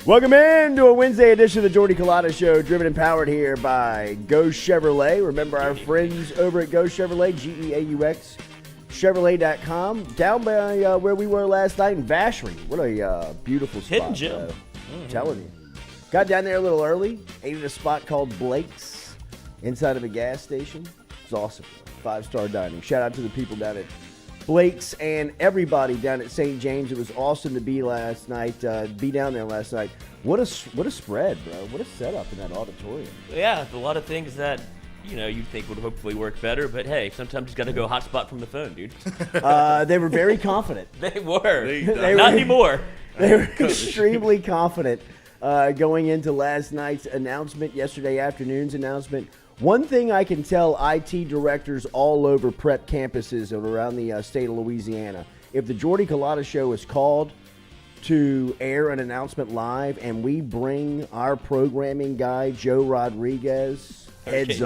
Welcome in to a Wednesday edition of the Jordy Culotta Show, driven and powered here by Go Chevrolet. Remember our friends over at Go Chevrolet, G-E-A-U-X, Chevrolet.com, down by where we were last night in Vacherie. What a beautiful spot. Hidden gem. I'm telling you. Got down there a little early, ate at a spot called Blake's inside of a gas station. It's awesome. 5-star dining. Shout out to the people down at Blake's and everybody down at St. James. It was awesome to be last night. Be down there last night. What a spread, bro. What a setup in that auditorium. Yeah, a lot of things that you'd think would hopefully work better, but hey, sometimes you got to go hotspot from the phone, dude. They were very confident. They were. They Not were, anymore. They were extremely confident going into last night's announcement, yesterday afternoon's announcement. One thing I can tell IT directors all over prep campuses around the state of Louisiana, if the Jordy Culotta Show is called to air an announcement live and we bring our programming guy, Joe Rodriguez, heads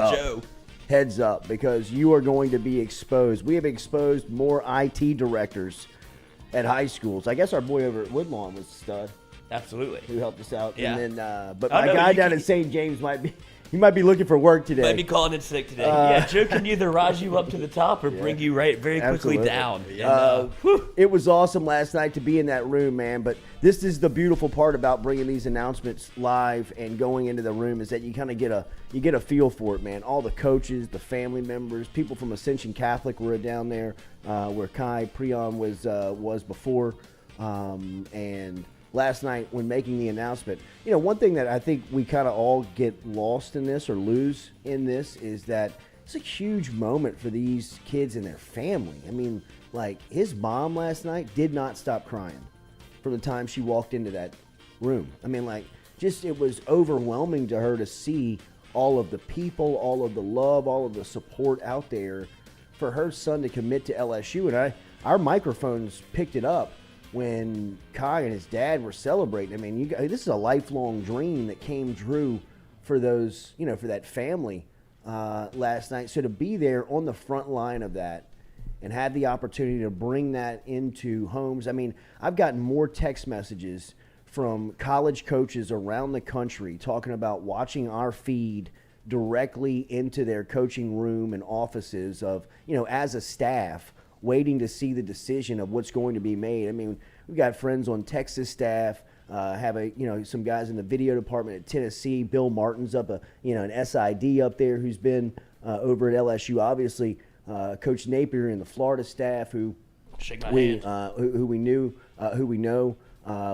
up, because you are going to be exposed. We have exposed more IT directors at high schools. I guess our boy over at Woodlawn was a stud. Absolutely. Who helped us out. Yeah. And then, but my guy down at St. James might be looking for work today. Might be calling in sick today. Yeah, Joe can either rise you up to the top or bring you very quickly down. It was awesome last night to be in that room, man. But this is the beautiful part about bringing these announcements live and going into the room is that you kind of get a feel for it, man. All the coaches, the family members, people from Ascension Catholic were down there where Kai Preon was before, and last night when making the announcement, one thing that I think we kind of all get lost in this or lose in this is that it's a huge moment for these kids and their family. I mean, like his mom last night did not stop crying from the time she walked into that room. I mean, like it was overwhelming to her to see all of the people, all of the love, all of the support out there for her son to commit to LSU. And our microphones picked it up when Kai and his dad were celebrating. I mean, this is a lifelong dream that came true for those, for that family last night. So to be there on the front line of that and have the opportunity to bring that into homes. I mean, I've gotten more text messages from college coaches around the country talking about watching our feed directly into their coaching room and offices of, as a staff, waiting to see the decision of what's going to be made. I mean, we've got friends on Texas staff, some guys in the video department at Tennessee. Bill Martin's up an SID up there who's been over at LSU. Obviously, Coach Napier and the Florida staff who we know.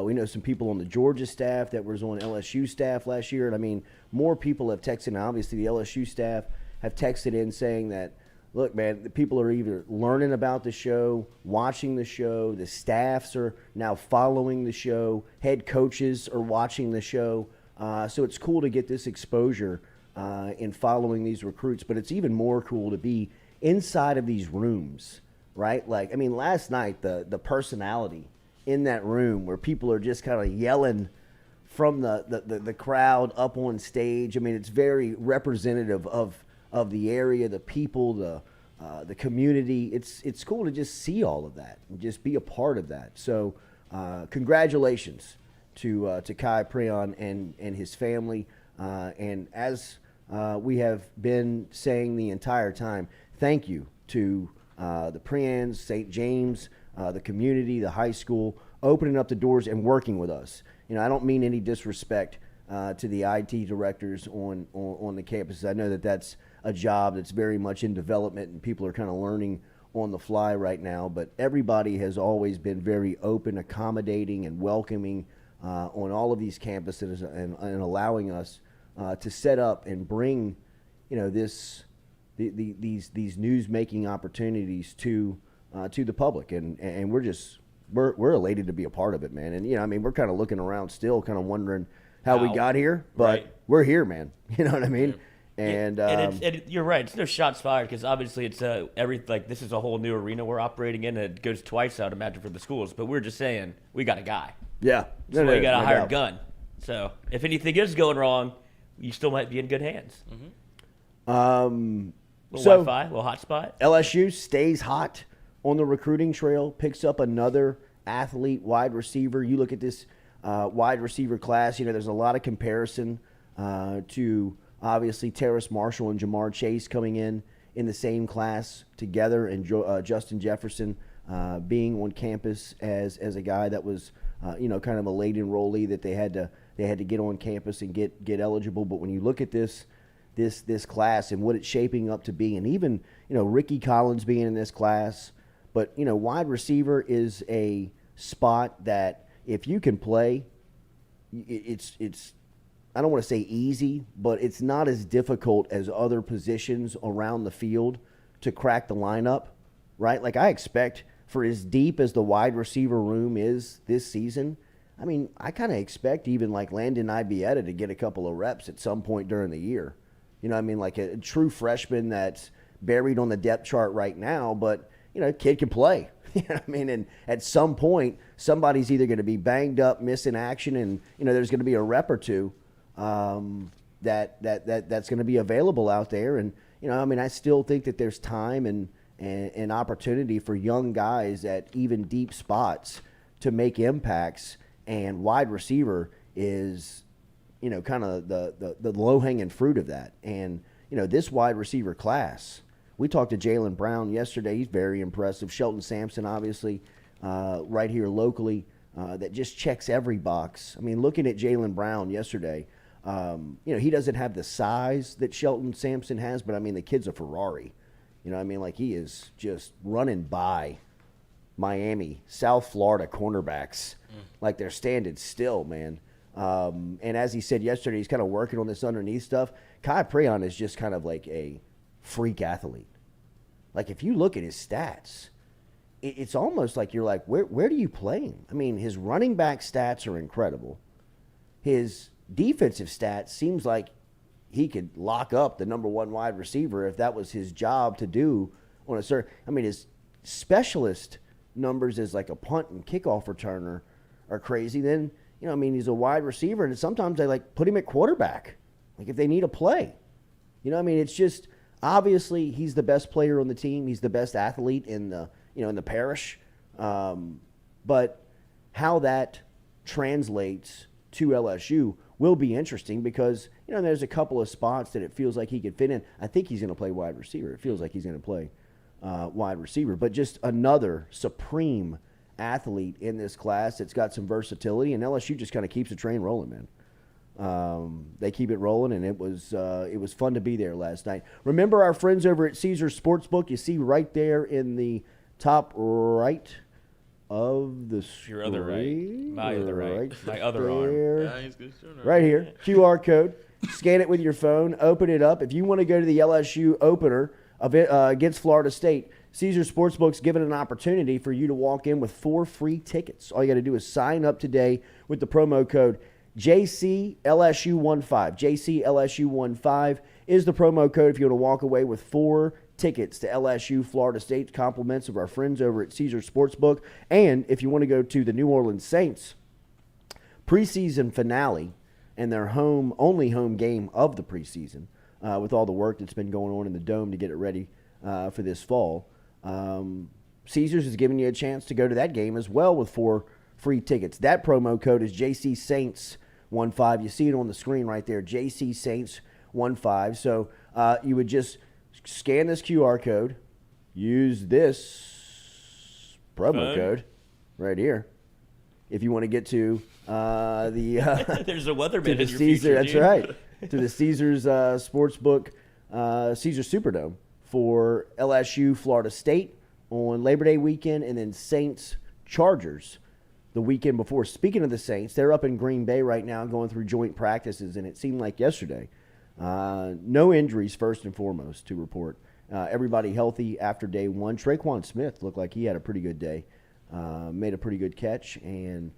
We know some people on the Georgia staff that was on LSU staff last year. And I mean, more people have texted, and obviously the LSU staff have texted in saying that, look, man, the people are either learning about the show, watching the show, the staffs are now following the show, head coaches are watching the show. So it's cool to get this exposure in following these recruits, but it's even more cool to be inside of these rooms, right? Like, I mean, last night, the personality in that room where people are just kind of yelling from the crowd up on stage. I mean, it's very representative of the area, the people, the community. It's cool to just see all of that and just be a part of that. So congratulations to Kai Preon and his family. And as we have been saying the entire time, thank you to the Preons, St. James, the community, the high school, opening up the doors and working with us. I don't mean any disrespect to the IT directors on the campuses. I know that that's a job that's very much in development and people are kind of learning on the fly right now, but everybody has always been very open, accommodating, and welcoming on all of these campuses and allowing us to set up and bring these news-making opportunities to the public, and we're elated to be a part of it, man. And we're kind of looking around still, kind of wondering how we got here, but we're here, man. You know what I mean? And you're right. It's no shots fired because obviously it's this is a whole new arena we're operating in. And it goes twice, I'd imagine, for the schools. But we're just saying we got a guy. Yeah, so we got a hired gun. So if anything is going wrong, you still might be in good hands. Mm-hmm. Little Wi-Fi, little hotspot. LSU stays hot on the recruiting trail, picks up another athlete, wide receiver. You look at this wide receiver class. There's a lot of comparison to obviously Terrace Marshall and Jamar Chase coming in the same class together, and Justin Jefferson being on campus as a guy that was kind of a late enrollee that they had to get on campus and get eligible. But when you look at this class and what it's shaping up to be, and even Ricky Collins being in this class, but wide receiver is a spot that if you can play, it's I don't want to say easy, but it's not as difficult as other positions around the field to crack the lineup, right? Like I expect for as deep as the wide receiver room is this season, I mean, I kind of expect even like Landon Ibieta to get a couple of reps at some point during the year. Like a true freshman that's buried on the depth chart right now, but, kid can play. And at some point, somebody's either going to be banged up, missing action, and, there's going to be a rep or two that's going to be available out there. And, I still think that there's time and opportunity for young guys at even deep spots to make impacts, and wide receiver is, kind of the low-hanging fruit of that. And, this wide receiver class, we talked to Jaylen Brown yesterday. He's very impressive. Shelton Sampson, obviously, right here locally, that just checks every box. I mean, looking at Jaylen Brown yesterday, he doesn't have the size that Shelton Sampson has, but, the kid's a Ferrari. Like he is just running by Miami, South Florida cornerbacks like they're standing still, man. And as he said yesterday, he's kind of working on this underneath stuff. Kai Preon is just kind of like a freak athlete. Like if you look at his stats, it's almost like you're like, where do you play him? His running back stats are incredible. His defensive stats seems like he could lock up the number one wide receiver if that was his job to do on a certain. His specialist numbers as like a punt and kickoff returner are crazy. Then, he's a wide receiver, and sometimes they like put him at quarterback, like if they need a play. It's just obviously he's the best player on the team. He's the best athlete in the in the parish. But how that translates to LSU will be interesting because, there's a couple of spots that it feels like he could fit in. I think he's going to play wide receiver. It feels like he's going to play wide receiver. But just another supreme athlete in this class that's got some versatility, and LSU just kind of keeps the train rolling, man. They keep it rolling, and it was fun to be there last night. Remember our friends over at Caesars Sportsbook? You see right there in the top right of the screen. Your other right. My other right. My other there. arm. Right here. QR code. Scan it with your phone. Open it up. If you want to go to the LSU opener against Florida State, Caesars Sportsbook's given an opportunity for you to walk in with 4 free tickets. All you got to do is sign up today with the promo code JCLSU15. JCLSU15 is the promo code if you want to walk away with 4 tickets to LSU Florida State, compliments of our friends over at Caesars Sportsbook. And if you want to go to the New Orleans Saints preseason finale and their only home game of the preseason, with all the work that's been going on in the Dome to get it ready for this fall, Caesars is giving you a chance to go to that game as well with 4 free tickets. That promo code is JCSaints15. You see it on the screen right there, JCSaints15. So you would just scan this QR code, use this promo code right here. If you want to get to there's a weatherman in your Caesar, future, that's dude. right, to the Caesars Sportsbook, Caesars Superdome for LSU Florida State on Labor Day weekend, and then Saints Chargers the weekend before. Speaking of the Saints, they're up in Green Bay right now going through joint practices, and it seemed like yesterday. No injuries, first and foremost, to report. Everybody healthy after day one. Traquan Smith looked like he had a pretty good day. Made a pretty good catch and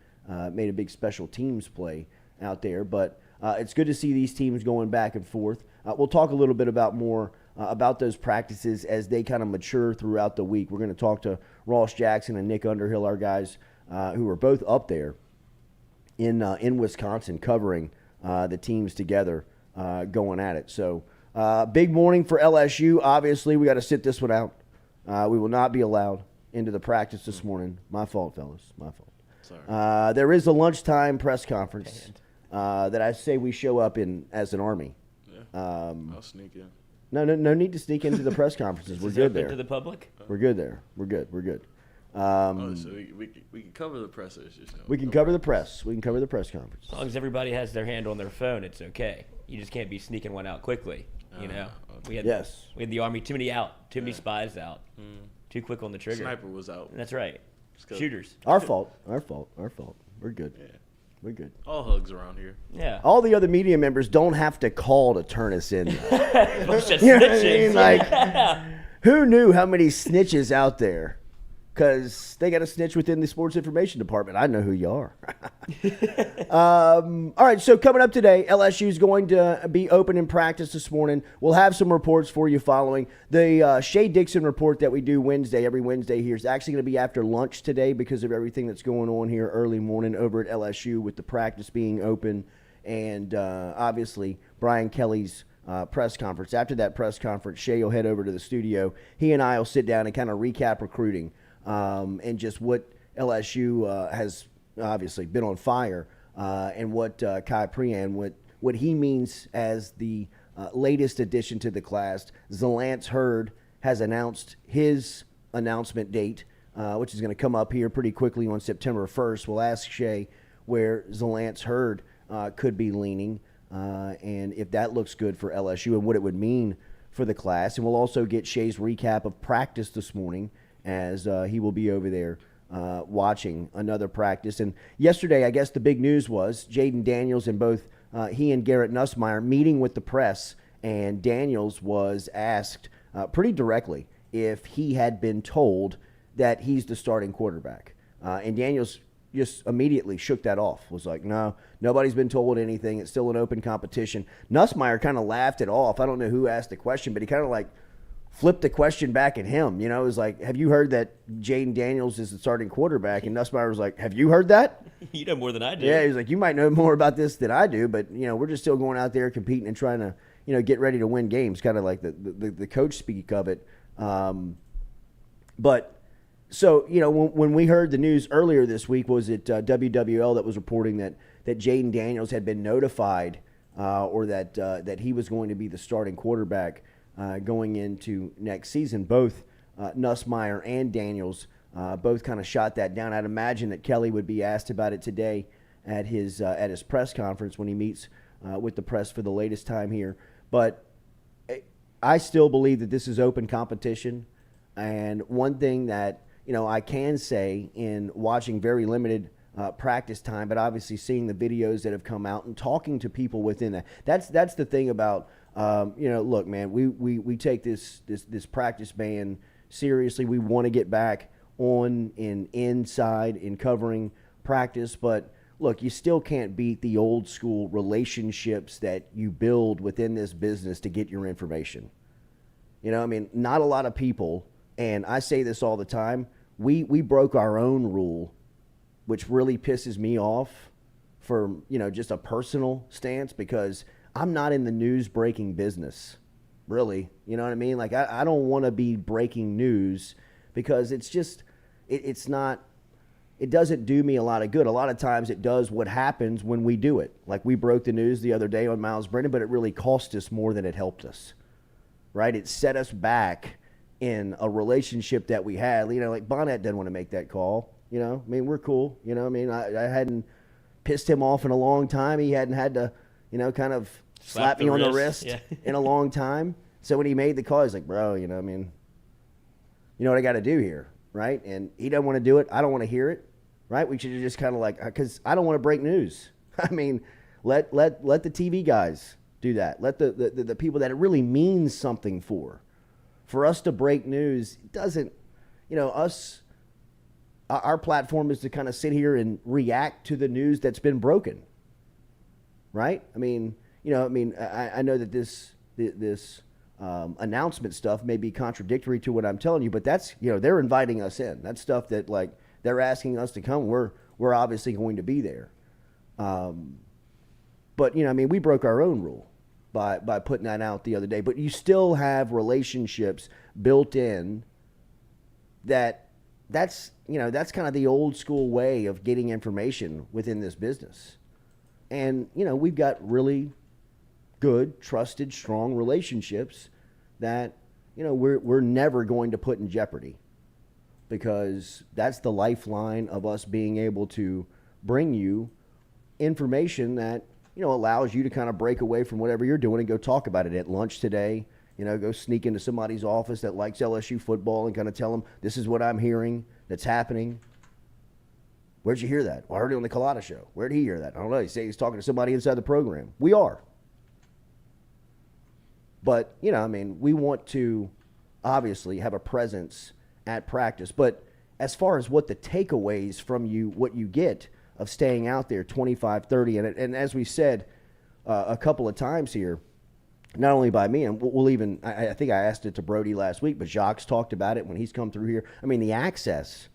made a big special teams play out there. But it's good to see these teams going back and forth. We'll talk a little bit more about those practices as they kind of mature throughout the week. We're going to talk to Ross Jackson and Nick Underhill, our guys who are both up there in Wisconsin covering the teams together. Going at it. So big morning for LSU. Obviously, we got to sit this one out. We will not be allowed into the practice this morning. My fault, fellas. My fault. Sorry. There is a lunchtime press conference that I say we show up in as an Army. Yeah. I'll sneak in. No need to sneak into the press conferences. We're good there. To the public? We're good there. We're good. So we can cover the press issues. We can cover the press. We can cover the press conference. As long as everybody has their hand on their phone, it's okay. You just can't be sneaking one out quickly. You know, we had the Army too many spies out, too quick on the trigger. Sniper was out. That's right. Shooters. Our fault. We're good. Yeah. We're good. All hugs around here. Yeah. All the other media members don't have to call to turn us in. Bunch of You know what I snitching. mean? Like, who knew how many snitches out there? Because they got a snitch within the sports information department. I know who you are. All right, so coming up today, LSU is going to be open in practice this morning. We'll have some reports for you following. The Shea Dixon report that we do every Wednesday here is actually going to be after lunch today because of everything that's going on here early morning over at LSU with the practice being open and obviously Brian Kelly's press conference. After that press conference, Shea will head over to the studio. He and I will sit down and kind of recap recruiting. And just what LSU has obviously been on fire, and what Kai Prean, what he means as the latest addition to the class. Zalance Hurd has announced his announcement date, which is going to come up here pretty quickly on September 1st. We'll ask Shea where Zalance Hurd could be leaning, and if that looks good for LSU and what it would mean for the class. And we'll also get Shea's recap of practice this morning, as he will be over there watching another practice. And yesterday, I guess the big news was Jaden Daniels and both he and Garrett Nussmeier meeting with the press, and Daniels was asked pretty directly if he had been told that he's the starting quarterback. And Daniels just immediately shook that off, was like, no, nobody's been told anything. It's still an open competition. Nussmeier kind of laughed it off. I don't know who asked the question, but he kind of like flipped the question back at him. You know, it was like, have you heard that Jaden Daniels is the starting quarterback? And Nussmeier was like, have you heard that? You know more than I do. Yeah, he was like, you might know more about this than I do, but, you know, we're just still going out there competing and trying to, you know, get ready to win games, kind of like the coach speak of it. But so, you know, when we heard the news earlier this week, was it WWL that was reporting that Jaden Daniels had been notified or that he was going to be the starting quarterback going into next season. Both Nussmeier and Daniels both kind of shot that down. I'd imagine that Kelly would be asked about it today at his press conference when he meets with the press for the latest time here. But I still believe that this is open competition. And one thing that, you know, I can say in watching very limited practice time, but obviously seeing the videos that have come out and talking to people within that's the thing about, you know, look, man, we take this practice ban seriously. We want to get back on inside in covering practice, but look, you still can't beat the old school relationships that you build within this business to get your information. You know, I mean, not a lot of people, and I say this all the time, we broke our own rule, which really pisses me off for, you know, just a personal stance, because I'm not in the news breaking business, really. You know what I mean? Like, I don't want to be breaking news, because it's just, it's not, it doesn't do me a lot of good. A lot of times it does what happens when we do it. Like, we broke the news the other day on Miles Brennan, but it really cost us more than it helped us, right? It set us back in a relationship that we had. You know, like Bonnet doesn't want to make that call. You know, I mean, we're cool. You know, I mean, I hadn't pissed him off in a long time. He hadn't had to, you know, kind of slap me on the wrist in a long time. So when he made the call, he's like, bro, you know, I mean, you know what I got to do here, right? And he doesn't want to do it. I don't want to hear it, right? We should just kind of like, because I don't want to break news. I mean, let the TV guys do that. Let the people that it really means something for us to break news. It doesn't, you know, our platform is to kind of sit here and react to the news that's been broken, right? I mean, you know, I know that this announcement stuff may be contradictory to what I'm telling you, but that's, you know, they're inviting us in. That's stuff that, like, they're asking us to come. We're obviously going to be there. But, you know, I mean, we broke our own rule by putting that out the other day. But you still have relationships built in that that's kind of the old school way of getting information within this business. And, we've got really good, trusted, strong relationships that, we're never going to put in jeopardy, because that's the lifeline of us being able to bring you information that, allows you to kind of break away from whatever you're doing and go talk about it at lunch today. Go sneak into somebody's office that likes LSU football and kind of tell them, this is what I'm hearing that's happening. Where'd you hear that? Well, I heard it on the Culotta show. Where'd he hear that? I don't know. He said he's talking to somebody inside the program. We are. But, we want to obviously have a presence at practice. But as far as what the takeaways from you, what you get of staying out there 25, 30, and as we said a couple of times here, not only by me, and we'll even, I think I asked it to Brody last week, but Jacques talked about it when he's come through here. I mean, the access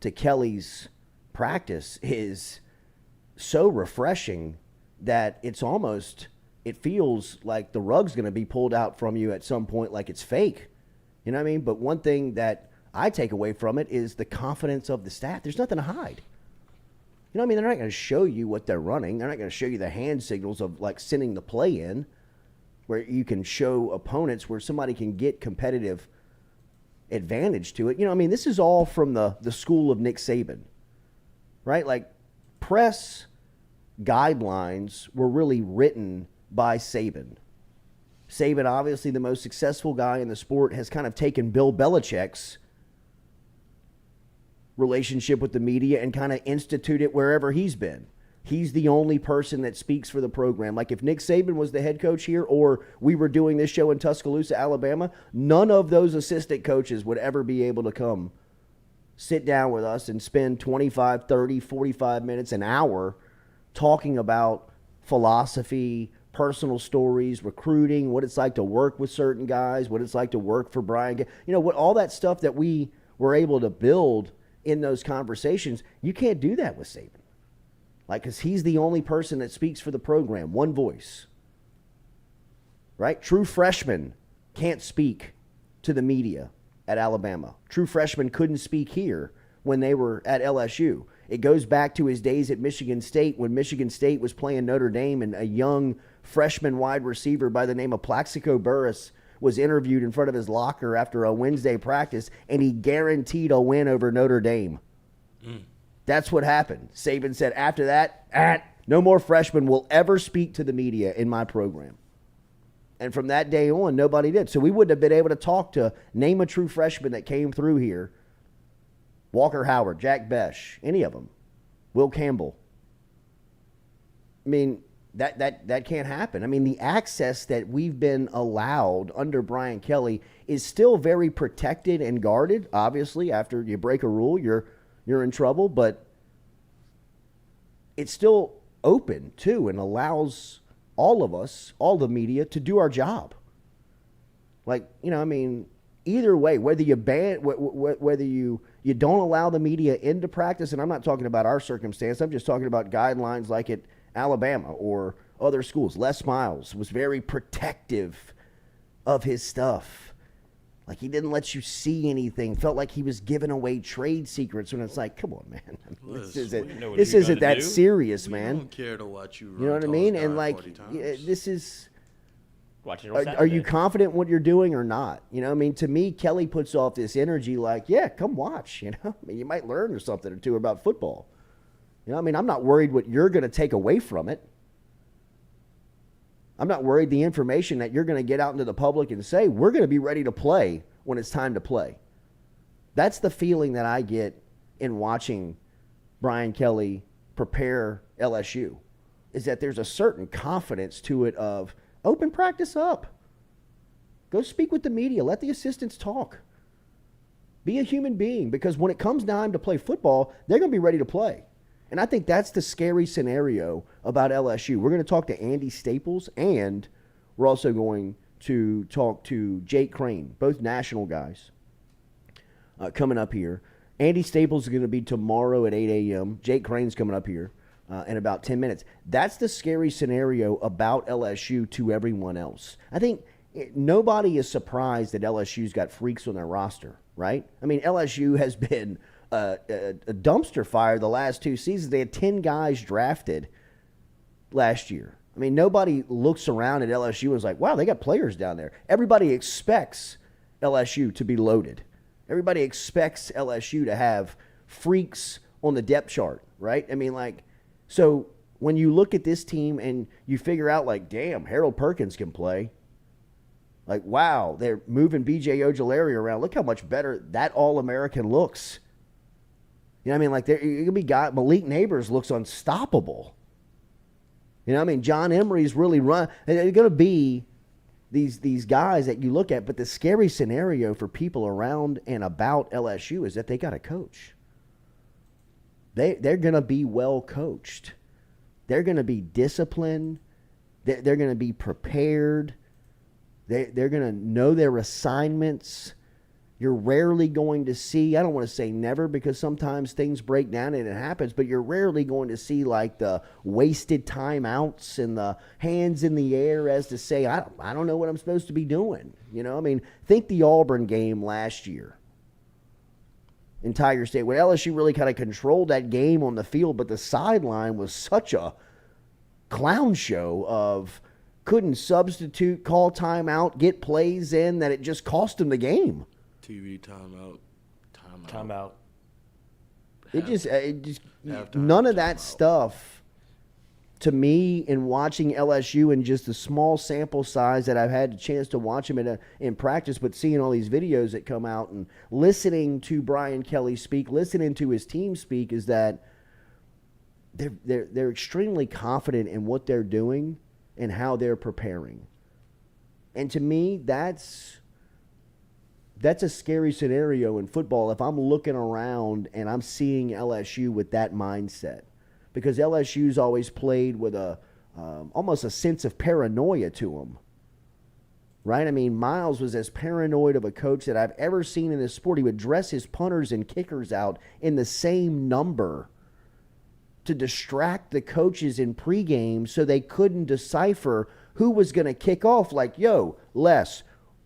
to Kelly's practice is so refreshing that it feels like the rug's going to be pulled out from you at some point, like it's fake. You know what I mean? But one thing that I take away from it is the confidence of the staff. There's nothing to hide. You know what I mean? They're not going to show you what they're running. They're not going to show you the hand signals of like sending the play in, where you can show opponents where somebody can get competitive advantage to it. This is all from the school of Nick Saban, right? Like, press guidelines were really written by Saban. Saban, obviously the most successful guy in the sport, has kind of taken Bill Belichick's relationship with the media and kind of instituted it wherever he's been. He's the only person that speaks for the program. Like, if Nick Saban was the head coach here, or we were doing this show in Tuscaloosa, Alabama, none of those assistant coaches would ever be able to come sit down with us and spend 25, 30, 45 minutes, an hour talking about philosophy, personal stories, recruiting, what it's like to work with certain guys, what it's like to work for Brian. What all that stuff that we were able to build in those conversations, you can't do that with Saban. Like, because he's the only person that speaks for the program, one voice, right? True freshmen can't speak to the media at Alabama. True freshmen couldn't speak here when they were at LSU. It goes back to his days at Michigan State, when Michigan State was playing Notre Dame, and a young freshman wide receiver by the name of Plaxico Burress was interviewed in front of his locker after a Wednesday practice, and he guaranteed a win over Notre Dame. That's what happened. Saban said, after that, no more freshmen will ever speak to the media in my program. And from that day on, nobody did. So we wouldn't have been able to name a true freshman that came through here. Walker Howard, Jack Besh, any of them. Will Campbell. I mean, that can't happen. I mean, the access that we've been allowed under Brian Kelly is still very protected and guarded. Obviously, after you break a rule, you're in trouble, but it's still open too, and allows all of us, all the media, to do our job. Like, either way, whether you ban, whether you don't allow the media into practice, and I'm not talking about our circumstance, I'm just talking about guidelines like at Alabama or other schools. Les Miles was very protective of his stuff. Like, he didn't let you see anything. Felt like he was giving away trade secrets. When it's like, come on, man. This isn't that serious, man. I don't care to watch you. You know what I mean? And like, this is. Watching it are you confident in what you're doing or not? To me, Kelly puts off this energy like, yeah, come watch. You might learn something or two about football. I'm not worried what you're going to take away from it. I'm not worried the information that you're going to get out into the public and say, we're going to be ready to play when it's time to play. That's the feeling that I get in watching Brian Kelly prepare LSU, is that there's a certain confidence to it of open practice up. Go speak with the media. Let the assistants talk. Be a human being, because when it comes time to play football, they're going to be ready to play. And I think that's the scary scenario about LSU. We're going to talk to Andy Staples, and we're also going to talk to Jake Crane, both national guys, coming up here. Andy Staples is going to be tomorrow at 8 a.m. Jake Crane's coming up here in about 10 minutes. That's the scary scenario about LSU to everyone else. I think nobody is surprised that LSU's got freaks on their roster. right? I mean, LSU has been a dumpster fire the last 2 seasons. They had 10 guys drafted last year. I mean, nobody looks around at LSU and is like, wow, they got players down there. Everybody expects LSU to be loaded. Everybody expects LSU to have freaks on the depth chart, right? I mean, like, so when you look at this team and you figure out, like, damn, Harold Perkins can play. Like, wow, they're moving B.J. Ojulari around. Look how much better that All-American looks. You know what I mean? Like, you're going to be Malik Neighbors looks unstoppable. You know what I mean? John Emery's really run. And they're going to be these guys that you look at. But the scary scenario for people around and about LSU is that they got a coach. They're going to be well coached. They're going to be disciplined. They're going to be prepared. They're going to know their assignments. You're rarely going to see, I don't want to say never because sometimes things break down and it happens, but you're rarely going to see like the wasted timeouts and the hands in the air as to say, I don't know what I'm supposed to be doing. You know, I mean, think the Auburn game last year in Tiger State when LSU really kind of controlled that game on the field, but the sideline was such a clown show of couldn't substitute, call timeout, get plays in that it just cost them the game. TV timeout. It just none of that stuff to me in watching LSU and just the small sample size that I've had a chance to watch them in practice, but seeing all these videos that come out and listening to Brian Kelly speak, listening to his team speak, is that they're extremely confident in what they're doing and how they're preparing. And to me, that's a scary scenario in football if I'm looking around and I'm seeing LSU with that mindset. Because LSU's always played with almost a sense of paranoia to them. Right? I mean, Miles was as paranoid of a coach that I've ever seen in this sport. He would dress his punters and kickers out in the same number to distract the coaches in pregame so they couldn't decipher who was going to kick off. Like, yo, Les,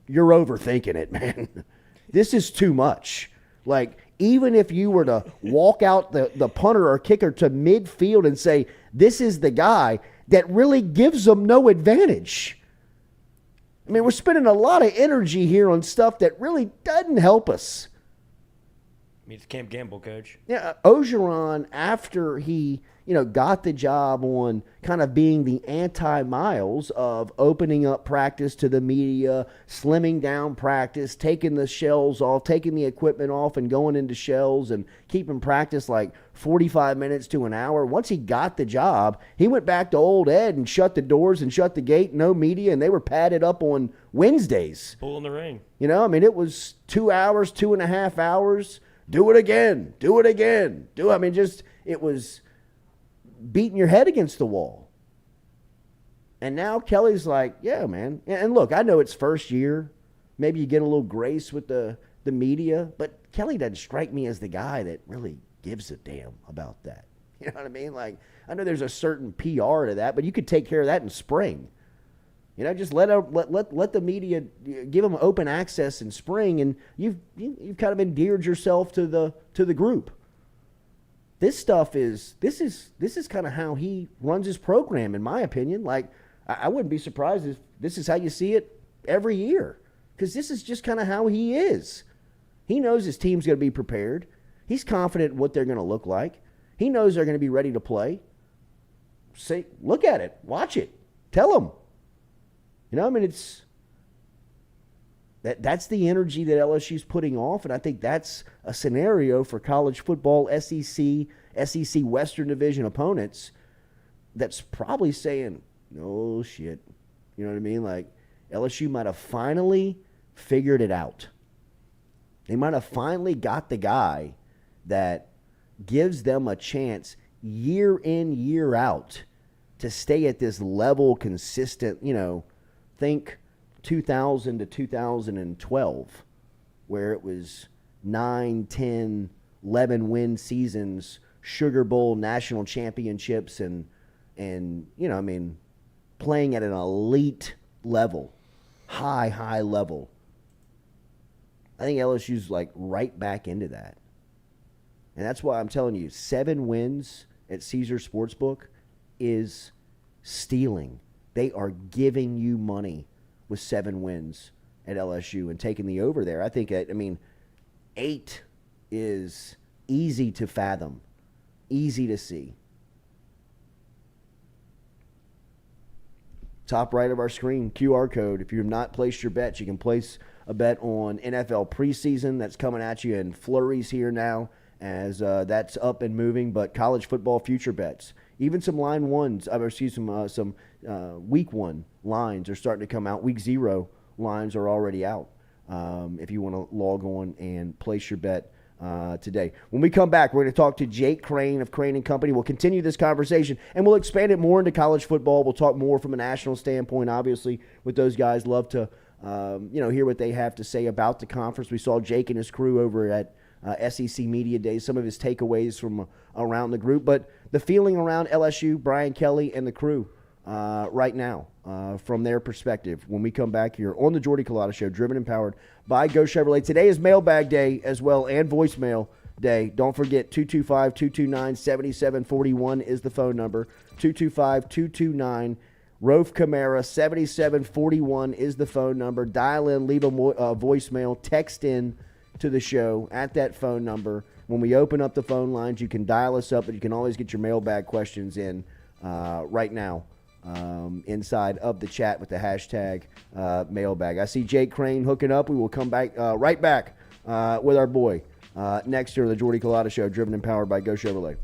you're overthinking it, man. This is too much. Like, even if you were to walk out the punter or kicker to midfield and say, this is the guy, that really gives them no advantage. I mean, we're spending a lot of energy here on stuff that really doesn't help us. I mean, it's Camp Gamble, coach. Yeah, Ogeron, after he, got the job on kind of being the anti-Miles of opening up practice to the media, slimming down practice, taking the shells off, taking the equipment off and going into shells and keeping practice like 45 minutes to an hour. Once he got the job, he went back to old Ed and shut the doors and shut the gate, no media, and they were padded up on Wednesdays. Bull in the ring. I mean, it was 2 hours, 2.5 hours. Do it again. Do it again. It was beating your head against the wall. And now Kelly's like, yeah, man. And look, I know it's first year. Maybe you get a little grace with the media, but Kelly doesn't strike me as the guy that really gives a damn about that. You know what I mean? Like, I know there's a certain PR to that, but you could take care of that in spring. Just let the media give them open access in spring, and you've kind of endeared yourself to the group. This stuff is kind of how he runs his program, in my opinion. Like, I wouldn't be surprised if this is how you see it every year, because this is just kind of how he is. He knows his team's going to be prepared. He's confident in what they're going to look like. He knows they're going to be ready to play. Say, look at it, watch it, tell them. That's the energy that LSU's putting off, and I think that's a scenario for college football, SEC Western Division opponents that's probably saying, no shit. You know what I mean? Like, LSU might have finally figured it out. They might have finally got the guy that gives them a chance year in, year out to stay at this level consistent, think 2000 to 2012, where it was 9, 10, 11 win seasons, Sugar Bowl, national championships, and playing at an elite level, high level. I think LSU's like right back into that. And that's why I'm telling you, 7 wins at Caesar Sportsbook is stealing. They are giving you money with 7 wins at LSU and taking the over there. I think, 8 is easy to fathom, easy to see. Top right of our screen, QR code. If you have not placed your bets, you can place a bet on NFL preseason. That's coming at you in flurries here now as that's up and moving. But college football future bets, even some line ones, some week 1 lines are starting to come out. Week 0 lines are already out. If you want to log on and place your bet today. When we come back, we're going to talk to Jake Crane of Crane & Company. We'll continue this conversation, and we'll expand it more into college football. We'll talk more from a national standpoint, obviously, with those guys. Love to hear what they have to say about the conference. We saw Jake and his crew over at SEC Media Days, some of his takeaways from around the group. But the feeling around LSU, Brian Kelly, and the crew right now from their perspective when we come back here on the Jordy Culotta Show, driven and powered by Go Chevrolet. Today is Mailbag Day as well, and voicemail day. Don't forget, 225-229-7741 is the phone number. 225-229 Rofe Camara, 7741 is the phone number. Dial in, leave a voicemail, text in to the show at that phone number. When we open up the phone lines, you can dial us up, but you can always get your mailbag questions in right now inside of the chat with the hashtag mailbag. I see Jake Crane hooking up. We will come back right back with our boy next year on the Jordy Culotta Show, driven and powered by Go Chevrolet.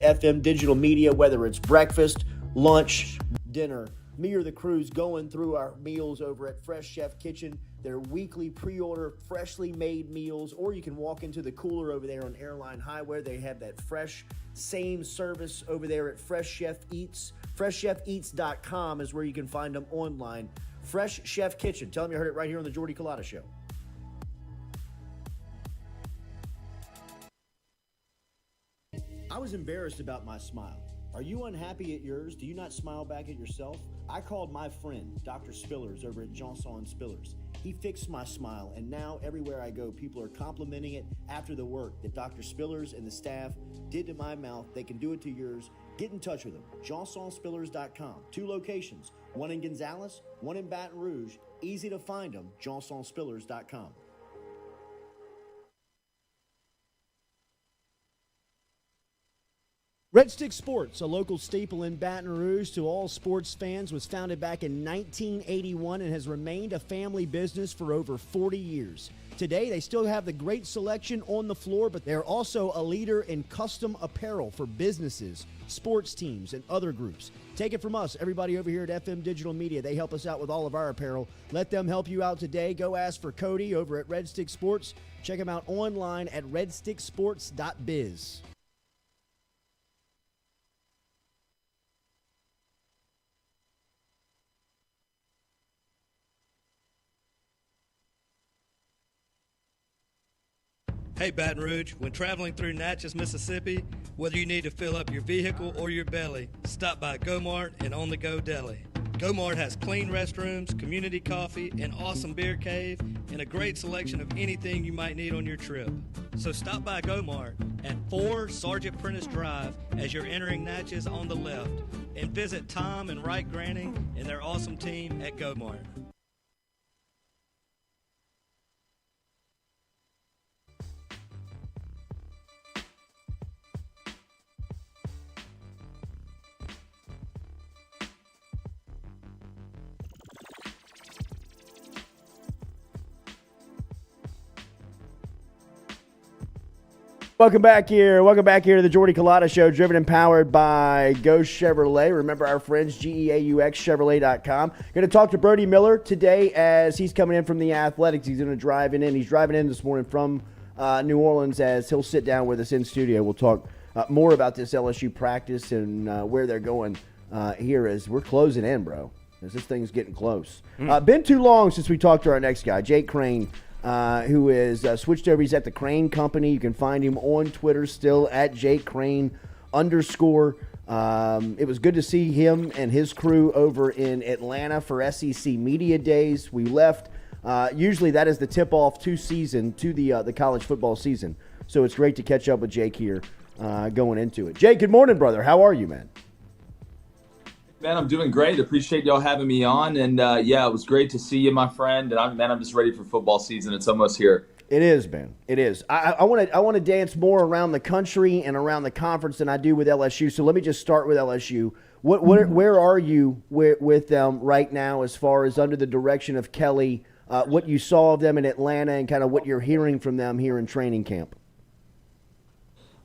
FM Digital Media, whether it's breakfast, lunch, dinner. Me or the crew's going through our meals over at Fresh Chef Kitchen, their weekly pre-order freshly made meals, or you can walk into the cooler over there on Airline Highway. They have that fresh, same service over there at Fresh Chef Eats. FreshChefEats.com is where you can find them online. Fresh Chef Kitchen. Tell them you heard it right here on the Jordy Culotta Show. I was embarrassed about my smile. Are you unhappy at yours? Do you not smile back at yourself? I called my friend, Dr. Spillers, over at Johnson Spillers. He fixed my smile, and now everywhere I go, people are complimenting it after the work that Dr. Spillers and the staff did to my mouth. They can do it to yours. Get in touch with them. JohnsonSpillers.com. 2 locations, one in Gonzales, one in Baton Rouge. Easy to find them, JohnsonSpillers.com. Red Stick Sports, a local staple in Baton Rouge to all sports fans, was founded back in 1981 and has remained a family business for over 40 years. Today, they still have the great selection on the floor, but they're also a leader in custom apparel for businesses, sports teams, and other groups. Take it from us, everybody over here at FM Digital Media. They help us out with all of our apparel. Let them help you out today. Go ask for Cody over at Red Stick Sports. Check him out online at redsticksports.biz. Hey Baton Rouge, when traveling through Natchez, Mississippi, whether you need to fill up your vehicle or your belly, stop by Go-Mart and On The Go Deli. Go-Mart has clean restrooms, community coffee, an awesome beer cave, and a great selection of anything you might need on your trip. So stop by Go-Mart at 4 Sergeant Prentice Drive as you're entering Natchez on the left, and visit Tom and Wright Granning and their awesome team at Go-Mart. Welcome back here to the Jordy Culotta Show, driven and powered by Go Chevrolet. Remember our friends, GEAUXChevrolet.com. Going to talk to Brody Miller today as he's coming in from the Athletics. He's going to drive in. He's driving in this morning from New Orleans as he'll sit down with us in studio. We'll talk more about this LSU practice and where they're going here as we're closing in, bro, as this thing's getting close. Been too long since we talked to our next guy, Jake Crane who is switched over. He's at the Crane Company. You can find him on Twitter still at @JCrane_. It was good to see him and his crew over in Atlanta for SEC Media Days. We left. Usually that is the tip-off to the college football season. So it's great to catch up with Jake here going into it. Jake, good morning, brother. How are you, man? Man, I'm doing great. Appreciate y'all having me on. And, it was great to see you, my friend. And, I'm just ready for football season. It's almost here. It is, man. It is. I want to dance more around the country and around the conference than I do with LSU. So let me just start with LSU. Where are you with them right now as far as under the direction of Kelly, what you saw of them in Atlanta and kind of what you're hearing from them here in training camp?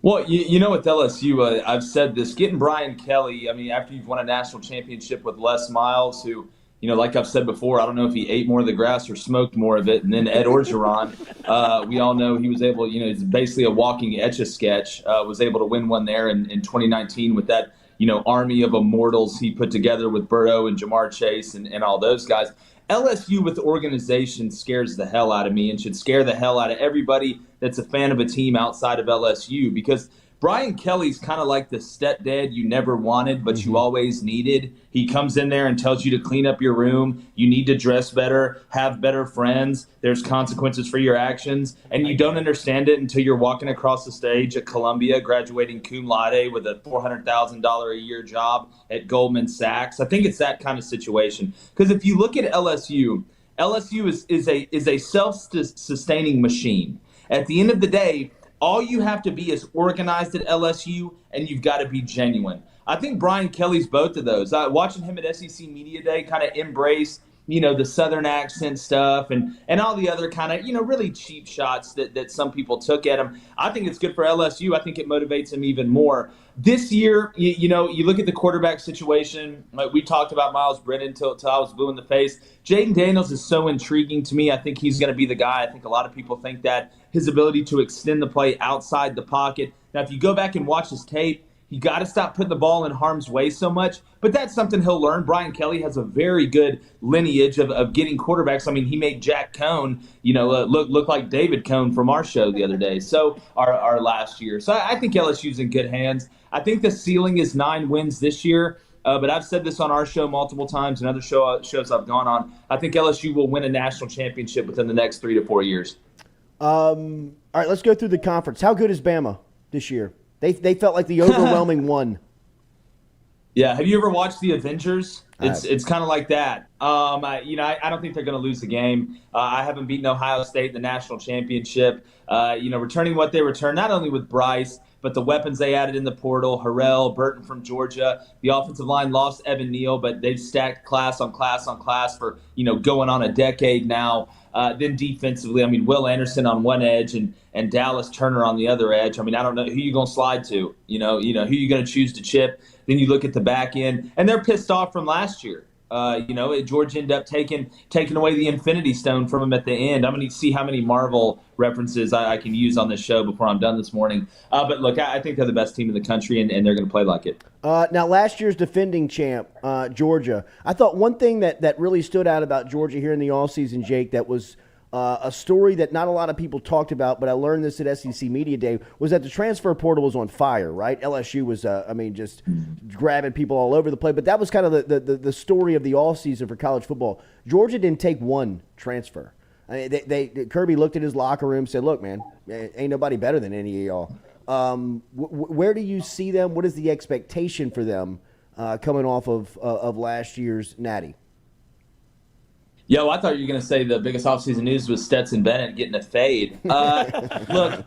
Well, with LSU, I've said this, getting Brian Kelly, after you've won a national championship with Les Miles, who, like I've said before, I don't know if he ate more of the grass or smoked more of it, and then Ed Orgeron, we all know he was able, he's basically a walking Etch-a-Sketch, was able to win one there in 2019 with that, army of immortals he put together with Burrow and Jamar Chase and all those guys. LSU with the organization scares the hell out of me and should scare the hell out of everybody that's a fan of a team outside of LSU, because Brian Kelly's kind of like the stepdad you never wanted, but you always needed. He comes in there and tells you to clean up your room. You need to dress better, have better friends. There's consequences for your actions. And you don't understand it until you're walking across the stage at Columbia, graduating cum laude with a $400,000 a year job at Goldman Sachs. I think it's that kind of situation. Because if you look at LSU is a self-sustaining machine. At the end of the day, all you have to be is organized at LSU, and you've got to be genuine. I think Brian Kelly's both of those. Watching him at SEC Media Day kind of embrace, the Southern accent stuff and all the other kind of, really cheap shots that some people took at him. I think it's good for LSU. I think it motivates him even more. This year, you look at the quarterback situation. Like we talked about Miles Brennan till I was blue in the face. Jaden Daniels is so intriguing to me. I think he's going to be the guy. I think a lot of people think that his ability to extend the play outside the pocket. Now, if you go back and watch his tape, you got to stop putting the ball in harm's way so much. But that's something he'll learn. Brian Kelly has a very good lineage of getting quarterbacks. He made Jack Cohn, look like David Cohn from our show the other day. So our last year. So I think LSU's in good hands. I think the ceiling is 9 wins this year. But I've said this on our show multiple times and other shows I've gone on. I think LSU will win a national championship within the next 3 to 4 years. All right, let's go through the conference. How good is Bama this year? They felt like the overwhelming one. Yeah, have you ever watched The Avengers? It's kind of like that. I don't think they're going to lose the game. I haven't beaten Ohio State in the national championship. Returning what they returned, not only with Bryce, but the weapons they added in the portal, Harrell, Burton from Georgia. The offensive line lost Evan Neal, but they've stacked class on class on class for, going on a decade now. Then defensively, Will Anderson on one edge and Dallas Turner on the other edge. I don't know who you're going to slide to, who you're going to choose to chip. Then you look at the back end, and they're pissed off from last year. George ended up taking away the Infinity Stone from him at the end. I'm going to see how many Marvel references I can use on this show before I'm done this morning. But look, I think they're the best team in the country, and they're going to play like it. Now, last year's defending champ, Georgia. I thought one thing that really stood out about Georgia here in the offseason, Jake, that was a story that not a lot of people talked about, but I learned this at SEC Media Day, was that the transfer portal was on fire, right? LSU was, just grabbing people all over the place. But that was kind of the story of the offseason for college football. Georgia didn't take one transfer. Kirby looked at his locker room and said, look, man, ain't nobody better than any of y'all. Where do you see them? What is the expectation for them coming off of last year's Natty? Yo, I thought you were going to say the biggest offseason news was Stetson Bennett getting a fade. Look,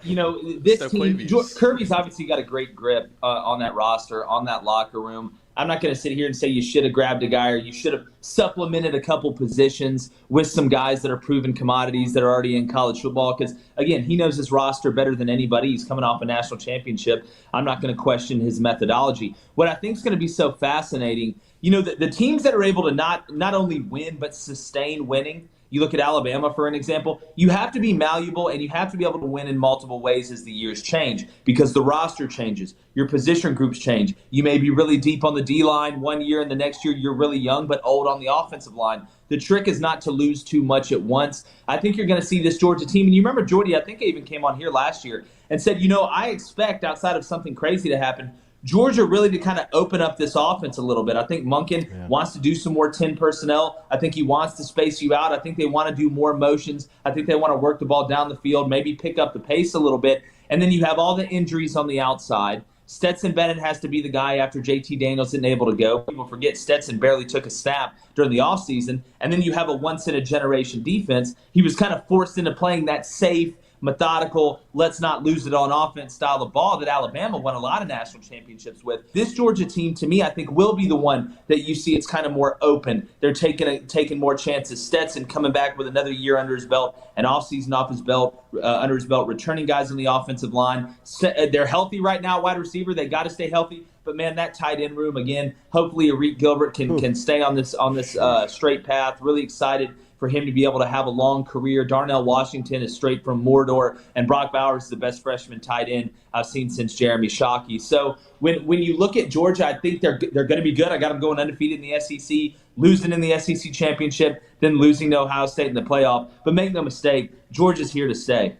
this team, Kirby's obviously got a great grip on that roster, on that locker room. I'm not going to sit here and say you should have grabbed a guy or you should have supplemented a couple positions with some guys that are proven commodities that are already in college football because, again, he knows his roster better than anybody. He's coming off a national championship. I'm not going to question his methodology. What I think is going to be so fascinating, the teams that are able to not only win but sustain winning, You look at Alabama, for an example. You have to be malleable, and you have to be able to win in multiple ways as the years change because the roster changes. Your position groups change. You may be really deep on the D-line one year, and the next year you're really young but old on the offensive line. The trick is not to lose too much at once. I think you're going to see this Georgia team. And you remember Jordy, I think, even came on here last year and said, I expect, outside of something crazy to happen, Georgia really to kind of open up this offense a little bit. I think Monken wants to do some more 10 personnel. I think he wants to space you out. I think they want to do more motions. I think they want to work the ball down the field, maybe pick up the pace a little bit. And then you have all the injuries on the outside. Stetson Bennett has to be the guy after JT Daniels isn't able to go. People forget Stetson barely took a snap during the offseason. And then you have a once-in-a-generation defense. He was kind of forced into playing that safe, methodical, let's not lose it on offense style of ball that Alabama won a lot of national championships with. This Georgia team, to me, I think will be the one that you see it's kind of more open. They're taking more chances. Stetson coming back with another year under his belt, an offseason under his belt, returning guys on the offensive line. They're healthy right now, wide receiver. They got to stay healthy. But, man, that tight end room, again, hopefully Arik Gilbert can stay on this straight path. Really excited for him to be able to have a long career. Darnell Washington is straight from Mordor, and Brock Bowers is the best freshman tight end I've seen since Jeremy Shockey. So when you look at Georgia, I think they're going to be good. I got them going undefeated in the SEC, losing in the SEC championship, then losing to Ohio State in the playoff. But make no mistake, Georgia's here to stay.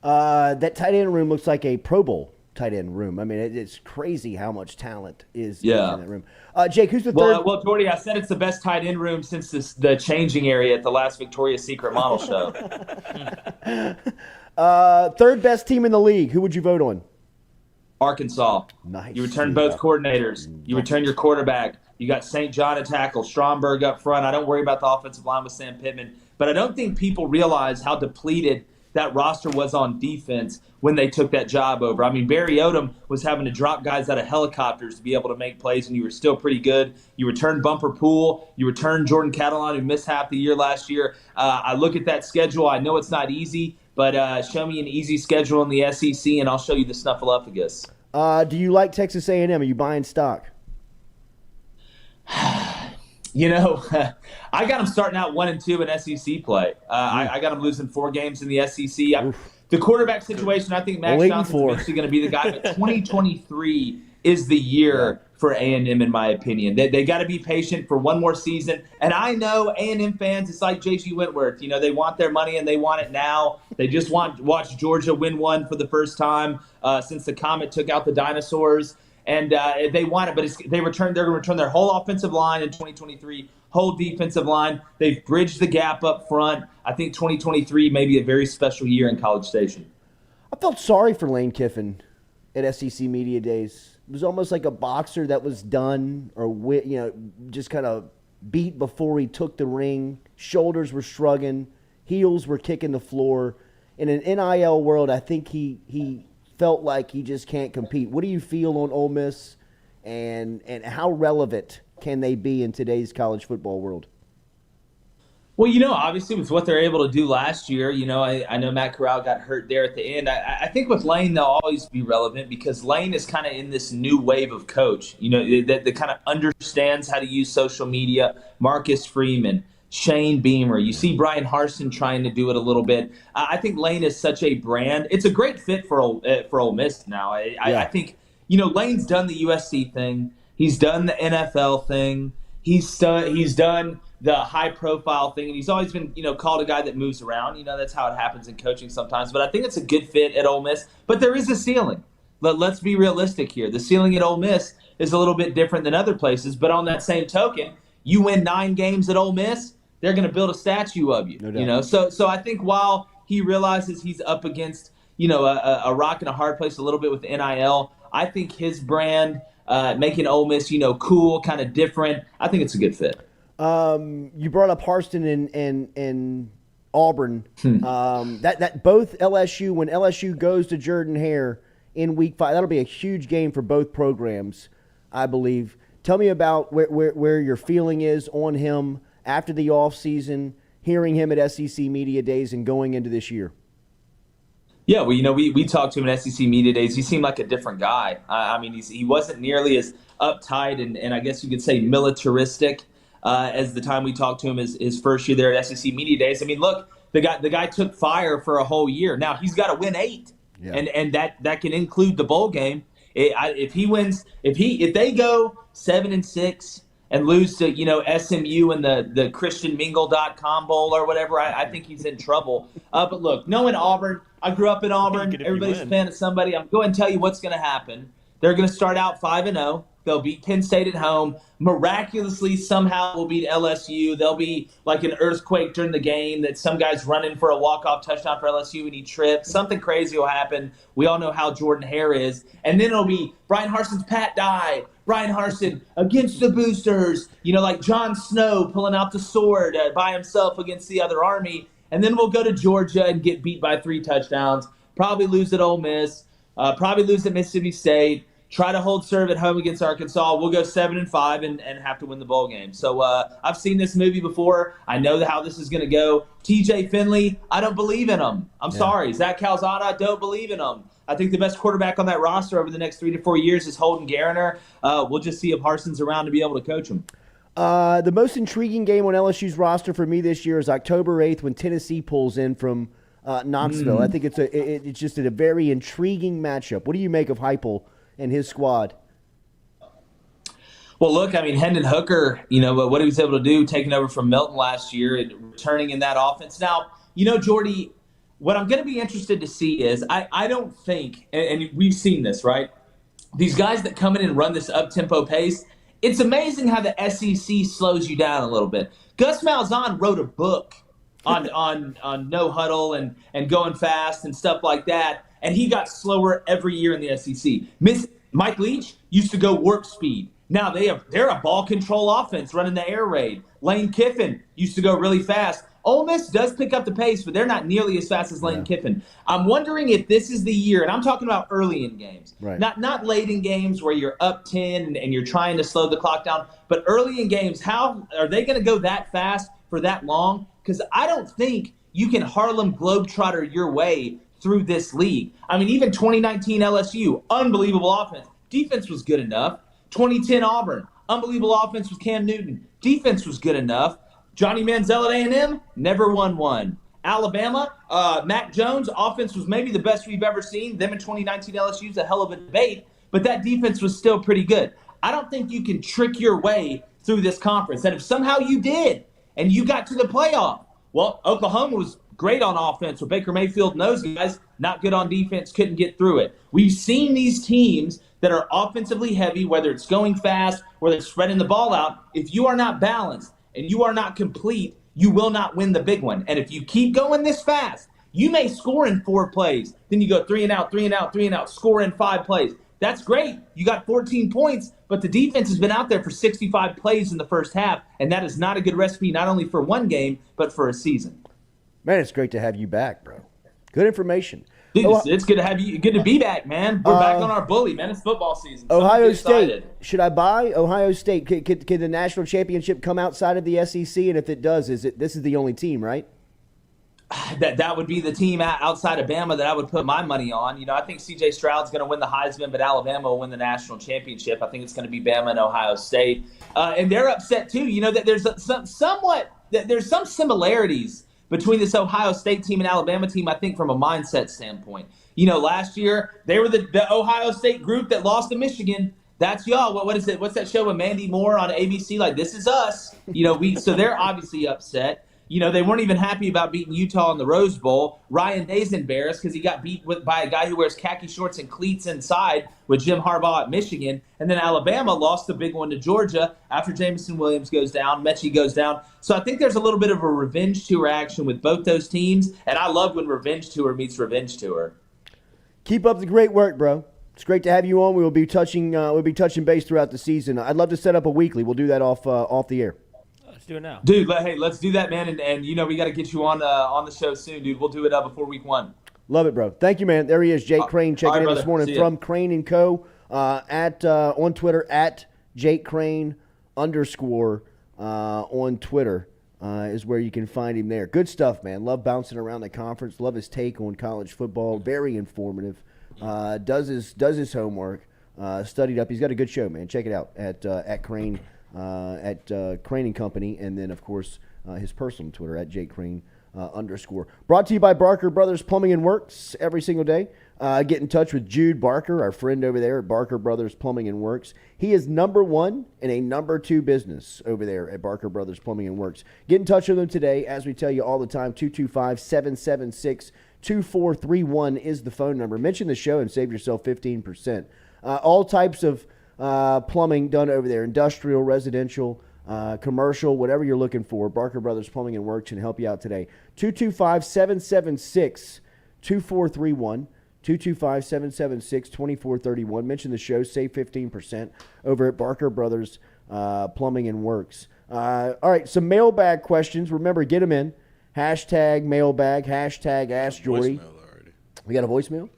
That tight end room looks like a Pro Bowl tight end room. I mean, it's crazy how much talent is in that room. Jake, who's the third? Well, Jordy, I said it's the best tight end room since the changing area at the last Victoria's Secret model show. Third best team in the league. Who would you vote on? Arkansas. Nice. You return both coordinators. You return your quarterback. You got St. John at tackle, Stromberg up front. I don't worry about the offensive line with Sam Pittman. But I don't think people realize how depleted that roster was on defense when they took that job over. I mean, Barry Odom was having to drop guys out of helicopters to be able to make plays, and you were still pretty good. You returned Bumper Poole. You returned Jordan Catalon, who missed half the year last year. I look at that schedule. I know it's not easy, but show me an easy schedule in the SEC, and I'll show you the Snuffleupagus. Do you like Texas A&M? Are you buying stock? I got them starting out 1-2 in SEC play. I got them losing 4 games in the SEC. The quarterback situation, I think Max Johnson's eventually going to be the guy, but 2023 is the year for A&M, in my opinion. They got to be patient for one more season. And I know A&M fans, it's like J.G. Whitworth. They want their money and they want it now. They just watch Georgia win one for the first time since the Comet took out the dinosaurs. And they want it, but they're going to return their whole offensive line in 2023, whole defensive line. They've bridged the gap up front. I think 2023 may be a very special year in College Station. I felt sorry for Lane Kiffin at SEC Media Days. It was almost like a boxer that was done or just kind of beat before he took the ring. Shoulders were shrugging. Heels were kicking the floor. In an NIL world, I think he felt like he just can't compete. What do you feel on Ole Miss, and how relevant can they be in today's college football world? Well, obviously with what they're able to do last year, I know Matt Corral got hurt there at the end. I think with Lane, they'll always be relevant because Lane is kind of in this new wave of coach, that kind of understands how to use social media. Marcus Freeman, Shane Beamer. You see Brian Harsin trying to do it a little bit. I think Lane is such a brand. It's a great fit for Ole Miss now. I think, Lane's done the USC thing. He's done the NFL thing. He's done the high-profile thing, and he's always been, called a guy that moves around. That's how it happens in coaching sometimes. But I think it's a good fit at Ole Miss. But there is a ceiling. Let's be realistic here. The ceiling at Ole Miss is a little bit different than other places. But on that same token, you win 9 games at Ole Miss, they're going to build a statue of you. No doubt. So I think while he realizes he's up against, a rock and a hard place a little bit with NIL, I think his brand, making Ole Miss, cool, kind of different, I think it's a good fit. You brought up Harston and Auburn. That both LSU, when LSU goes to Jordan-Hare in Week 5, that'll be a huge game for both programs, I believe. Tell me about where your feeling is on him after the offseason, hearing him at SEC Media Days and going into this year. Yeah, well, we talked to him at SEC Media Days. He seemed like a different guy. I mean, he wasn't nearly as uptight and I guess you could say militaristic as the time we talked to him his first year there at SEC Media Days. I mean, look, the guy took fire for a whole year. Now he's got to win 8, and that can include the bowl game. If they go 7-6 and lose to SMU and the ChristianMingle.com Bowl or whatever, I think he's in trouble. But look, knowing Auburn, I grew up in Auburn. Everybody's a fan of somebody. I'm going to tell you what's going to happen. They're going to start out 5-0. They'll beat Penn State at home. Miraculously, somehow will beat LSU. There'll be like an earthquake during the game that some guy's running for a walk-off touchdown for LSU and he trips. Something crazy will happen. We all know how Jordan Hare is. And then it'll be Brian Harson's Pat Dye. Brian Harsin against the boosters. Like Jon Snow pulling out the sword by himself against the other army. And then we'll go to Georgia and get beat by 3 touchdowns. Probably lose at Ole Miss. Probably lose at Mississippi State. Try to hold serve at home against Arkansas. We'll go 7-5 and have to win the bowl game. So I've seen this movie before. I know how this is going to go. TJ Finley, I don't believe in him. I'm sorry. Zach Calzada, I don't believe in him. I think the best quarterback on that roster over the next 3 to 4 years is Holden Gariner. We'll just see if Harson's around to be able to coach him. The most intriguing game on LSU's roster for me this year is October 8th when Tennessee pulls in from Knoxville. I think it's just a very intriguing matchup. What do you make of Heupel and his squad? Well, look, I mean, Hendon Hooker, what he was able to do taking over from Milton last year and returning in that offense. Now, Jordy, what I'm going to be interested to see is I don't think, and we've seen this, right? These guys that come in and run this up-tempo pace, it's amazing how the SEC slows you down a little bit. Gus Malzahn wrote a book on no huddle and going fast and stuff like that, and he got slower every year in the SEC. Mike Leach used to go warp speed. Now they're a ball control offense running the air raid. Lane Kiffin used to go really fast. Ole Miss does pick up the pace, but they're not nearly as fast as Lane Kiffin. I'm wondering if this is the year, and I'm talking about early in games, right. Not late in games where you're up 10 and you're trying to slow the clock down, but early in games, how are they going to go that fast for that long? Because I don't think you can Harlem Globetrotter your way through this league. I mean, even 2019 LSU, unbelievable offense. Defense was good enough. 2010 Auburn, unbelievable offense with Cam Newton. Defense was good enough. Johnny Manziel at A&M, never won one. Alabama, Mac Jones, offense was maybe the best we've ever seen. Them in 2019 LSU is a hell of a debate, but that defense was still pretty good. I don't think you can trick your way through this conference. And if somehow you did and you got to the playoff, well, Oklahoma was great on offense with Baker Mayfield and those guys, not good on defense, couldn't get through it. We've seen these teams that are offensively heavy, whether it's going fast, whether it's spreading the ball out, if you are not balanced and you are not complete, you will not win the big one. And if you keep going this fast, you may score in 4 plays. Then you go 3 and out, 3 and out, 3 and out, score in 5 plays. That's great. You got 14 points, but the defense has been out there for 65 plays in the first half, and that is not a good recipe not only for one game, but for a season. Man, it's great to have you back, bro. Good information. Dude, it's good to have you. Good to be back, man. We're back on our bully, man. It's football season. Ohio State. Should I buy Ohio State? Could the national championship come outside of the SEC? And if it does, this is the only team, right? That would be the team outside of Bama that I would put my money on. I think C.J. Stroud's going to win the Heisman, but Alabama will win the national championship. I think it's going to be Bama and Ohio State, and they're upset too. That there's there's some similarities between this Ohio State team and Alabama team, I think, from a mindset standpoint. Last year, they were the Ohio State group that lost to Michigan. That's y'all. What is it? What's that show with Mandy Moore on ABC? Like, this is us. So they're obviously upset. They weren't even happy about beating Utah in the Rose Bowl. Ryan Day's embarrassed because he got beat by a guy who wears khaki shorts and cleats inside with Jim Harbaugh at Michigan. And then Alabama lost the big one to Georgia after Jameson Williams goes down, Mechie goes down. So I think there's a little bit of a revenge tour action with both those teams. And I love when revenge tour meets revenge tour. Keep up the great work, bro. It's great to have you on. We'll be touching base throughout the season. I'd love to set up a weekly. We'll do that off the air. Let's do it now, dude. Hey, let's do that, man. And we got to get you on the show soon, dude. We'll do it before week 1. Love it, bro. Thank you, man. There he is, Jake Crane, checking in this morning from Crane & Co. On Twitter at Jake Crane _ on Twitter is where you can find him there. Good stuff, man. Love bouncing around the conference. Love his take on college football. Very informative. Does his homework. Studied up. He's got a good show, man. Check it out at Crane at Crane & Company, and then, of course, his personal Twitter at @JCrane_. Brought to you by Barker Brothers Plumbing and Works every single day. Get in touch with Jude Barker, our friend over there at Barker Brothers Plumbing and Works. He is number 1 in a number 2 business over there at Barker Brothers Plumbing and Works. Get in touch with them today. As we tell you all the time, 225-776-2431 is the phone number. Mention the show and save yourself 15%. All types of plumbing done over there, industrial, residential, commercial, whatever you're looking for. Barker Brothers Plumbing and Works can help you out today. 225-776-2431. 225-776-2431. Mention the show. Save 15% over at Barker Brothers Plumbing and Works. All right, some mailbag questions. Remember, get them in. Hashtag mailbag. Hashtag Ask Jordy. We got a voicemail?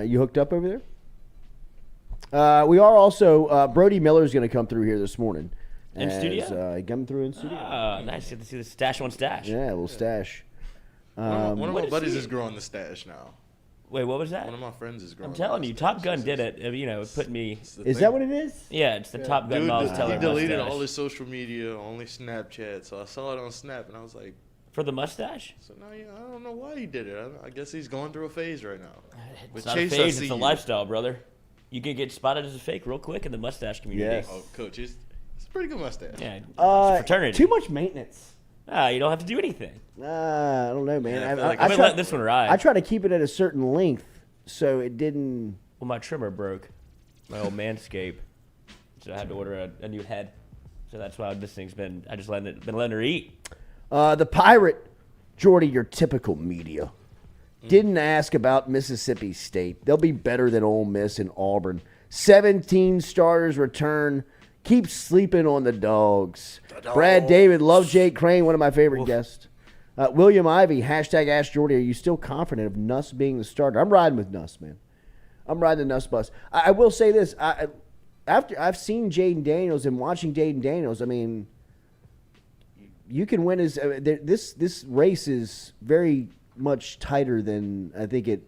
You hooked up over there? We are also, Brody Miller is going to come through here this morning. In studio? Coming through in studio. Nice. Get to see the stash on stash. Yeah, a little stash. One of my buddies is growing the stash now. Wait, what was that? One of my friends is growing. I'm telling you, Top Gun did it. It put me. Is that what it is? Yeah, it's the Top Gun Miles Teller He deleted mustache. all his social media, only Snapchat. So I saw it on Snap, and I was like, For the mustache? so now I don't know why he did it. I guess he's going through a phase right now. It's With not Chase, a I phase, see it's a you. lifestyle, brother. You can get spotted as a fake real quick in the mustache community. Yes. Oh, coach, it's a pretty good mustache. Yeah, it's a fraternity. Too much maintenance. You don't have to do anything. I don't know, man. Yeah, I feel like I'm going to let this one ride. I try to keep it at a certain length so it didn't. Well, my trimmer broke. My old Manscaped. So I had to order a new head. So that's why this thing's been. I just been letting her eat. The Pirate, Jordy, your typical media, didn't ask about Mississippi State. They'll be better than Ole Miss and Auburn. 17 starters return. Keep sleeping on the dogs. Brad David, love Jake Crane, one of my favorite guests. William Ivy, hashtag Ask Jordy, are you still confident of Nuss being the starter? I'm riding with Nuss, man. I'm riding the Nuss bus. I will say this. After I've seen Jaden Daniels and watching Jaden Daniels, I mean, you can win this race is very much tighter than I think it.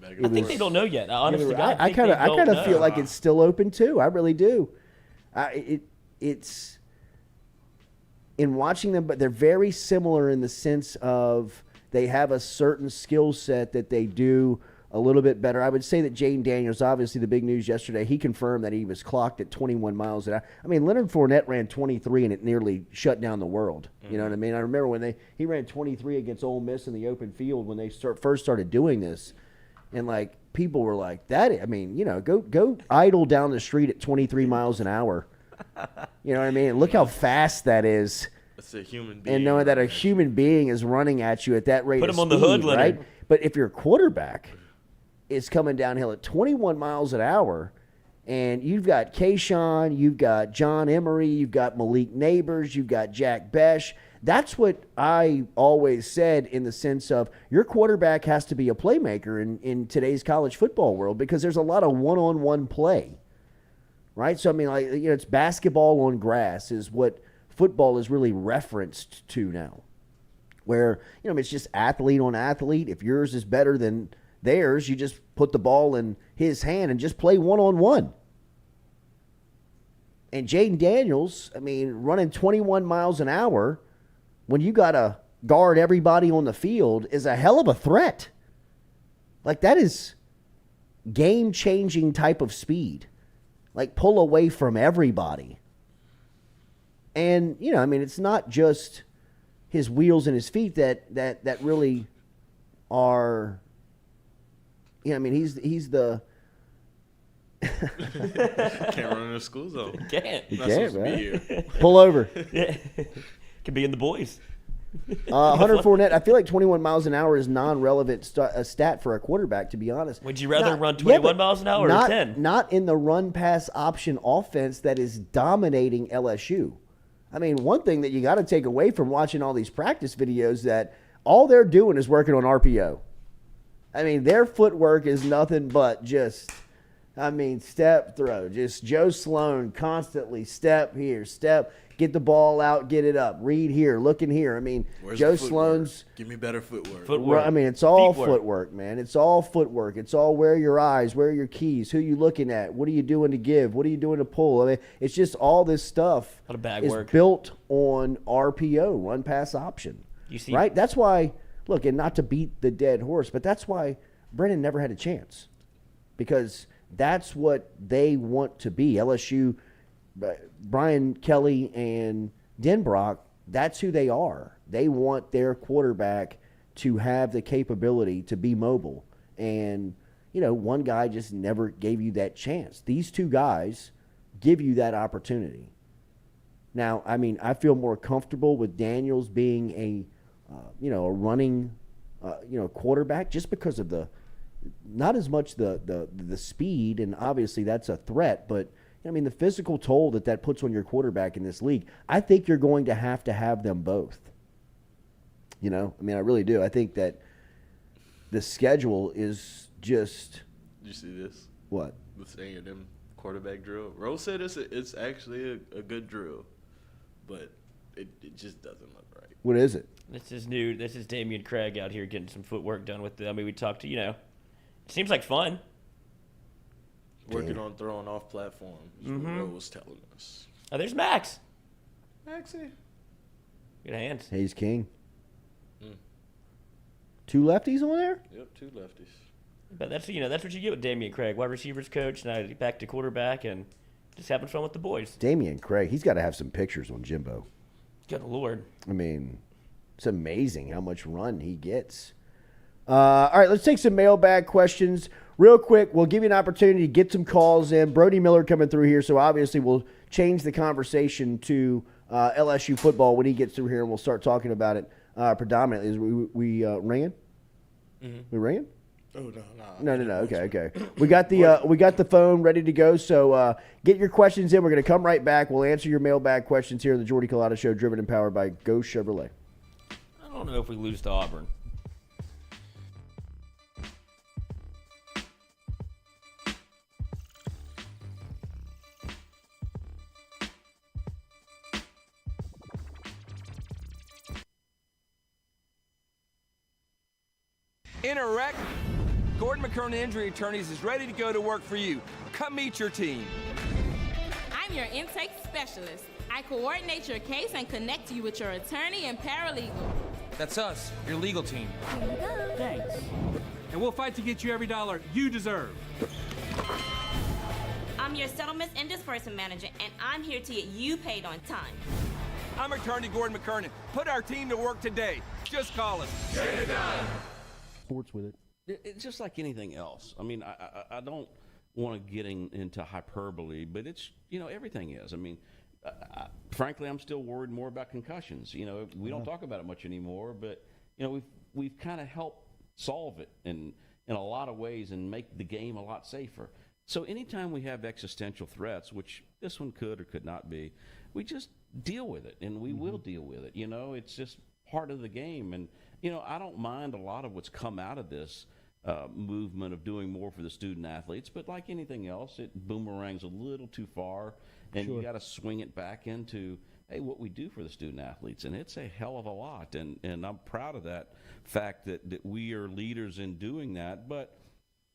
I think they don't know yet. Honestly, I kind of feel like it's still open too. I really do. It's in watching them, but they're very similar in the sense of they have a certain skill set that they do a little bit better. I would say that Jaden Daniels, obviously the big news yesterday, he confirmed that he was clocked at 21 miles an hour. I mean, Leonard Fournette ran 23 and it nearly shut down the world. You know what I mean? I remember when he ran 23 against Ole Miss in the open field when they first started doing this. And, like, people were like, go idle down the street at 23 miles an hour. You know what I mean? Look how fast that is. That's a human being. And knowing that a human being is running at you at that rate Put of him on speed, the hood, Leonard. right? But if your quarterback is coming downhill at 21 miles an hour, and you've got Kayshawn, you've got John Emery, you've got Malik Neighbors, you've got Jack Besh, that's what I always said in the sense of your quarterback has to be a playmaker in today's college football world because there's a lot of one-on-one play, right? So, I mean, like, it's basketball on grass is what football is really referenced to now, where, it's just athlete on athlete. If yours is better than theirs, you just put the ball in his hand and just play one-on-one. And Jaden Daniels, I mean, running 21 miles an hour when you got to guard everybody on the field is a hell of a threat. Like, that is game-changing type of speed. Like, pull away from everybody. And, it's not just his wheels and his feet that really are, he's the... Can't run in the school zone. You can't. You Not can't, supposed to be man. here. Pull over. Yeah. Could be in the boys. Hunter Fournette, I feel like 21 miles an hour is non-relevant stat for a quarterback, to be honest. Would you rather run 21 miles an hour or 10? Not in the run-pass option offense that is dominating LSU. I mean, one thing that you got to take away from watching all these practice videos that all they're doing is working on RPO. I mean, their footwork is nothing but just I mean, step throw. Just Joe Sloan constantly step here, step, get the ball out, get it up. Read here, look in here. I mean, Where's Joe the footwork? Sloan's. Give me better footwork. I mean, it's all footwork, man. It's all footwork. It's all where are your eyes, where are your keys, who you looking at, what are you doing to give, what are you doing to pull. I mean, it's just all this stuff a lot of bag is work. built on RPO, run pass option. You see, right? That's why, look, and not to beat the dead horse, but that's why Brennan never had a chance, because that's what they want to be. LSU, Brian Kelly and Denbrock, that's who they are. They want their quarterback to have the capability to be mobile. And, you know, one guy just never gave you that chance. These two guys give you that opportunity. Now, I mean, I feel more comfortable with Daniels being a running, quarterback, just because of not as much the speed, and obviously that's a threat, but I mean the physical toll that puts on your quarterback in this league. I think you're going to have them both. You know, I mean, I really do. I think that the schedule is just. Did you see this? What? This A&M quarterback drill. Rose said it's actually a good drill, but it just doesn't look right. What is it? This is Damian Craig out here getting some footwork done with them. I mean, we talked to, it seems like fun. Working on throwing off platform is what Rose was telling us. Oh, there's Max. Maxie. Good hands. Hayes King. Two lefties on there? Yep, two lefties. But that's what you get with Damian Craig, wide receivers coach, now back to quarterback, and just having fun with the boys. Damian Craig, he's got to have some pictures on Jimbo. Good Lord. I mean, it's amazing how much run he gets. All right, let's take some mailbag questions real quick. We'll give you an opportunity to get some calls in. Brody Miller coming through here, so obviously we'll change the conversation to LSU football when he gets through here, and we'll start talking about it predominantly. Is we ringing? Mm-hmm. We ringing? Oh No. Okay. We got the phone ready to go. So get your questions in. We're going to come right back. We'll answer your mailbag questions here on the Jordy Culotta Show, driven and powered by Go Chevrolet. I don't know if we lose to Auburn. In a wreck, Gordon McKernan Injury Attorneys is ready to go to work for you. Come meet your team. I'm your intake specialist. I coordinate your case and connect you with your attorney and paralegal. That's us, your legal team. Here you go. Thanks. And we'll fight to get you every dollar you deserve. I'm your settlements and disbursement manager, and I'm here to get you paid on time. I'm attorney Gordon McKernan. Put our team to work today. Just call us. Get it done. Sports with it. It's just like anything else. I mean, I don't want to get into hyperbole, but it's, everything is. I mean, frankly, I'm still worried more about concussions. We don't talk about it much anymore, but, we've kind of helped solve it in a lot of ways and make the game a lot safer. So anytime we have existential threats, which this one could or could not be, we just deal with it, and we will deal with it. It's just part of the game. And, I don't mind a lot of what's come out of this movement of doing more for the student athletes, but like anything else, it boomerangs a little too far, and you got to swing it back into, hey, what we do for the student athletes, and it's a hell of a lot, and I'm proud of that fact that we are leaders in doing that, but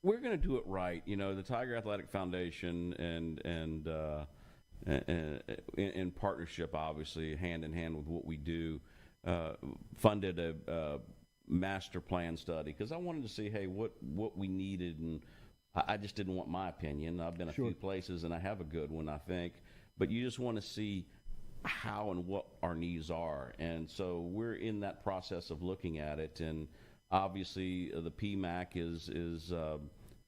we're going to do it right. The Tiger Athletic Foundation and in partnership, obviously, hand in hand with what we do, funded a master plan study because I wanted to see, hey, what we needed, and I just didn't want my opinion. I've been a few places, and I have a good one, I think, but you just want to see how and what our needs are, and so we're in that process of looking at it, and obviously the PMAC is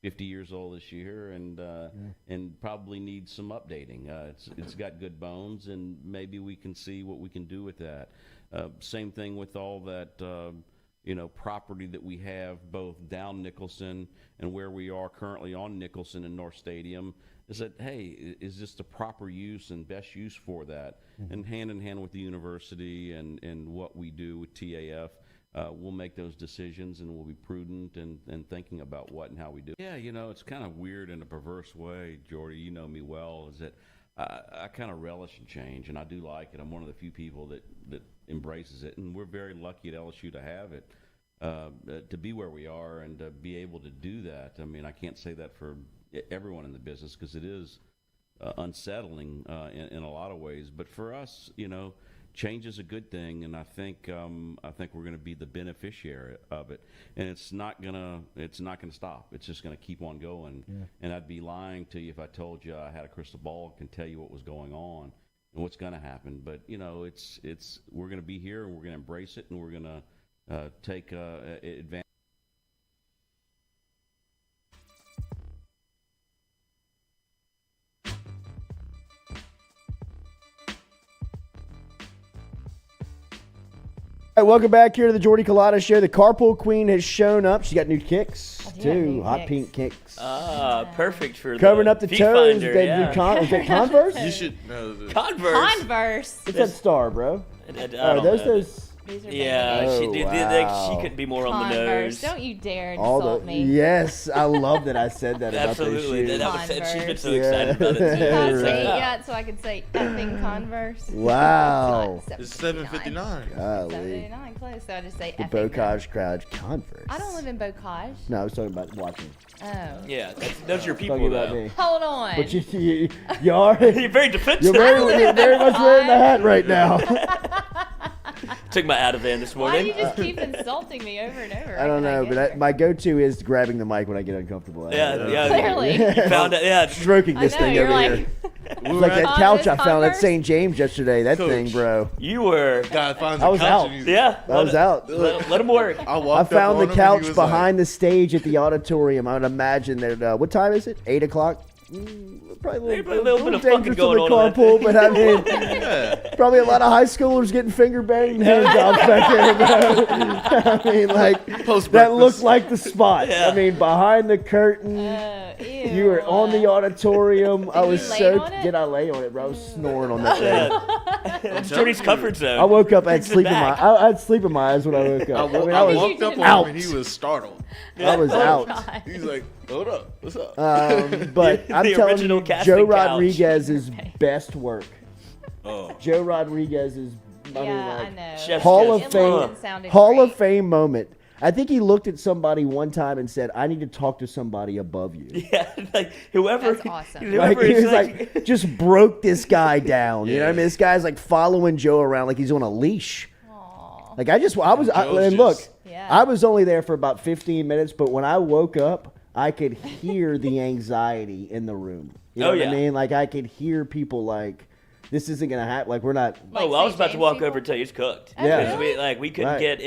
50 years old this year, and probably needs some updating. It's got good bones, and maybe we can see what we can do with that. Same thing with all that property that we have both down Nicholson and where we are currently on Nicholson and North Stadium. Is that, hey, is this the proper use and best use for that? And hand in hand with the university and what we do with TAF, we'll make those decisions, and we'll be prudent and thinking about what and how we do. Yeah, it's kind of weird in a perverse way, Jordy. You know me well. Is that I kind of relish in change, and I do like it. I'm one of the few people that embraces it, and we're very lucky at LSU to have it, to be where we are and to be able to do that. I mean, I can't say that for everyone in the business because it is unsettling in a lot of ways. But for us, change is a good thing, and I think we're going to be the beneficiary of it, and it's not gonna stop. It's just going to keep on going. Yeah. And I'd be lying to you if I told you I had a crystal ball and can tell you what was going on and what's going to happen. But it's we're going to be here, and we're going to embrace it, and we're going to take advantage. All right, welcome back here to the Jordy Culotta Show. The Carpool Queen has shown up. She got new kicks, too. Hot pink kicks. Perfect for covering up the feet toes. finder, They yeah. do is that Converse? You should know this. Converse. What's that star, bro? Are those? These are Yeah, she wow. couldn't be more on the Converse. nose. Don't you dare insult me. Yes, I love that I said that about Absolutely. those shoes. She's been so excited about it. He calls me Right. yet, so I could say effing Converse. Wow. It's $7.59. Golly. $7.89 close, so I just say The effing Bocage crowd Converse. I don't live in Bocage. No, I was talking about watching. Oh. Yeah, those are your people, Talking about though. me. Hold on. But you are. You're very defensive. You're very much wearing the hat right now. Took my Ativan this Why morning. do you just keep insulting me over and over? I don't know, but my go-to is grabbing the mic when I get uncomfortable. Yeah. Clearly. You found it, yeah. Stroking this thing you're over like, here. It's like that couch I found at Converse? St. James yesterday. That Coach. thing, bro. You were. God finds I a was couch out. and he's- Yeah. I was out. Let him work. I found the couch behind the stage at the auditorium. I would imagine that. What time is it? 8 o'clock. Probably a little bit of dangerous fucking to the going on in that carpool, thing. but I mean, probably a lot of high schoolers getting finger banged and hand jobs back there, bro. I mean, like that looked like the spot. Yeah. I mean, behind the curtain, ew. you were on the auditorium. I was you lay so. on it? Did I lay on it, bro? I was snoring on that thing. It's Jordy's comfort zone. I woke up. I had Brings it sleep in my. back. I had sleep in my eyes when I woke up. I mean, I was walked up out. on him and he was startled. I was out. God. He's like, hold up, what's up? But I'm The telling original you, casting Joe couch. Rodriguez's best work. Oh. Joe Rodriguez's I know. Chef's Hall kiss. of Fame, It sounded Hall great. of Fame moment. I think he looked at somebody one time and said, "I need to talk to somebody above you." Yeah, like whoever. That's awesome. Like, Whoever he is was like, just broke this guy down. You know what I mean? This guy's like following Joe around like he's on a leash. Aw. Like and look, Yeah. I was only there for about 15 minutes, but when I woke up, I could hear the anxiety in the room. You know Oh, what yeah. I mean? Like I could hear people like, this isn't gonna happen. Like we're not. Like I was St. about to James walk people? over and tell you it's cooked. Yeah. Because we couldn't Right. get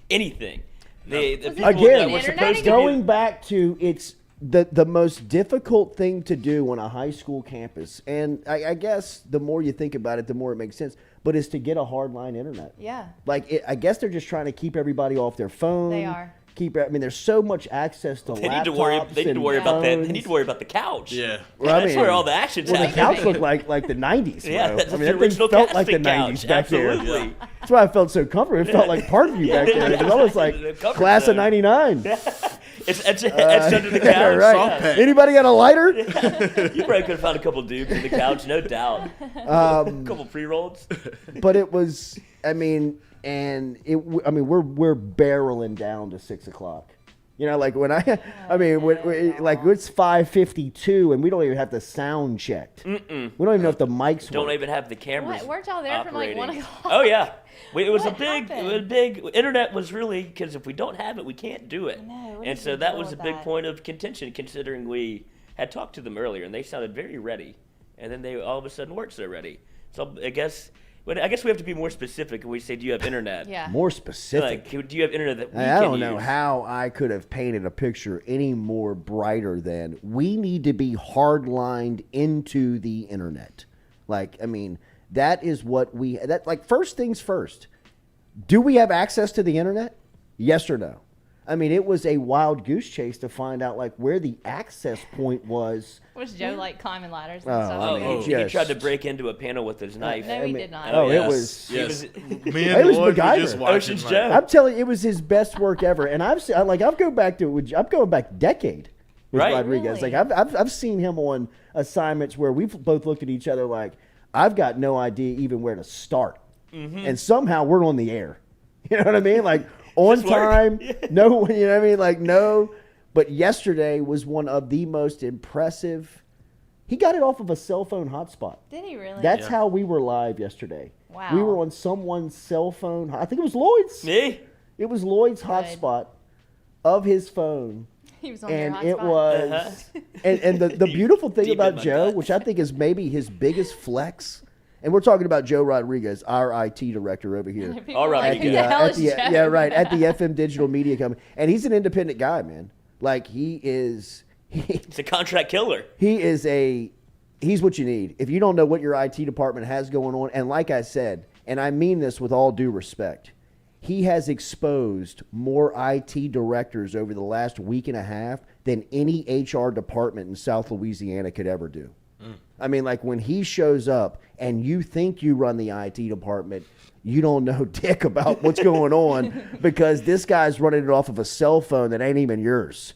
anything. The people Again, that were internet supposed to be Going back to it's the most difficult thing to do on a high school campus, and I guess the more you think about it, the more it makes sense. But is to get a hardline internet. Yeah. Like I guess they're just trying to keep everybody off their phone. They are. I mean, there's so much access to They laptops. need to worry. They need to worry about that. They phones. need to worry about the couch. Yeah. Well, I That's mean, where all the action's Well, the happening. couch looked like the 90s. Yeah, bro. that's I mean, the that thing original felt like the casting 90s couch. back there. Absolutely. That's why I felt so comfortable. It felt like Parkview back there. It was almost like The comfort class of zone. couch. It's under the couch. Right. Soft pack. Anybody got a lighter? You probably could have found a couple dudes on the couch, no doubt. A couple pre-rolls. But it was, I mean, we're barreling down to 6 o'clock. You know, like when like it's 5:52 and we don't even have the sound checked. We don't even know if the mics Don't work. even have the cameras. What? Weren't y'all there from like operating. 1 o'clock? Oh yeah, it was What a big. happened? It was big. Internet was really because if we don't have it, we can't do it. know, what And is so the that deal was a with big that? point of contention, considering we had talked to them earlier and they sounded very ready, and then they all of a sudden weren't so ready. So I guess we have to be more specific when we say, "Do you have internet?" Yeah. More specific. Like, do you have internet that we I can don't know use? how I could have painted a picture any more brighter than we need to be hardlined into the internet. Like, I mean, that is what like first things first. Do we have access to the internet? Yes or no? I mean, it was a wild goose chase to find out like where the access point was. Was Joe like climbing ladders and Oh, stuff? I mean, he tried to break into a panel with his knife. No, he did not. Oh, Yes. it was. Yes. Me It and was Lloyd were MacGyver. just watching. Ocean's like, Joe. I'm telling you, it was his best work ever, and I'm going back a decade with Right. Rodriguez. Really? Like I've seen him on assignments where we've both looked at each other like I've got no idea even where to start, and somehow we're on the air. You know what I mean? Like on Just work. time. No, you know what I mean? Like no. But yesterday was one of the most impressive. He got it off of a cell phone hotspot. Did he really? That's how we were live yesterday. Wow. We were on someone's cell phone. I think it was Lloyd's. Me? It was Lloyd's hotspot of his phone. He was on And their it hotspot. was, and the beautiful thing Deep in about my Joe, guts. which I think is maybe his biggest flex, and we're talking about Joe Rodriguez, our IT director over here. People All were right, like, Rodriguez. who the hell at is the, Joe? yeah, right, at the FM Digital Media Company, and he's an independent guy, man. Like he is, It's a contract killer. he's what you need. If you don't know what your IT department has going on, and like I said, and I mean this with all due respect, he has exposed more IT directors over the last week and a half than any HR department in South Louisiana could ever do. I mean, like when he shows up and you think you run the IT department, you don't know dick about what's going on because this guy's running it off of a cell phone that ain't even yours.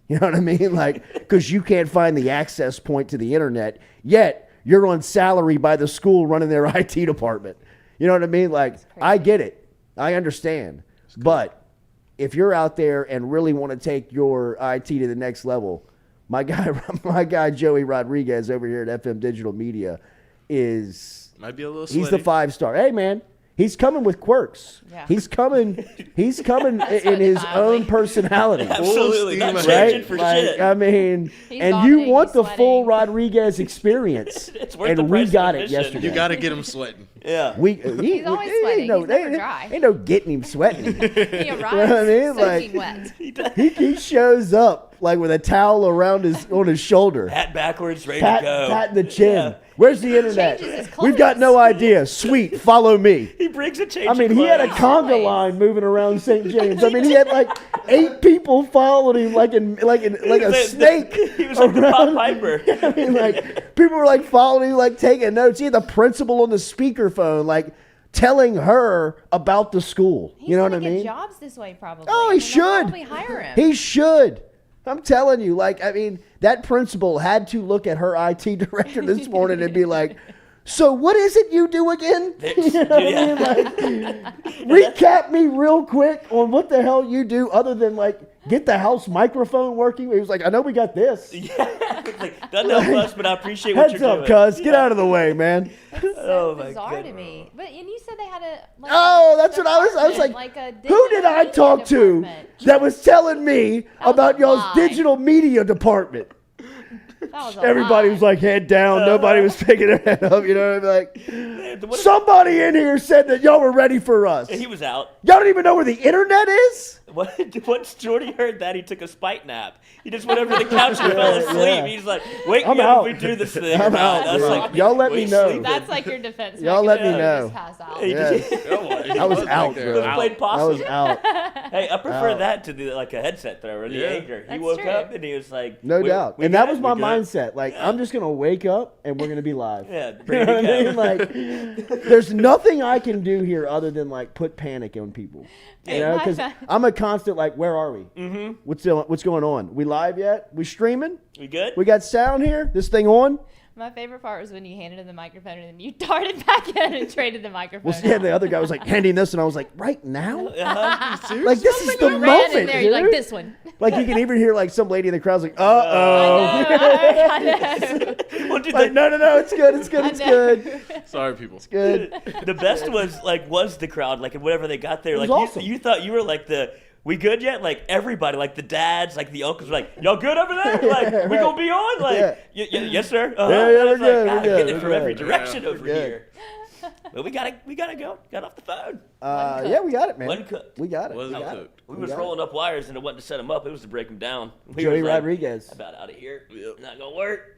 You know what I mean? Like, because you can't find the access point to the internet, yet you're on salary by the school running their IT department. You know what I mean? Like, I get it. I understand. But if you're out there and really want to take your IT to the next level, my guy Joey Rodriguez over here at FM Digital Media might be a little he's the sweaty. 5-star. Hey, man. He's coming with quirks. Yeah. He's coming in his own personality. Absolutely. Not steam changing Right? for Like, shit. I mean, He's and you vomiting, want he's the full sweating. Rodriguez experience. It's worth the And we price of got it admission. yesterday. You got to get him sweating. Yeah. He's always sweating. He's never dry. Ain't no getting him sweating. He You know arrives what I mean? soaking Like, wet. he shows up like with a towel around on his shoulder. Hat backwards, ready to go. Patting the chin. Yeah. Where's the internet? changes his We've got clothes. no idea. Sweet, follow me. He brings a change. I mean, he had a conga Always. line moving around St. James. I mean, he had like 8 people following him like a snake. He was like the around. Pied Piper. I mean, like people were like following him, like taking notes. He had the principal on the speakerphone, like telling her about the school. He's You know what I gonna get mean? jobs this way, probably. Oh, I he mean, they'll should. probably hire him. He should. I'm telling you, like, I mean, that principal had to look at her IT director this morning and be like, so what is it you do again? You know what I mean? Like, recap me real quick on what the hell you do other than, like, get the house microphone working. He was like, I know we got this. It's like, doesn't help us, but I appreciate what Heads you're up, doing. cuz. Get out of the way, man. That's so Oh, my bizarre to goodness. me. But and you said they had a like Oh, a that's what I was like, a who did I digital talk media to department. that was telling me was about a y'all's lie. digital media department? That was a Everybody lie. was like head down. Nobody was picking their head up. You know what I mean? Like, What if- somebody in here said that y'all were ready for us. He was out. Y'all don't even know where the internet is? Once Jordy heard that, he took a spite nap. He just went over to the couch and fell asleep. Yeah. He's like, wake I'm me up out. if we do this thing. I'm or not. out, I was bro. like, Y'all let me "Wait, know." sleep That's then." like your defense. Y'all let me mechanism. know. Just pass out. Yes. I was like out, there. bro. Played I possum. was out. Hey, I prefer Out. that to the like a headset thrower, the Yeah. anchor. He That's woke true. up and he was like, No "We- doubt. we And that good? was my We good?" mindset. Like, I'm just going to wake up and we're going to be live. Yeah, You ready know what I to mean? go. Like, there's nothing I can do here other than like put panic on people. You know, because I'm a constant like, where are we? Mm-hmm. What's going on? We live yet? We streaming? We good? We got sound here? This thing on? My favorite part was when you handed him the microphone and then you darted back in and traded the microphone. Well, yeah, out. the other guy was like handing this, and I I was like, right now? Uh-huh. Like, this is the You ran in moment, there, dude. you're like this one. Like, you can even hear like some lady in the crowd's like, uh-oh. I know. Well, dude, Like, no, it's good, it's good, I it's know. good. Sorry, people. Good. the best was the crowd, like whenever they got there, was like awesome. you thought you were like we good yet? Like everybody, like the dads, like the uncles, were like, y'all good over there? Like we right. gonna be on? Like yes sir. Uh-huh. Yeah, I we're was good, Like, we're God, good, getting it we're from good. every direction over good. here. But we gotta go. Got off the phone. Yeah, we got it, man. One cooked. We got it. Wasn't We got cooked. it. We We was got rolling up wires and it wasn't to set them up. It was to break them down. We Joey was like, Rodriguez. About out of here. Not gonna work.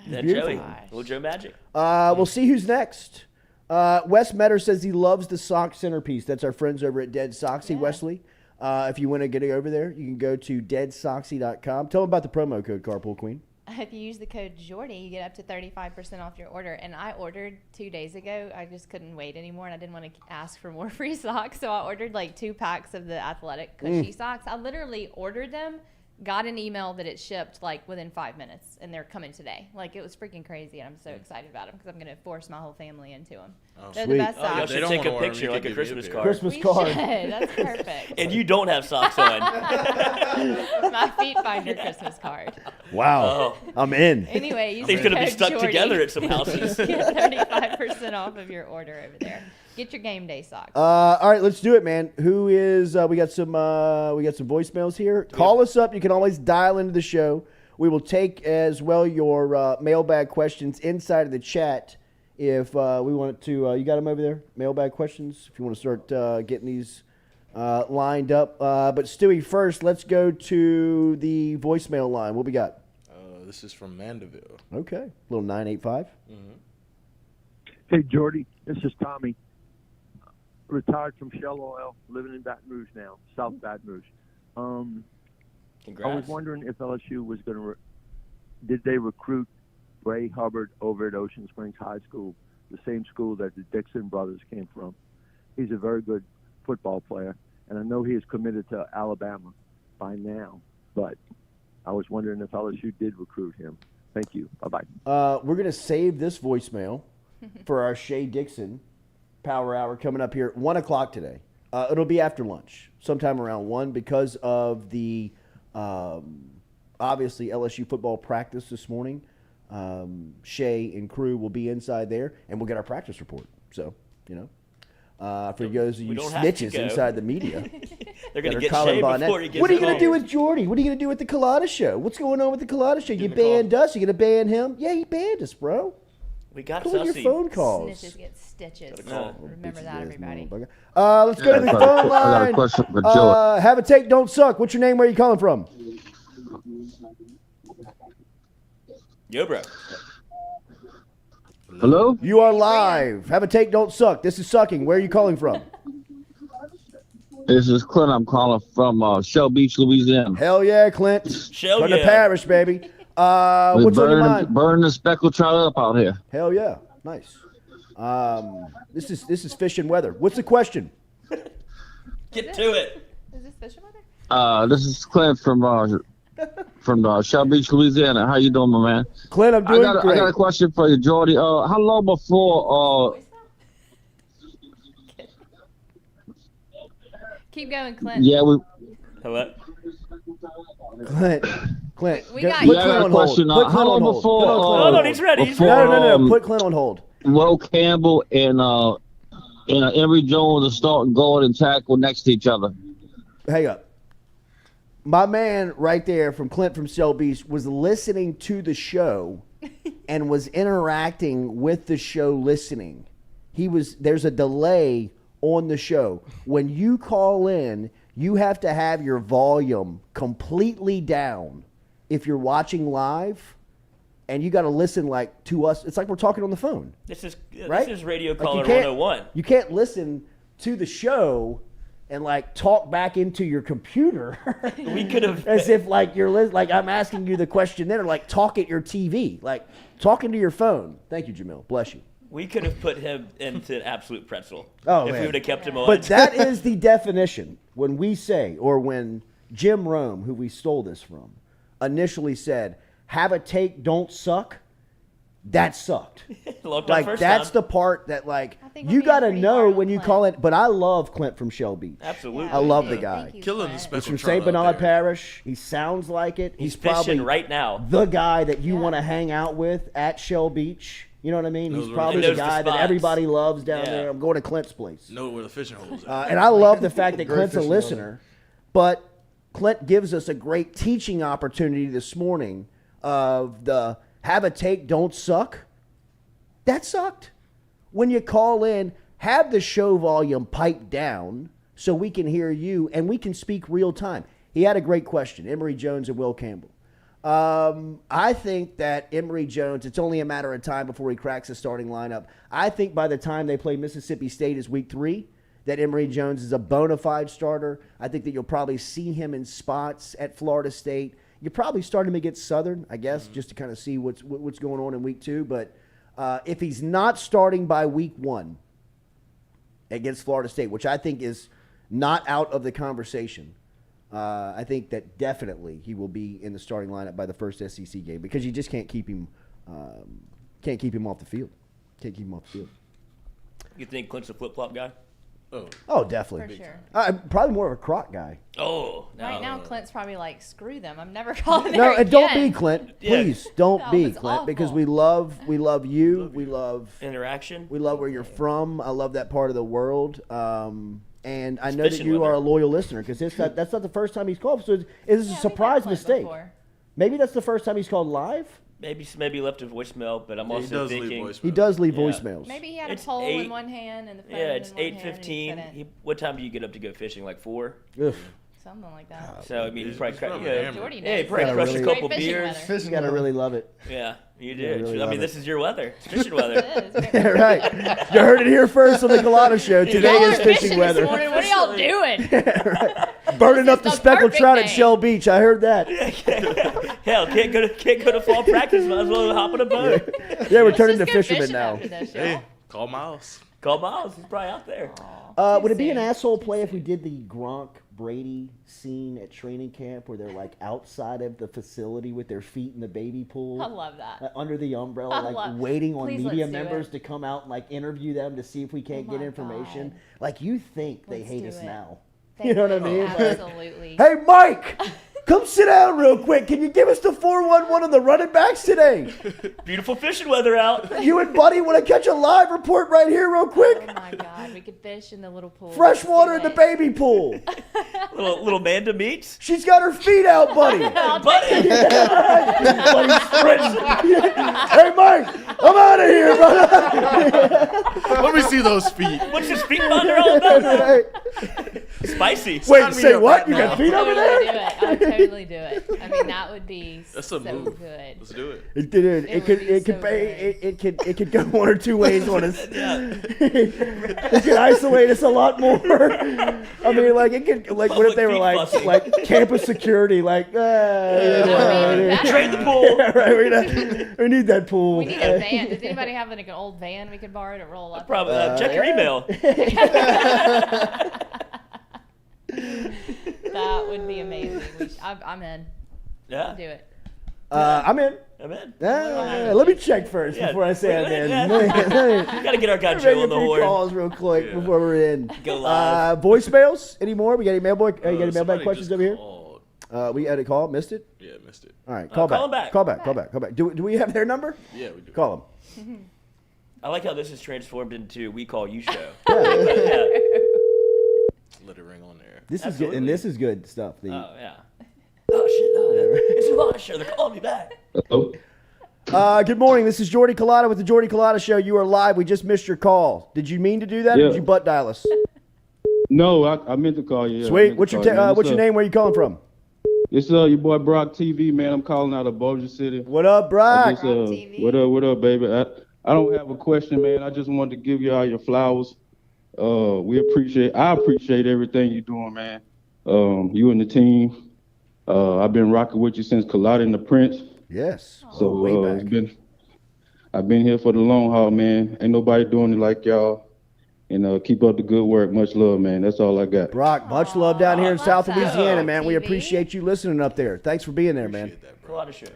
Then Beautiful. Joey, little Joe Magic. We'll see who's next. Wes Metter says he loves the sock centerpiece. That's our friends over at Dead Socks. Wesley. If you want to get over there, you can go to deadsoxy.com. Tell them about the promo code Carpool Queen. If you use the code Jordy, you get up to 35% off your order. And I ordered 2 days ago. I just couldn't wait anymore, and I didn't want to ask for more free socks. So I ordered like 2 packs of the athletic cushy socks. I literally ordered them, got an email that it shipped like within 5 minutes, and they're coming today. Like, it was freaking crazy, and I'm so excited about them because I'm going to force my whole family into them. Oh, they're sweet. the best socks. Y'all should take a picture like a Christmas card. Christmas We card. should. That's perfect. And you don't have socks on. My feet finder Christmas card. Wow. I'm in. Anyway, use Things the gonna be code stuck Jordy. together at some houses. Get 35% off of your order over there. Get your game day socks. All right, let's do it, man. Who is? We got some voicemails here. Call us up. You can always dial into the show. We will take as well your mailbag questions inside of the chat. If we want to, you got them over there. Mailbag questions. If you want to start getting these lined up. But Stewie, first, let's go to the voicemail line. What we got? This is from Mandeville. Okay, little 985. Hey, Jordy, this is Tommy. Retired from Shell Oil, living in Baton Rouge now, South Baton Rouge. Congrats. I was wondering if LSU was going to did they recruit Ray Hubbard over at Ocean Springs High School, the same school that the Dixon brothers came from. He's a very good football player, and I know he is committed to Alabama by now, but I was wondering if LSU did recruit him. Thank you. Bye-bye. We're going to save this voicemail for our Shea Dixon Power Hour coming up here at 1 o'clock today. It'll be after lunch, sometime around 1, because of the obviously LSU football practice this morning. Shea and crew will be inside there, and we'll get our practice report. So, you know, for those of you snitches inside the media. They're going to that get are Shea Colin before he Bonnet. gets What are you going home. to do with Jordy? What are you going to do with the Culotta show? What's going on with the Culotta show? You banned us. You going to ban him? Yeah, he banned us, bro. We got Cool your Sussy. phone calls. Snitches get stitches. Oh, Remember that, everybody. Let's go to the phone line. I got a question for Joe. Have a take, don't suck. What's your name? Where are you calling from? Yo, bro. Hello? You are live. Have a take, don't suck. This is sucking. Where are you calling from? This is Clint. I'm calling from Shell Beach, Louisiana. Hell yeah, Clint. Shell from the yeah. parish, baby. We're What's on your mind? burning the speckled trout up out here. Hell yeah, nice. This is fish and weather. What's the question? Get to it. Is this fishing weather? This is Clint from Shell Beach, Louisiana. How you doing, my man? Clint, I'm doing great. I got a question for you, Jordy. How long before? Keep going, Clint. Yeah, we. Hello. Clint. We Go- got put you. Clint I got a on hold. question. Put Clint How on long hold. before? Put on Clint on No, hold. he's ready. He's before, ready. No. Put Clint on hold. Will Campbell and Emory Jones will start going and tackle next to each other. Hang up. My man right there from Clint from Shell Beach was listening to the show and was interacting with the show listening. There's a delay on the show. When you call in, you have to have your volume completely down if you're watching live, and you got to listen like to us. It's like we're talking on the phone. This is Right? This is Radio Like, you Caller can't- 101. You can't listen to the show and like talk back into your computer We could have. as if like you're like I'm asking you the question then, or like talk at your TV, like talking to your phone. Thank you, Jamil. Bless you. We could have put him into an absolute pretzel Oh, if man. we would have kept him on. But that is the definition when we say, or when Jim Rome, who we stole this from, initially said, "Have a take, don't suck." That sucked. Locked on Like first that's time. the part that like think we're you being got to pretty know hard on when you Clint. call it. But I love Clint from Shell Beach. Absolutely. I love the Thank guy. you, Killing the Clint. speckled He's from trout St. out Bernard there. Parish. He sounds like it. He's probably fishing right now. the guy that you want to hang out with at Shell Beach. You know what I mean? Knows He's where probably the the fishing guy that spots. everybody loves down Yeah. there. I'm going to Clint's place. Know where the fishing holes are. And I love the fact that Great Clint's a fishing listener, but Clint gives us a great teaching opportunity this morning of the have a take, don't suck. That sucked. When you call in, have the show volume piped down so we can hear you and we can speak real time. He had a great question, Emory Jones and Will Campbell. I think that Emory Jones, it's only a matter of time before he cracks the starting lineup. I think by the time they play Mississippi State as week 3, that Emory Jones is a bona fide starter. I think that you'll probably see him in spots at Florida State. You're probably starting him against Southern, I guess, just to kind of see what's going on in week 2. But if he's not starting by week 1 against Florida State, which I think is not out of the conversation, I think that definitely he will be in the starting lineup by the first SEC game because you just can't keep him off the field. Can't keep him off the field. You think Clint's a flip-flop guy? Oh, definitely. For sure. Probably more of a Croc guy. Oh, no. Right now, Clint's probably like, screw them. I'm never calling there No, and don't again. be Clint. Please don't That be was Clint awful. because we love you. We love interaction. We love where you're from. I love that part of the world. And I know that Fishing you weather. are a loyal listener because that's not the first time he's called. So it is a surprise mistake. before. Maybe that's the first time he's called live. Maybe left a voicemail, but I'm also thinking He does leave voicemails. Maybe he had It's a pole 8 in one hand and the phone Yeah, it's in one hand and he 8:15. couldn't. What time do you get up to go fishing? Like 4? Something like that. So I mean, you probably probably Jordy yeah, you knows. probably Gotta crushed really- a couple Great fishing beers. weather. You gotta really love it. Yeah, you gotta do. really I love mean, it. this is your weather. It's fishing weather. Yeah, right. You heard it here first on the Culotta Show. Today Y'all is are fishing weather. This morning. What are y'all doing? Burning up the the speckled perfect trout at day. Shell Beach. I heard that. Hell, can't go to fall practice. Might as well hop on a boat. Yeah, we're Let's turning just to go fishermen fishing now. after this, y'all. Hey, call Miles. Call Miles. He's probably out there. Would it be an asshole play if we did the Gronk Brady scene at training camp where they're like outside of the facility with their feet in the baby pool? I love that. Under the umbrella, I like love- waiting on Please media let's do members it. to come out and like interview them to see if we can't get my information. God. Like you think they Let's hate do us it. now. They You know what I would, mean? Like, absolutely. hey, Mike, come sit down real quick. Can you give us the 411 on the running backs today? Beautiful fishing weather out. You and Buddy want to catch a live report right here real quick? Oh my God, we could fish in the little pool. Fresh Let's do water in the it. baby pool. Little Manda meets. She's got her feet out, Buddy. Buddy. Buddy's sprinting. Hey, Mike, I'm out of here, brother. Let me see those feet. What's his feet binder all about? Hey. Spicy. Wait, say what? You right got now. feet over Totally there? do it. I'd totally do it. I mean, that would be That's so a move. good. Let's do it. It could It would be so it could go one or two ways on us. It could isolate us a lot more. I mean, like it could like what if they were Public feet like fussing. campus security like that's- Drain the pool. yeah, right, we need that pool. We need a van. Does anybody have like an old van we could borrow to roll up? Probably check your email. That would be amazing. I'm in. Yeah. I'll do it. I'm in. I'm in. Let me check first Yeah. before I say I'm in. Yeah. Gotta get our guy Joe on the horn. Calls real quick before we're in. Go live. Voicemails anymore? We got any mailbag? You got any mailbag Somebody questions just over here? called. We had a call. Missed it. Yeah, missed it. All right, call call back. him back. Call back. Do we have their number? Yeah, we do. Call them. I like how this is transformed into We Call You Show. Yeah. Yeah. Let it ring on there. This is good, and this is good stuff. The, Oh, yeah. Oh, shit. Oh, it's a lot of show. They're calling me back. good morning. This is Jordy Culotta with the Jordy Culotta Show. You are live. We just missed your call. Did you mean to do that? Or Yeah. did you butt dial us? No, I meant to call you. Yeah, I Sweet. meant What's to your call you, man. what's your name? Where you calling from? It's your boy Brock TV, man. I'm calling out of Bossier City. What up, Brock? What up, baby? I don't have a question, man. I just wanted to give you all your flowers. I appreciate everything you're doing, man. You and the team. I've been rocking with you since Culotta and the Prince. Yes. So way back. I've been here for the long haul, man. Ain't nobody doing it like y'all. And keep up the good work. Much love, man. That's all I got. Brock, much love down here in South that. Louisiana, man. We TV. appreciate you listening up there. Thanks for being there, man. A lot of show.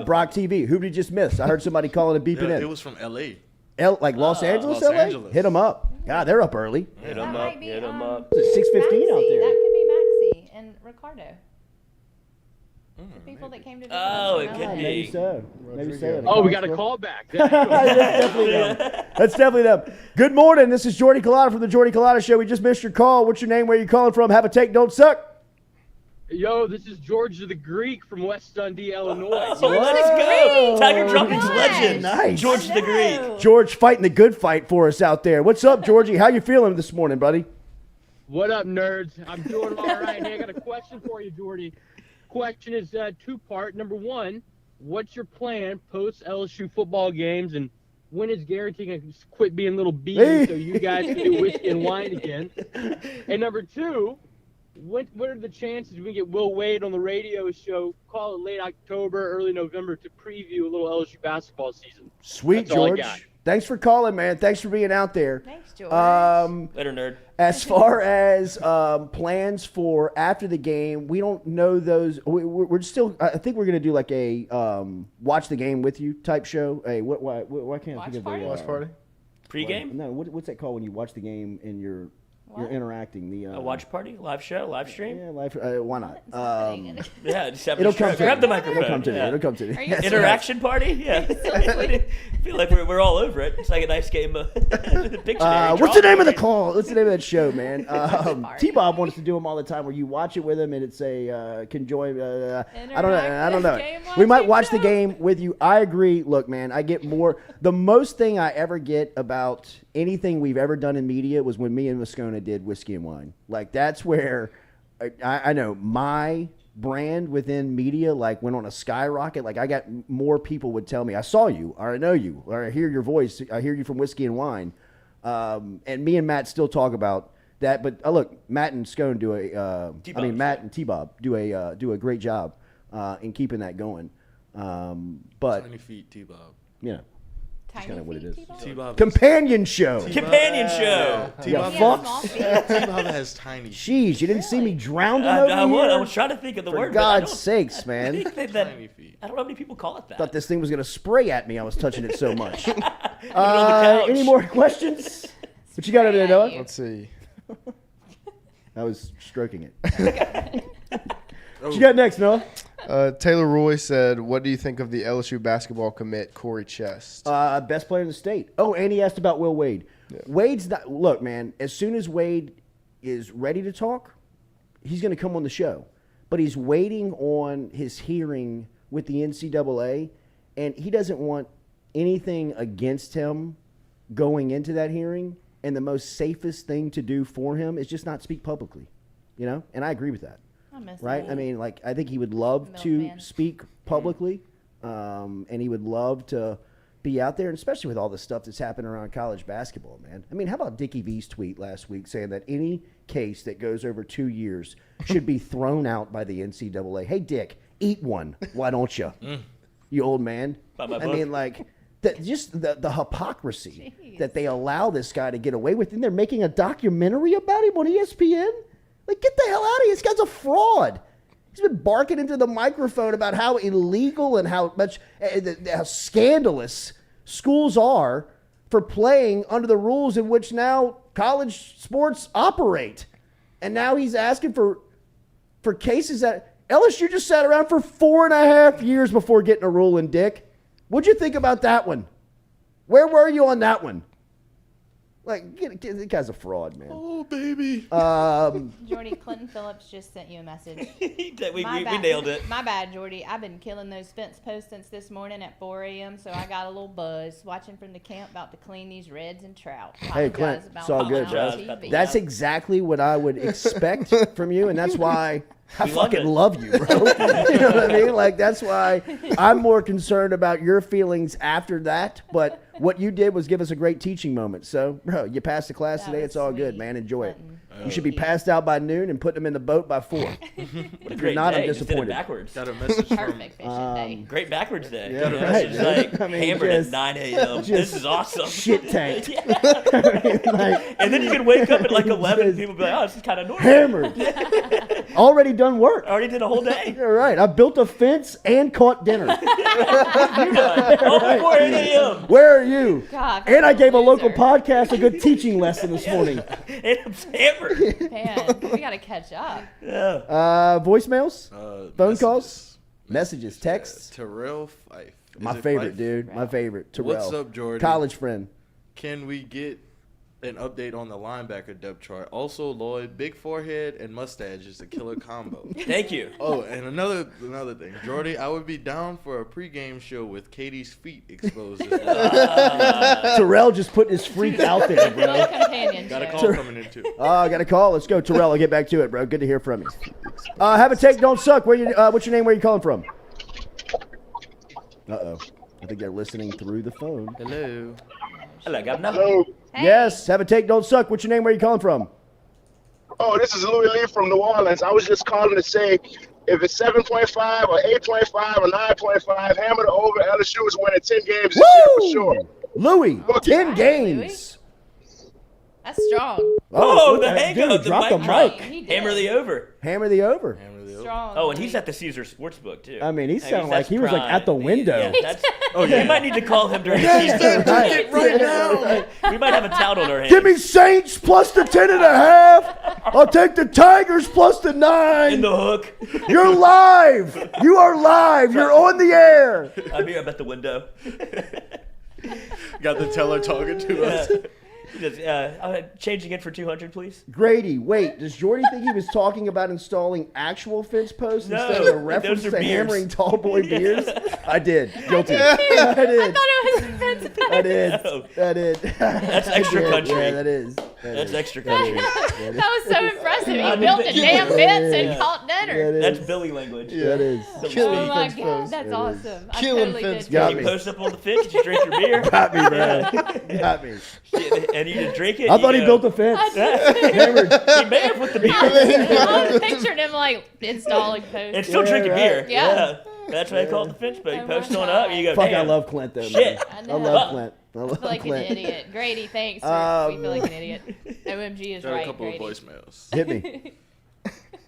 Brock TV. Who did you just miss? I heard somebody calling and beeping Yeah, in. it was from L.A. Like Los Angeles, Los LA? Angeles. Hit them up. God, they're up early. Hit them up. Hit them up. It's 6:15 out Maxie. there. That could be Maxie and Ricardo. The people that came to visit Oh, us it in could LA. be. Maybe so. Maybe so. Oh, we got a call back. That's definitely them. That's definitely them. Good morning. This is Jordy Culotta from the Jordy Culotta Show. We just missed your call. What's your name? Where you calling from? Have a take, don't suck. Yo, this is George the Greek from West Dundee, Illinois. Oh, let's go. Tiger Droppings legend. Nice. George the Greek. George fighting the good fight for us out there. What's up, Georgie? How you feeling this morning, buddy? What up, nerds? I'm doing all right. Hey, I got a question for you, Jordy. Question is two-part. Number one, what's your plan post LSU football games? And when is Garrity going to quit being little bees so you guys can do whiskey and wine again? And number 2, what are the chances we can get Will Wade on the radio show, call it late October, early November, to preview a little LSU basketball season? Sweet, That's all I George. got. Thanks for calling, man. Thanks for being out there. Thanks, George. Later, nerd. As far as plans for after the game, we don't know those. We're still. I think we're gonna do like a watch the game with you type show. Hey, why can't I think of the Watch party? Pre-game? No, what's that called when you watch the game and you're interacting? A watch party, live show, live stream. Yeah, live. Why not? Yeah, just have It'll a come show. to Grab me. the microphone. It'll come to me. Yeah. It'll come to me. Are you That's right. Interaction party? Yeah. I feel like we're all over it. It's like a nice game of Pictionary. What's the name of the call? What's the name of that show, man? T-Bob wants to do them all the time where you watch it with him and it's a conjoin. I don't know. We might watch the game with you. I agree. Look, man, I get more. The most thing I ever get about anything we've ever done in media was when me and Moscona did Whiskey and Wine. Like, that's where I know my brand within media like went on a skyrocket. Like, I got more people would tell me, I saw you, or I know you, or I hear your voice, I hear you from Whiskey and Wine. And me and Matt still talk about that. But look, Matt and Scone do Matt and T-Bob do a great job in keeping that going. But Tiny feet, T-Bob. Yeah. That's kind of what it is. T-Bob Companion show. Companion show. T-Bob has tiny feet. Jeez, you didn't see me drowning over I here? was trying to think of the For word. God's sakes, I man. think that Tiny feet. I don't know how many people call it that. Thought this thing was going to spray at me. I was touching it so much. couch. Any more questions? What you got over there, Noah? Let's see. I was stroking it. What you got next, Noah? Taylor Roy said, what do you think of the LSU basketball commit, Corey Chest? Best player in the state. Oh, and he asked about Will Wade. Yeah. Wade's not. Look, man, as soon as Wade is ready to talk, he's going to come on the show. But he's waiting on his hearing with the NCAA, and he doesn't want anything against him going into that hearing. And the most safest thing to do for him is just not speak publicly, you know? And I agree with that. Right? I mean, like, I think he would love to speak publicly, and he would love to be out there, and especially with all the stuff that's happening around college basketball, man. I mean, how about Dickie V's tweet last week saying that any case that goes over 2 years should be thrown out by the NCAA? Hey, Dick, eat one. Why don't you? You old man. I mean, like, just the hypocrisy that they allow this guy to get away with, and they're making a documentary about him on ESPN? Like, get the hell out of here. This guy's a fraud. He's been barking into the microphone about how illegal and how much how scandalous schools are for playing under the rules in which now college sports operate. And now he's asking for cases that LSU just sat around for 4.5 years before getting a ruling, Dick. What'd you think about that one? Where were you on that one? Like, the guy's a fraud, man. Oh, baby. Jordy, Clinton Phillips just sent you a message. we nailed it. My bad, Jordy. I've been killing those fence posts since this morning at 4 a.m., so I got a little buzz watching from the camp about to clean these reds and trout. Hey, Clint, it's all good, bro. TV. That's exactly what I would expect from you, and that's why I fucking love you, bro. You know what I mean? Like, that's why I'm more concerned about your feelings after that, but what you did was give us a great teaching moment. So, bro, you passed the class today. It's all good, man. Enjoy it. You should be passed out by noon and put them in the boat by 4. If you're not, I'm disappointed. Backwards. Got a message Perfect fishing day. Great backwards day. Yeah, You know, right. it's just like I mean, hammered just- at 9 a.m. This is awesome. Shit tank. And then you can wake up at like 11 and people be like, oh, this is kind of normal. Hammered. Already done work. Already did a whole day. You're right. I built a fence and caught dinner. All before 8 a.m. Where are you? God, And I gave a local podcast a good teaching lesson this morning. And I'm hammered. Man, we got to catch up. Yeah. Voicemails? Phone messages. calls? Messages? Texts? Terrell Fife. Is My it favorite, Fife? dude. My favorite. Terrell. What's up, Jordy? College friend. Can we get an update on the linebacker depth chart? Also, Lloyd, big forehead and mustache is a killer combo. Thank you. Oh, and another thing, Jordy, I would be down for a pregame show with Katie's feet exposed. As well. Terrell just putting his freak out there, bro. Little companion Got a show. call coming in too. I got a call. Let's go, Terrell. I'll get back to it, bro. Good to hear from you. Have a take, don't suck. What's your name? Where you calling from? Uh-oh. I think they're listening through the phone. Hello. Hello, Governor. Hello. Yes, have a take, don't suck. What's your name? Where you calling from? Oh, this is Louis Lee from New Orleans. I was just calling to say if it's 7.5 or 8.5 or 9.5, hammer the over. LSU is winning 10 games this year for sure. Louis, 10 games. That's strong. Oh, the okay. hang Dude, up, the drop mic the drop. mic. He did. Hammer the over. Hammer the over. Strong. Oh, and he's at the Caesar Sportsbook too. I mean, he Hey, sounded like that's he was like prime. at the window. Yeah, that's, You might need to call him during the Yeah, season. right. right now. We might have a tout on our hands. Give me Saints plus the 10.5. I'll take the Tigers plus the 9. In the hook. You're live. You are live. You're on the air. I'm here. I'm at the window. Got the teller talking to us. Just, changing it for 200, please. Grady, wait. Does Jordy think he was talking about installing actual fence posts No, instead of a reference those to are beers. hammering tall boy beers? I did. Guilty. I I did. thought it was fence post. I did. No. I did. That's I extra did. country. Yeah, that is. That's extra country. That was so impressive. He I built mean, a yeah. damn fence and Yeah. caught dinner. That's Billy language. That is. Oh my god, that's awesome. I Killing totally fence did. Got You me. post up on the fence, you drink your beer. Got me, bro. Got me. And you just drink it. I thought he built a fence. Hammered. He may have with the beer. I was picturing him like installing posts. And still Yeah, drinking right. beer. Yeah. That's why they call it the fence post. You Oh post my on up, God. and you go, Fuck, damn. I love Clint though. Shit. Man. I love Clint. I love I feel like Clint. an idiot. Grady, thanks. We feel like an idiot. OMG is Got a right, couple Grady. of voicemails. Hit me.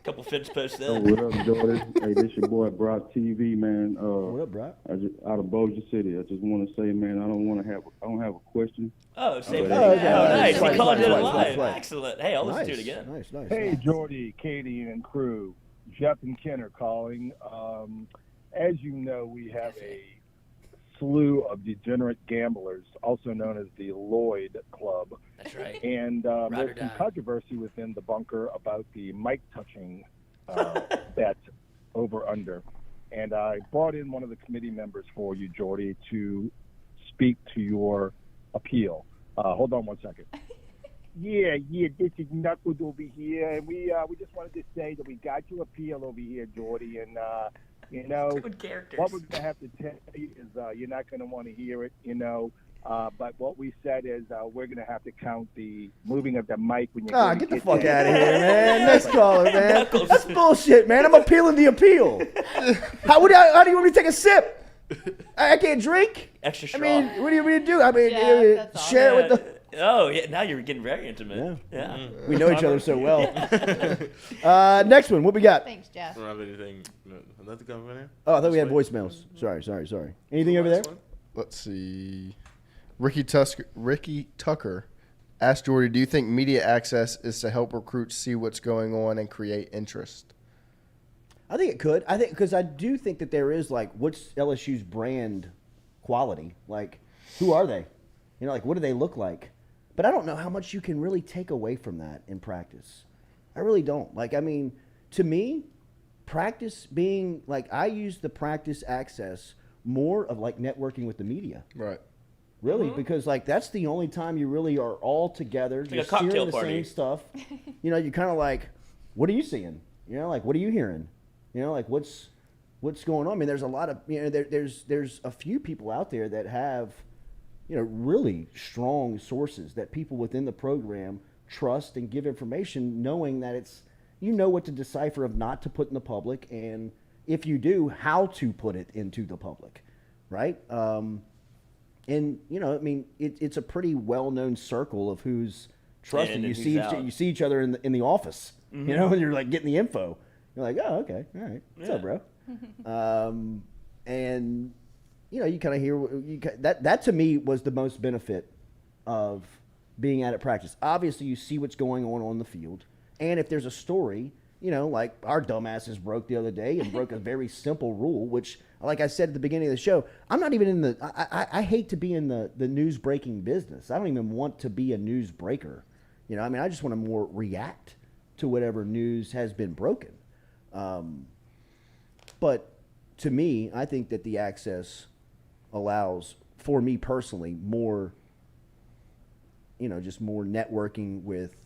Couple fence posts Oh, there. what up, Jordy? Hey, this your boy Brock TV, man. What up, Brock? Out of Bossier City. I just want to say, man, I don't have a question. Oh, same thing. Oh, Oh, okay. nice. Slight, He called slight, it slight, live. slight. Excellent. Hey, I'll listen to it Nice. again. Nice. Hey, Jordy, Katie, and crew. Jeff and Ken are calling. As you know, we have a slew of degenerate gamblers, also known as the Lloyd Club. That's right. And or there's some die. controversy within the bunker about the mic touching bet over under. And I brought in one of the committee members for you, Jordy, to speak to your appeal. Hold on 1 second. Yeah, this is Knuckles over here, and we just wanted to say that we got your appeal over here, Jordy, and you know Good characters. what we're gonna have to tell you is you're not gonna want to hear it, you know. But what we said is we're gonna have to count the moving of the mic when you Get the fuck out of here, man. Next caller, man. Knuckles. That's bullshit, man. I'm appealing the appeal. How do you want me to take a sip? I can't drink. Extra I straw. mean, what do you do? I mean, Yeah, that's share it with the. Oh, yeah. Now you're getting very intimate. Yeah. We know each other so well. Next one. What we got? Thanks, Jeff. Don't have anything. Nothing coming in. Oh, I thought we had voicemails. Sorry. Anything over there? Let's see. Ricky Tucker asked Jordy, do you think media access is to help recruits see what's going on and create interest? I think it could. Because I do think that there is what's LSU's brand quality? Like, who are they? Like, what do they look like? But I don't know how much you can really take away from that in practice. I really don't. To me, practice being I use the practice access more of networking with the media. Right. Really, because that's the only time you really are all together. It's like You're a cocktail hearing the party. same stuff. You're kind of what are you seeing? What are you hearing? What's going on? I mean, there's a lot of there's a few people out there that have really strong sources that people within the program trust and give information, knowing that it's what to decipher of not to put in the public, and if you do, how to put it into the public, right? And I mean, it's a pretty well-known circle of who's trusted. And You who's see, out. you see each other in the office, Mhm. and you're getting the info. You're like, oh, okay, all right, what's up, bro? And you kind of hear that to me was the most benefit of being out at practice. Obviously, you see what's going on the field, and if there's a story, like our dumbasses broke the other day and broke a very simple rule, which, like I said at the beginning of the show, I'm not even in the. I hate to be in the news breaking business. I don't even want to be a news breaker. I mean, I just want to more react to whatever news has been broken. But to me, I think that the access allows, for me personally, more, just more networking with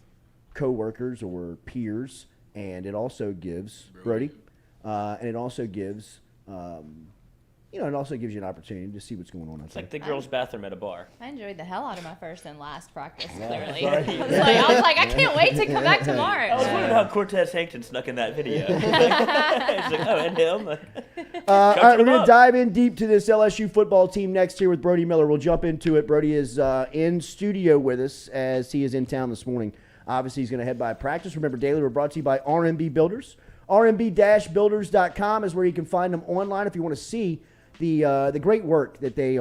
coworkers or peers, and it also gives Brody, and it also gives it also gives you an opportunity to see what's going on outside. It's like the girls' bathroom at a bar. I enjoyed the hell out of my first and last practice, Yeah, clearly. sorry. I was like, I can't wait to come back tomorrow. I was wondering how Cortez Hankton snuck in that video. It's like, oh, and him. All right, we're going to dive in deep to this LSU football team next here with Brody Miller. We'll jump into it. Brody is in studio with us as he is in town this morning. Obviously, he's going to head by practice. Remember, daily, we're brought to you by RMB Builders. RMB-builders.com is where you can find them online if you want to see the great work that they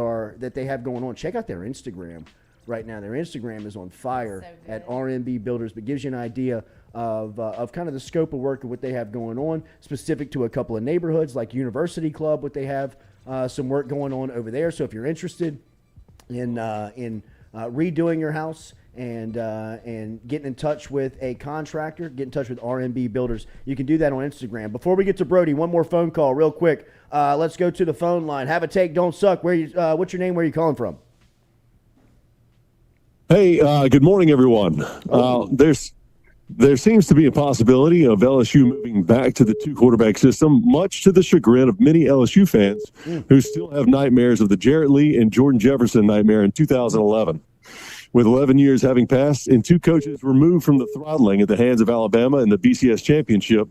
have going on. Check out their Instagram right now. Their Instagram is on fire at RMB Builders, but gives you an idea of kind of the scope of work of what they have going on, specific to a couple of neighborhoods like University Club, what they have some work going on over there. So if you're interested in redoing your house and getting in touch with a contractor, get in touch with RMB Builders. You can do that on Instagram. Before we get to Brody, one more phone call real quick. Let's go to the phone line. Have a take, don't suck. What's your name? Where are you calling from? Hey, good morning, everyone. There seems to be a possibility of LSU moving back to the two-quarterback system, much to the chagrin of many LSU fans who still have nightmares of the Jarrett Lee and Jordan Jefferson nightmare in 2011. With 11 years having passed and 2 coaches removed from the throttling at the hands of Alabama in the BCS championship,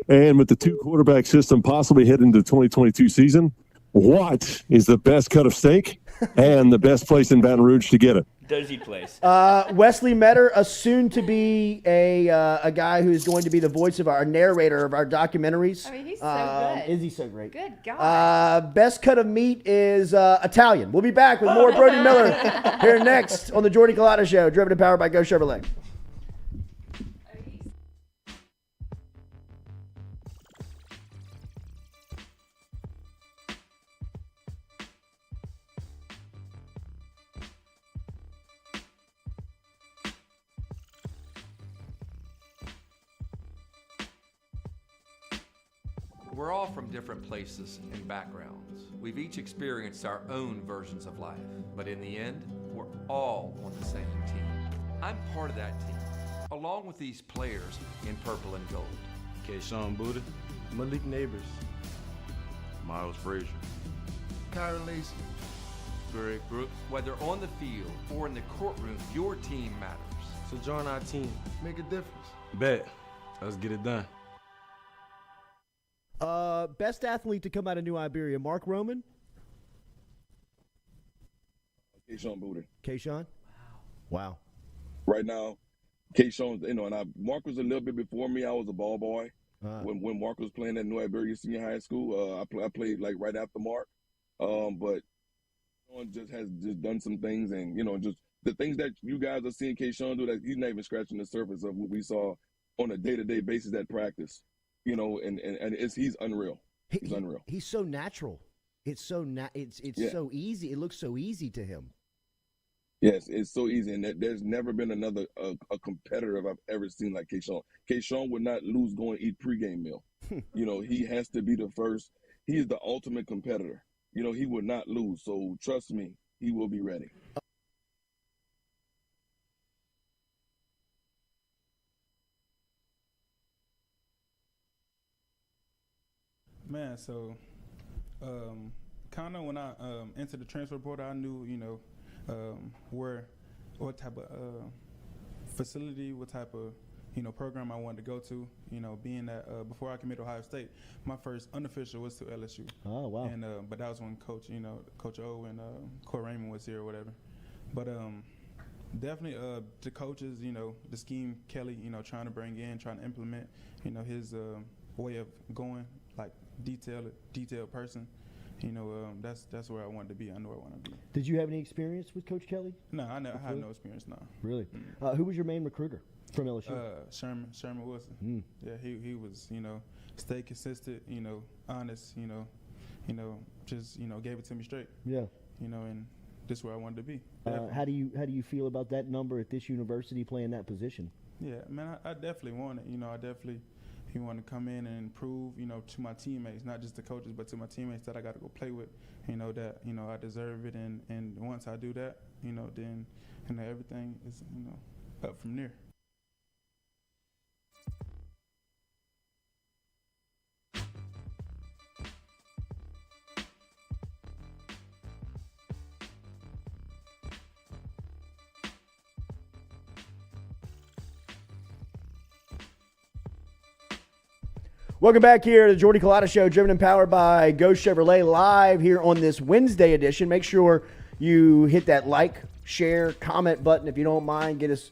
and with the two-quarterback system possibly heading into the 2022 season, what is the best cut of steak and the best place in Baton Rouge to get it? Dozy place. Wesley Metter, a soon-to-be a guy who is going to be the voice of our narrator of our documentaries. I mean, he's so good. Is he so great? Good God. Best cut of meat is Italian. We'll be back with more Brody Miller here next on the Jordy Culotta Show, driven and powered by Go Chevrolet. We're all from different places and backgrounds. We've each experienced our own versions of life, but in the end, we're all on the same team. I'm part of that team, along with these players in purple and gold. Kayshawn Buddha, Malik Neighbors, Miles Frazier, Kyron Lacy, Greg Brooks. Whether on the field or in the courtroom, your team matters. So join our team. Make a difference. Bet. Let's get it done. Best athlete to come out of New Iberia, Mark Roman? Kayshawn Buddha. Kayshawn? Wow. Right now, Kayshawn, and Mark was a little bit before me. I was a ball boy. When Mark was playing at New Iberia Senior High School, I played like right after Mark. But Kayshawn just has done some things, and just the things that you guys are seeing Kayshawn do, that he's not even scratching the surface of what we saw on a day-to-day basis at practice. And he's unreal. He's unreal. He's so natural. It's so it's so easy. It looks so easy to him. Yes, it's so easy, and there's never been another a competitor I've ever seen like Kayshawn. Kayshawn would not lose going to eat pregame meal. He has to be the first. He is the ultimate competitor. He would not lose. So trust me, he will be ready. Man, so kind of when I entered the transfer portal, I knew, what type of facility, what type of, program I wanted to go to. Being that before I committed to Ohio State, my first unofficial was to LSU. Oh, wow. And but that was when Coach O and Coy Raymond was here or whatever. But definitely the coaches, the scheme Kelly, trying to bring in, trying to implement, his way of going, like detailed person. That's where I wanted to be. I know where I want to be. Did you have any experience with Coach Kelly? No, I had no experience. No. Really? Who was your main recruiter from LSU? Sherman Wilson. Yeah, he was stay consistent. Honest. Just gave it to me straight. Yeah. And this is where I wanted to be. How do you feel about that number at this university playing that position? Yeah, man, I definitely want it. He wanted to come in and prove, to my teammates, not just the coaches, but to my teammates that I got to go play with, that, I deserve it. And once I do that, then, everything is, up from there. Welcome back here to the Jordy Culotta Show, driven and powered by Go Chevrolet, live here on this Wednesday edition. Make sure you hit that like, share, comment button if you don't mind. Get us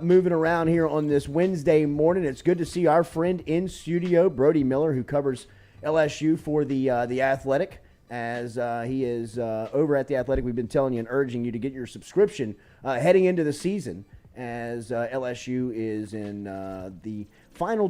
moving around here on this Wednesday morning. It's good to see our friend in studio, Brody Miller, who covers LSU for the Athletic. As he is over at the Athletic, we've been telling you and urging you to get your subscription heading into the season, as LSU is in the final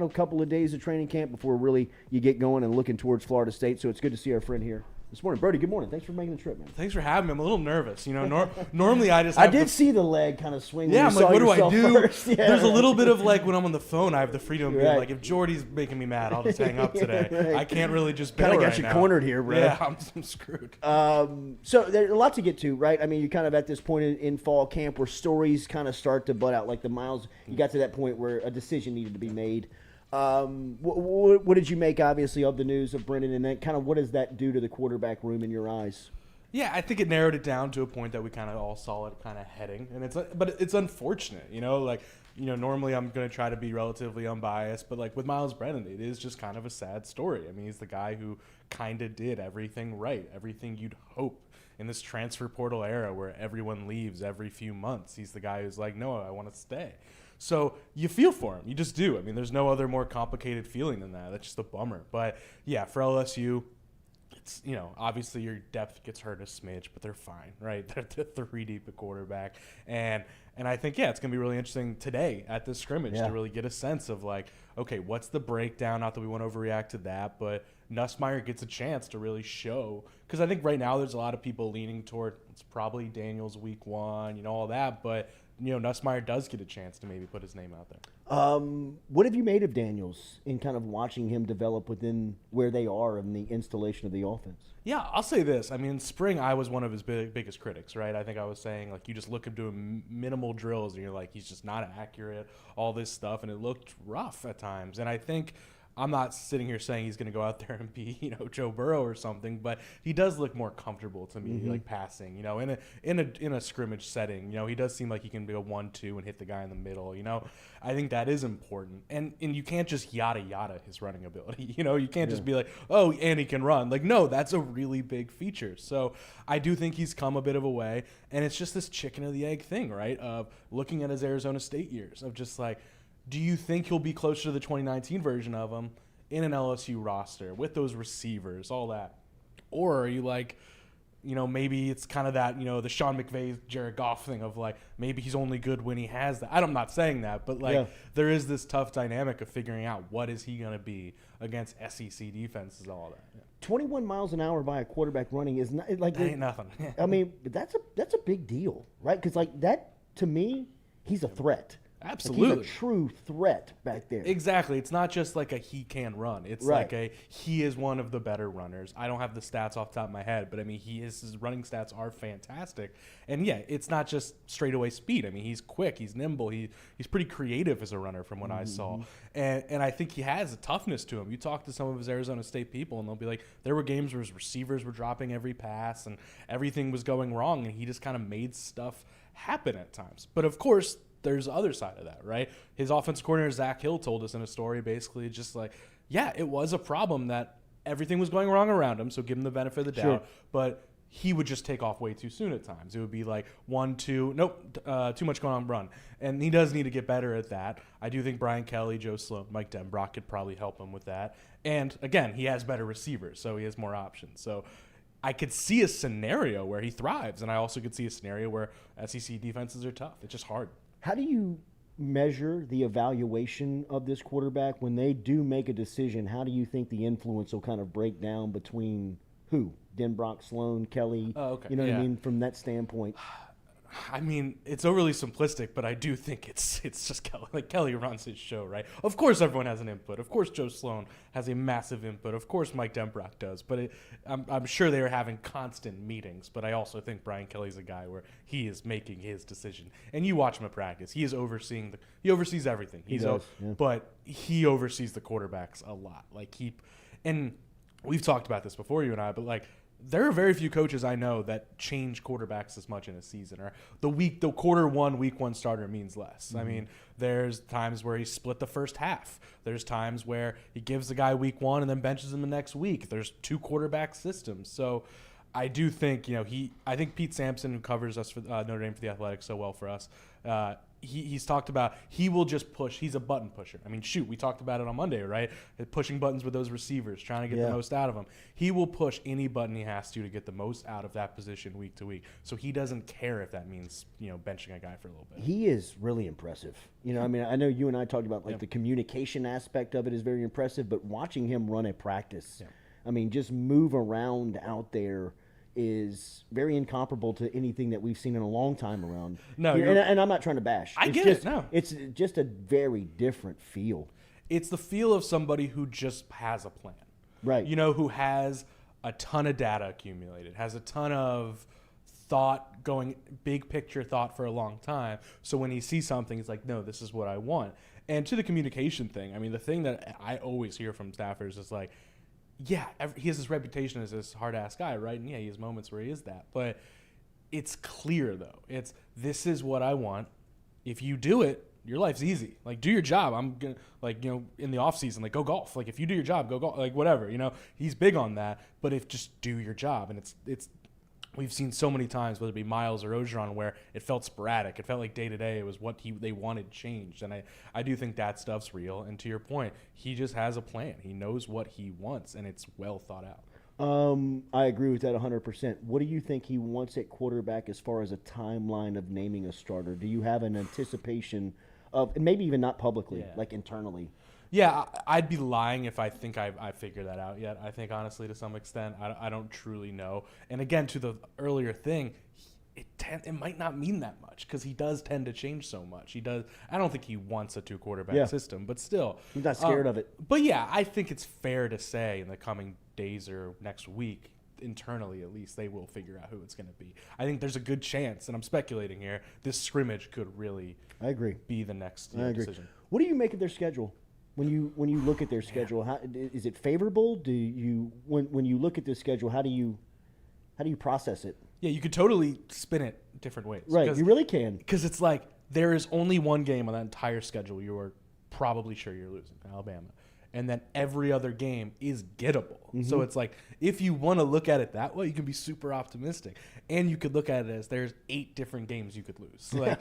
couple of days of training camp before really you get going and looking towards Florida State. So it's good to see our friend here this morning. Brody, good morning. Thanks for making the trip, man. Thanks for having me. I'm a little nervous. Normally I just I did see the leg kind of swing. Yeah, I'm like, what do I do? Yeah. There's a little bit of like when I'm on the phone, I have the freedom of being Right. like, if Jordy's making me mad, I'll just hang up today. Right. I can't really just Kind bail of got right you now. cornered here, bro. Yeah, I'm screwed. So there's a lot to get to, right? I mean, you're kind of at this point in fall camp where stories kind of start to butt out. Like the Miles, you got to that point where a decision needed to be made. What did you make, obviously, of the news of Brennan, and then kind of what does that do to the quarterback room in your eyes? Yeah, I think it narrowed it down to a point that we kind of all saw it kind of heading, and but it's unfortunate, normally I'm going to try to be relatively unbiased, but like with Miles Brennan, it is just kind of a sad story. I mean, he's the guy who kind of did everything right, everything you'd hope in this transfer portal era where everyone leaves every few months. He's the guy who's like, no, I want to stay. So you feel for him. You just do. I mean, there's no other more complicated feeling than that. That's just a bummer. But yeah, for LSU, it's, obviously your depth gets hurt a smidge, but they're fine, right? They're 3 deep at quarterback. And I think, it's going to be really interesting today at this scrimmage to really get a sense of like, okay, what's the breakdown? Not that we want to overreact to that, but Nussmeier gets a chance to really show. Because I think right now there's a lot of people leaning toward it's probably Daniels week 1, all that. But Nussmeier does get a chance to maybe put his name out there. What have you made of Daniels in kind of watching him develop within where they are in the installation of the offense? Yeah, I'll say this. I mean, in spring, I was one of his biggest critics, right? I think I was saying, like, you just look him doing minimal drills, and you're like, he's just not accurate, all this stuff, and it looked rough at times. And I think I'm not sitting here saying he's going to go out there and be, Joe Burrow or something, but he does look more comfortable to me, like passing, in a scrimmage setting. He does seem like he can be a 1-2 and hit the guy in the middle. I think that is important, and you can't just yada his running ability. You can't just be like, oh, and he can run. Like, no, that's a really big feature. So I do think he's come a bit of a way, and it's just this chicken or the egg thing, right? Of looking at his Arizona State years of just like, do you think he'll be closer to the 2019 version of him in an LSU roster with those receivers, all that? Or are you like, maybe it's kind of that, the Sean McVay, Jared Goff thing of like, maybe he's only good when he has that. I'm not saying that, but like there is this tough dynamic of figuring out what is he going to be against SEC defenses, all that. Yeah. 21 miles an hour by a quarterback running is not like that ain't nothing. I mean, but that's a big deal, right? Because like that, to me, he's a threat. Absolutely. Like he's a true threat back there. Exactly. It's not just like a he can run. It's like he is one of the better runners. I don't have the stats off the top of my head, but I mean, his running stats are fantastic. And yeah, it's not just straightaway speed. I mean, he's quick, he's nimble, he's pretty creative as a runner from what I saw. And I think he has a toughness to him. You talk to some of his Arizona State people and they'll be like, there were games where his receivers were dropping every pass and everything was going wrong, and he just kind of made stuff happen at times. But of course, there's the other side of that, right? His offensive coordinator, Zach Hill, told us in a story basically just like, yeah, it was a problem that everything was going wrong around him, so give him the benefit of the doubt, but he would just take off way too soon at times. It would be like 1-2, nope, too much going on, run. And he does need to get better at that. I do think Brian Kelly, Joe Sloan, Mike Denbrock could probably help him with that. And again, he has better receivers, so he has more options. So I could see a scenario where he thrives, and I also could see a scenario where SEC defenses are tough. It's just hard. How do you measure the evaluation of this quarterback when they do make a decision? How do you think the influence will kind of break down between who? Denbrock, Sloan, Kelly? Oh, okay. You know what I mean? From that standpoint. I mean, it's overly simplistic, but I do think it's just Kelly. Like, Kelly runs his show, right? Of course everyone has an input. Of course Joe Sloan has a massive input. Of course Mike Denbrock does. But I'm sure they are having constant meetings. But I also think Brian Kelly's a guy where he is making his decision. And you watch him at practice. He is overseeing he oversees everything. He does, But he oversees the quarterbacks a lot. And we've talked about this before, you and I, but like, there are very few coaches I know that change quarterbacks as much in a season, or the quarter one, week one starter means less. I mean, there's times where he split the first half. There's times where he gives the guy week one and then benches him the next week. There's 2 quarterback systems. So I do think, I think Pete Sampson, who covers us for Notre Dame for the Athletic so well for us, he's talked about he will just push. He's a button pusher. I mean, shoot, we talked about it on Monday, right? Pushing buttons with those receivers, trying to get the most out of them. He will push any button he has to get the most out of that position week to week. So he doesn't care if that means, benching a guy for a little bit. He is really impressive. I mean, I know you and I talked about the communication aspect of it is very impressive, but watching him run a practice, I mean, just move around out there is very incomparable to anything that we've seen in a long time around. No, and I'm not trying to bash. I get it. No, it's just a very different feel. It's the feel of somebody who just has a plan, right? Who has a ton of data accumulated, has a ton of thought going, big picture thought for a long time. So when he sees something, it's like, no, this is what I want. And to the communication thing, I mean, the thing that I always hear from staffers is like, yeah, he has this reputation as this hard-ass guy, right? And yeah, he has moments where he is that. But it's clear, though. This is what I want. If you do it, your life's easy. Like, do your job. I'm going to, in the off-season, go golf. Like, if you do your job, go golf. Like, whatever, He's big on that. But just do your job. And it's we've seen so many times, whether it be Miles or Ogeron, where it felt sporadic. It felt like day-to-day it was what they wanted changed. And I do think that stuff's real. And to your point, he just has a plan. He knows what he wants, and it's well thought out. I agree with that 100%. What do you think he wants at quarterback as far as a timeline of naming a starter? Do you have an anticipation of, maybe even not publicly, like internally? Yeah, I'd be lying if I think I figured that out yet. I think, honestly, to some extent, I don't truly know. And again, to the earlier thing, it might not mean that much because he does tend to change so much. I don't think he wants a 2-quarterback system, but still. He's not scared of it. But yeah, I think it's fair to say in the coming days or next week, internally at least, they will figure out who it's going to be. I think there's a good chance, and I'm speculating here, this scrimmage could really be the next decision. What do you make of their schedule? When you look at their schedule, how, is it favorable? Do you when you look at this schedule, how do you process it? Yeah, you could totally spin it different ways. Right, you really can. Because it's like there is only one game on that entire schedule you are probably sure you're losing, Alabama. And then every other game is gettable. Mm-hmm. So it's like, if you want to look at it that way, you can be super optimistic. And you could look at it as there's 8 different games you could lose. Like,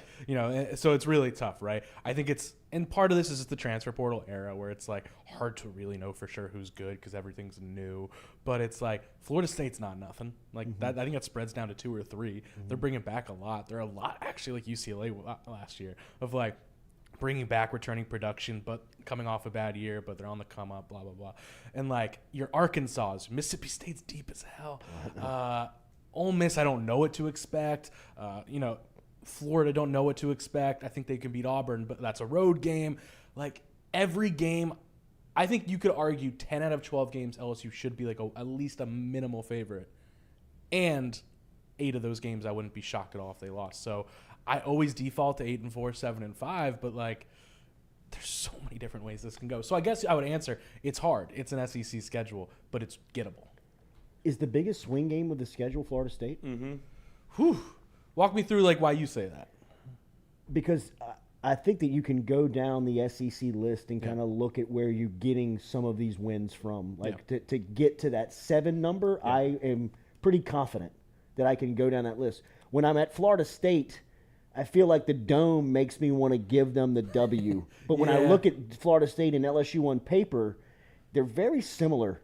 so it's really tough, right? I think and part of this is the transfer portal era where it's like hard to really know for sure who's good because everything's new. But it's like Florida State's not nothing. Like that, I think that spreads down to 2 or 3. Mm-hmm. They're bringing back a lot. They're a lot, actually, like UCLA last year, of like, bringing back returning production, but coming off a bad year, but they're on the come up, blah, blah, blah. And like your Arkansas, Mississippi State's deep as hell. Ole Miss, I don't know what to expect. Florida, don't know what to expect. I think they can beat Auburn, but that's a road game. Like every game, I think you could argue 10 out of 12 games LSU should be like at least a minimal favorite. And 8 of those games, I wouldn't be shocked at all if they lost. So I always default to 8-4, 7-5, but like there's so many different ways this can go. So I guess I would answer it's hard. It's an SEC schedule, but it's gettable. Is the biggest swing game with the schedule Florida State? Mm-hmm. Whew. Walk me through like why you say that. Because I think that you can go down the SEC list and kind of look at where you're getting some of these wins from. Like to get to that 7 number, I am pretty confident that I can go down that list. When I'm at Florida State, I feel like the dome makes me want to give them the W. But when I look at Florida State and LSU on paper, they're very similar.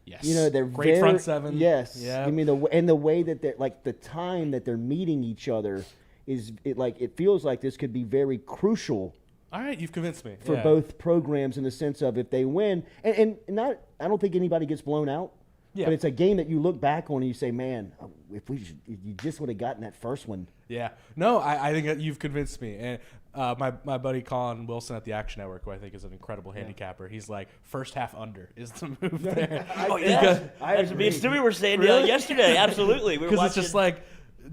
Yes. They're great front seven. Yes. Yep. I mean, the way that they're like the time that they're meeting each other it feels like this could be very crucial. All right, you've convinced me. For both programs in the sense of if they win, and I don't think anybody gets blown out. Yeah. But it's a game that you look back on and you say, man, if you just would have gotten that first one. Yeah. No, I think that you've convinced me. And my buddy Colin Wilson at the Action Network, who I think is an incredible handicapper, he's like, first half under is the move there. Oh, yeah. That's me and Stewie were saying yesterday. Absolutely. Because it's just like,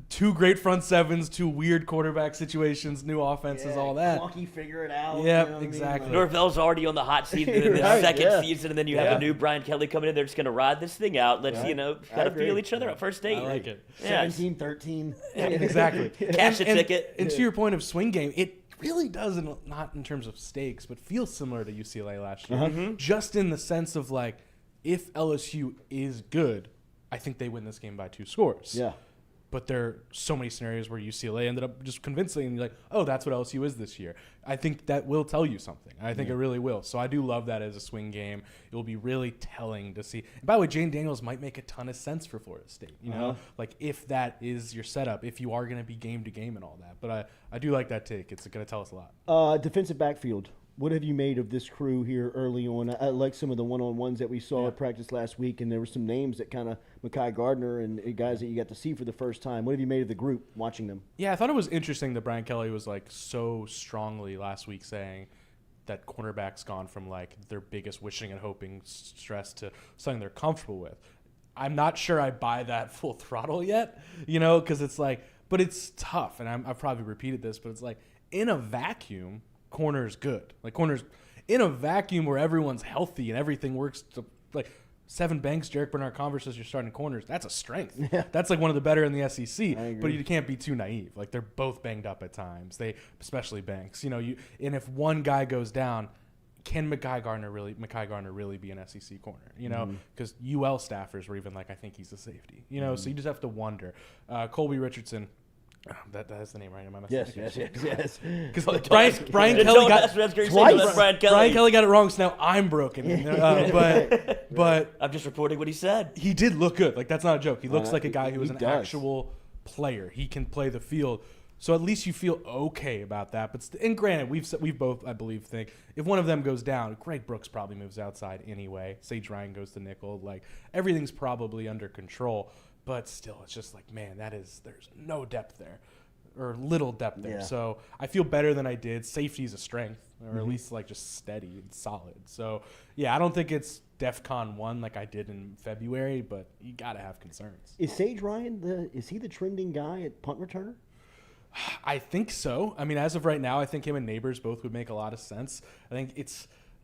two great front sevens, two weird quarterback situations, new offenses, all that. Clunky, figure it out. Yeah, you know what I mean? exactly. Norvell's already on the hot seat in the Right, second yeah. season, and then you have a new Brian Kelly coming in. They're just going to ride this thing out. Let's, Right. kind I of feel agree. each other out first date. I like it. Yeah. 17-13. Yeah, exactly. Cash a ticket. And to your point of swing game, it really does, not in terms of stakes, but feels similar to UCLA last year. Uh-huh. Just in the sense of, like, if LSU is good, I think they win this game by 2 scores. Yeah. But there are so many scenarios where UCLA ended up just convincing, and you're like, oh, that's what LSU is this year. I think that will tell you something. I think it really will. So I do love that as a swing game. It will be really telling to see. And by the way, Jane Daniels might make a ton of sense for Florida State. You know, like if that is your setup, if you are going to be game to game and all that. But I do like that take. It's going to tell us a lot. Defensive backfield. What have you made of this crew here early on? I like some of the one-on-ones that we saw at practice last week, and there were some names that kind of Mekhi Gardner and guys that you got to see for the first time. What have you made of the group watching them? Yeah, I thought it was interesting that Brian Kelly was like so strongly last week saying that cornerback's gone from like their biggest wishing and hoping stress to something they're comfortable with. I'm not sure I buy that full throttle yet, because it's like, but it's tough, and I've probably repeated this, but it's like in a vacuum, corner's good. Like corner's in a vacuum where everyone's healthy and everything works to, like Sevyn Banks, Jarek Bernard Converse as your starting corners. That's a strength. Yeah. That's like one of the better in the SEC. agree. But you can't be too naive. Like they're both banged up at times. Especially Banks. And if one guy goes down, can Mekhi Gardner really be an SEC corner? Because UL staffers were even like, I think he's a safety. So you just have to wonder. Colby Richardson. That is the name, right? Am I messing Yes. Because Brian Kelly got Brian Kelly got it wrong, so now I'm broken. But I'm just reporting what he said. He did look good. Like that's not a joke. He looks like a guy who is he an does. actual player. He can play the field. So at least you feel okay about that. But and granted, we've both, I believe, think if one of them goes down, Greg Brooks probably moves outside anyway. Sage Ryan goes to nickel. Like everything's probably under control. But still, it's just like, man, there's no depth there, or little depth there. Yeah. So I feel better than I did. Safety is a strength, or at least like just steady and solid. So yeah, I don't think it's DEFCON 1 like I did in February, but you got to have concerns. Is Sage Ryan is he the trending guy at punt returner? I think so. I mean, as of right now, I think him and Neighbors both would make a lot of sense. I think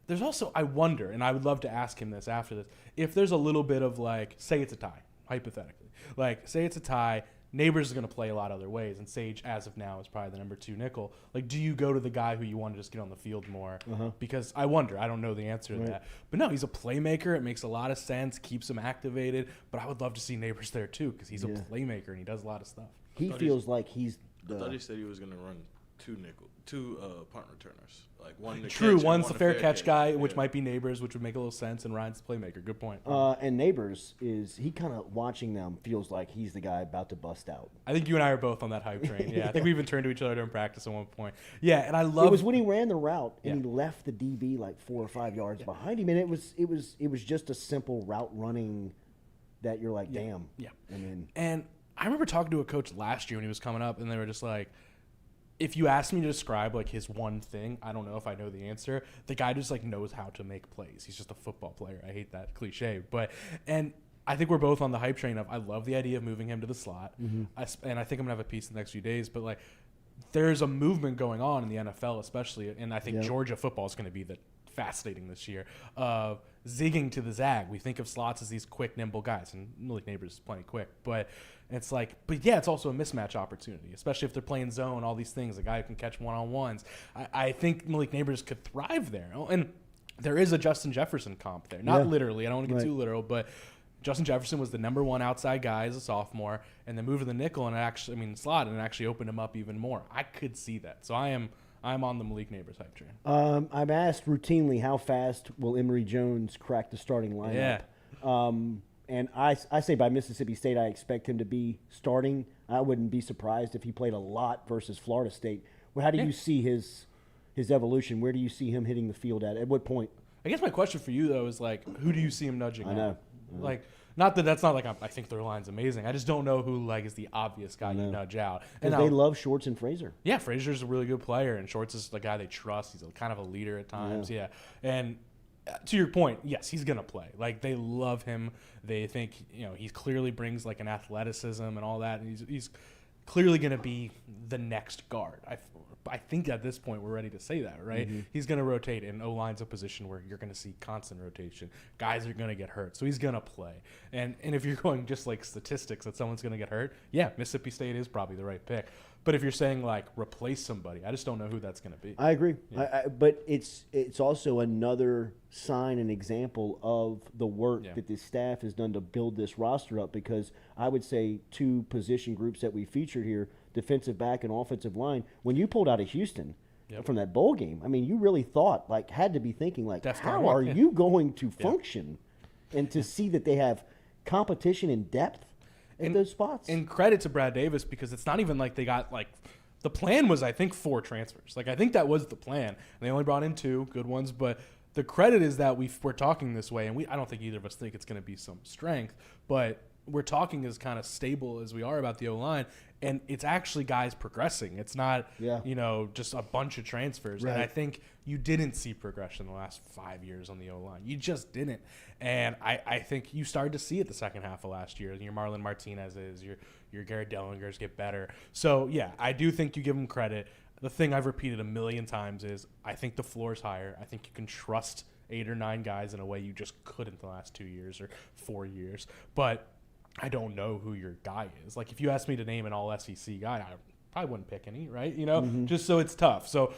there's also, I wonder, and I would love to ask him this after this, if there's a little bit of like, say it's a tie, hypothetically. Like, say it's a tie, Neighbors is going to play a lot of other ways, and Sage, as of now, is probably the number 2 nickel. Like, do you go to the guy who you want to just get on the field more? Because I wonder. I don't know the answer to that. But no, he's a playmaker. It makes a lot of sense, keeps him activated. But I would love to see Neighbors there, too, because he's a playmaker, and he does a lot of stuff. He feels like he's I thought he said he was going to run two punt returners. Like one to True, catch one's and the fair catch guy, Yeah. which might be Neighbors, which would make a little sense, and Ryan's the playmaker. Good point. And Neighbors he kind of watching them feels like he's the guy about to bust out. I think you and I are both on that hype train. Yeah, I think we even turned to each other during practice at one point. Yeah, and I love. It was when he ran the route and he left the DB like 4 or 5 yards behind him, and it was just a simple route running that you're like, damn. Yeah. I mean, and I remember talking to a coach last year when he was coming up, and they were just like, if you asked me to describe like his one thing, I don't know if I know the answer. The guy just like knows how to make plays. He's just a football player. I hate that cliche, and I think we're both on the hype train of I love the idea of moving him to the slot, and I think I'm gonna have a piece in the next few days. But like, there's a movement going on in the NFL, especially, and I think Georgia football is going to be fascinating this year of zigging to the zag. We think of slots as these quick, nimble guys, and Malik Neighbors is plenty quick, but it's like, it's also a mismatch opportunity, especially if they're playing zone, all these things, a guy who can catch one-on-ones. I think Malik Neighbors could thrive there, and there is a Justin Jefferson comp there. Not literally, I don't want to get too literal, but Justin Jefferson was the number 1 outside guy as a sophomore, and then moved to the nickel slot, and it actually opened him up even more. I could see that, so I'm on the Malik Neighbors hype train. I'm asked routinely how fast will Emory Jones crack the starting lineup. Yeah. And I say by Mississippi State, I expect him to be starting. I wouldn't be surprised if he played a lot versus Florida State. Well, how do you see his evolution? Where do you see him hitting the field at what point? I guess my question for you, though, is like, who do you see him nudging? I know. Like, not that's not like I think their line's amazing. I just don't know who like is the obvious guy you nudge out. And they love Shorts and Frazier. Yeah, Frazier's a really good player, and Shorts is the guy they trust. He's kind of a leader at times. Yeah. And to your point, yes, he's going to play. Like, they love him. They think, he clearly brings like an athleticism and all that. And he's clearly going to be the next guard. I think at this point we're ready to say that, right? Mm-hmm. He's going to rotate, and O-line's a position where you're going to see constant rotation. Guys are going to get hurt, so he's going to play. And if you're going just like statistics that someone's going to get hurt, yeah, Mississippi State is probably the right pick. But if you're saying like replace somebody, I just don't know who that's going to be. I agree. Yeah. But it's also another sign and example of the work that this staff has done to build this roster up, because I would say 2 position groups that we featured here, defensive back and offensive line, when you pulled out of Houston from that bowl game, I mean, you really thought, like, had to be thinking, like, how are you going to function? And to see that they have competition and depth in those spots. And credit to Brad Davis, because it's not even like they got, like, the plan was, I think, 4 transfers. Like, I think that was the plan. And they only brought in 2 good ones, but the credit is that we're talking this way, and I don't think either of us think it's going to be some strength, but we're talking as kind of stable as we are about the O-line, and it's actually guys progressing. It's not, just a bunch of transfers. Right. And I think you didn't see progression the last 5 years on the O-line. You just didn't. And I think you started to see it the second half of last year. Your Marlon Martinez's, your Garrett Dellingers get better. So, yeah, I do think you give them credit. The thing I've repeated a million times is I think the floor's higher. I think you can trust 8 or 9 guys in a way you just couldn't the last 2 years or 4 years. But I don't know who your guy is. Like, if you asked me to name an all-SEC guy, I probably wouldn't pick any, right? Just so it's tough. So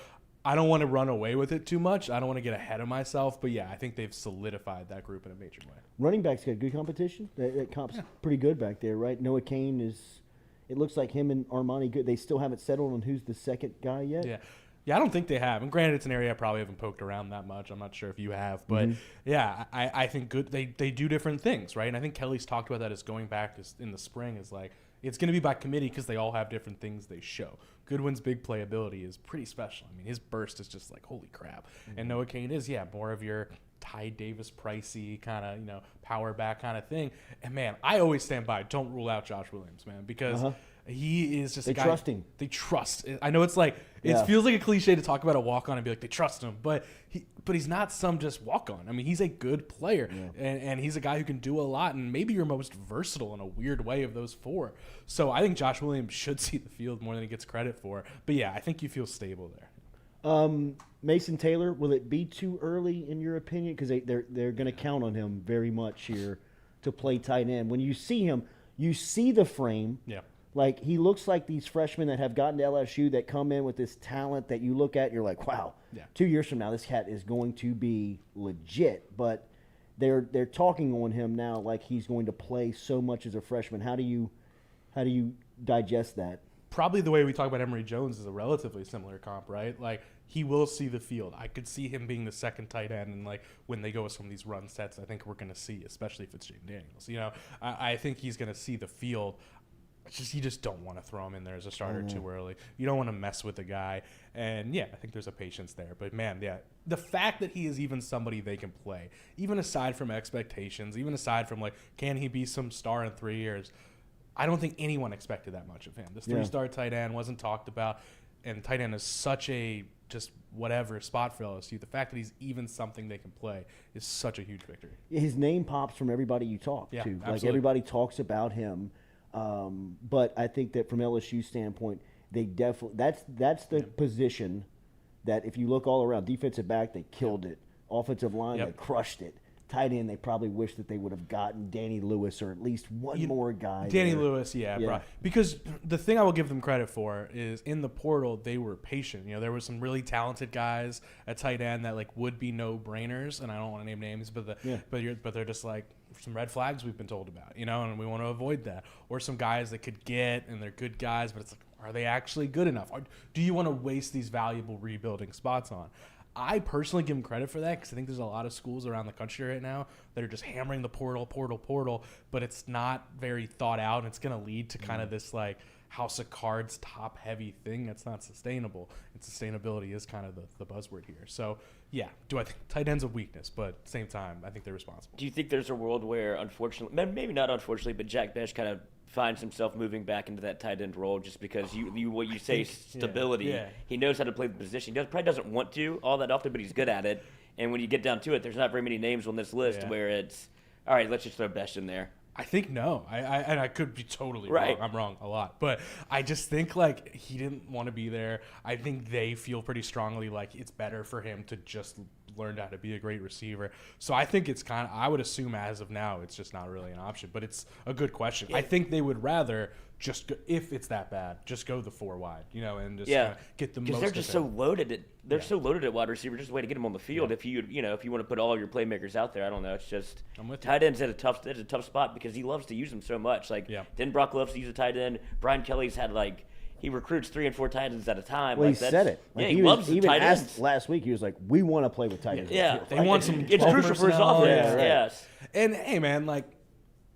I don't want to run away with it too much. I don't want to get ahead of myself. But, yeah, I think they've solidified that group in a major way. Running backs got good competition. That comp's pretty good back there, right? Noah Kane is – it looks like him and Armani good. They still haven't settled on who's the second guy yet. Yeah. Yeah, I don't think they have. And granted, it's an area I probably haven't poked around that much. I'm not sure if you have. But, yeah, I think they do different things, right? And I think Kelly's talked about that as going back in the spring is like it's going to be by committee because they all have different things they show. Goodwin's big playability is pretty special. I mean, his burst is just like, holy crap. And Noah Kane is, more of your Ty Davis pricey kind of, power back kind of thing. And, man, I always stand by, don't rule out Josh Williams, man, because he is just a guy. They trust him. They trust. I know it's like, it feels like a cliche to talk about a walk-on and be like, they trust him. But he's not some just walk-on. I mean, he's a good player. And he's a guy who can do a lot. And maybe your most versatile in a weird way of those 4. So I think Josh Williams should see the field more than he gets credit for. But, yeah, I think you feel stable there. Mason Taylor, will it be too early in your opinion? Because they're going to count on him very much here to play tight end. When you see him, you see the frame. Yeah. Like, he looks like these freshmen that have gotten to LSU that come in with this talent that you look at and you're like, wow, 2 years from now this cat is going to be legit. But they're talking on him now like he's going to play so much as a freshman. How do you digest that? Probably the way we talk about Emory Jones is a relatively similar comp, right? Like, he will see the field. I could see him being the second tight end, and like when they go with some of these run sets, I think we're going to see, especially if it's Jaden Daniels. I think he's going to see the field. You just don't want to throw him in there as a starter too early. You don't want to mess with the guy. And, I think there's a patience there. But, man, the fact that he is even somebody they can play, even aside from expectations, even aside from, like, can he be some star in 3 years, I don't think anyone expected that much of him. This 3-star tight end wasn't talked about, and tight end is such a just whatever spot for LSU. The fact that he's even something they can play is such a huge victory. His name pops from everybody you talk to. Absolutely. Like, everybody talks about him. But I think that from LSU standpoint, they definitely that's the position that if you look all around, defensive back, they killed it. Offensive line, they crushed it. Tight end, they probably wish that they would have gotten Danny Lewis or at least one more guy. Danny Lewis, bro. Because the thing I will give them credit for is in the portal, they were patient. There were some really talented guys at tight end that like would be no-brainers, and I don't want to name names, but they're just like some red flags we've been told about, and we want to avoid that. Or some guys that could get, and they're good guys, but it's like, are they actually good enough? Or do you want to waste these valuable rebuilding spots on? I personally give them credit for that because I think there's a lot of schools around the country right now that are just hammering the portal, but it's not very thought out, and it's going to lead to kind of this like house of cards top-heavy thing that's not sustainable, and sustainability is kind of the buzzword here. So, do I think tight end's a weakness, but at the same time, I think they're responsible. Do you think there's a world where, unfortunately, maybe not unfortunately, but Jack Besh kind of finds himself moving back into that tight end role just because what you say stability. He knows how to play the position. He probably doesn't want to all that often, but he's good at it. And when you get down to it, there's not very many names on this list where it's, all right, let's just throw Best in there. I think no. And I could be totally Right. wrong. I'm wrong a lot. But I just think, like, he didn't want to be there. I think they feel pretty strongly like it's better for him to just learn how to be a great receiver. So I think it's kind of, I would assume as of now, it's just not really an option. But it's a good question. I think they would rather just go, if it's that bad, just go the 4 wide, and just get the most. Because they're just so loaded. They're so loaded at wide receiver. Just a way to get them on the field. Yeah. If you want to put all your playmakers out there, I don't know. It's just tight ends at a tough spot because he loves to use them so much. Like then Brock loves to use a tight end. Brian Kelly's had he recruits 3 and 4 tight ends at a time. Well, like, he said it. Yeah, he loves the even tight asked ends. last week. He was like, "We want to play with tight ends." Yeah, they want some. It's crucial for his offense. Yeah, right. Yes. And hey, man, like,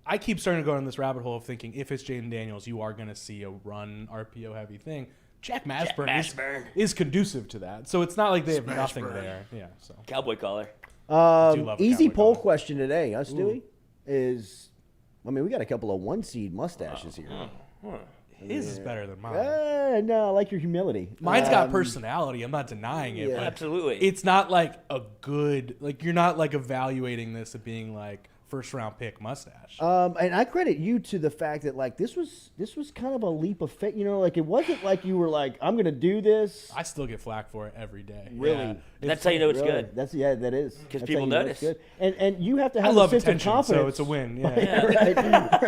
I keep starting to go down this rabbit hole of thinking if it's Jaden Daniels, you are going to see a run RPO heavy thing. Jack Mashburn is conducive to that, so it's not like they have nothing there. Yeah, so Cowboy collar. Easy poll question today, us Stewie, is, I mean, we got a couple of 1 seed mustaches here. His is better than mine. No, I like your humility. Mine's got personality. I'm not denying it. Yeah. But Absolutely. It's not like a good, like, you're not like evaluating this as being like first round pick mustache. And I credit you to the fact that like this was kind of a leap of faith. Like it wasn't like you were like, I'm gonna do this. I still get flack for it every day. Really? Yeah. That's how you know it's Really? good. That is. Because That's people how you know notice. it's good. And you have to I have love a sense attention, of confidence. so it's a win. Yeah.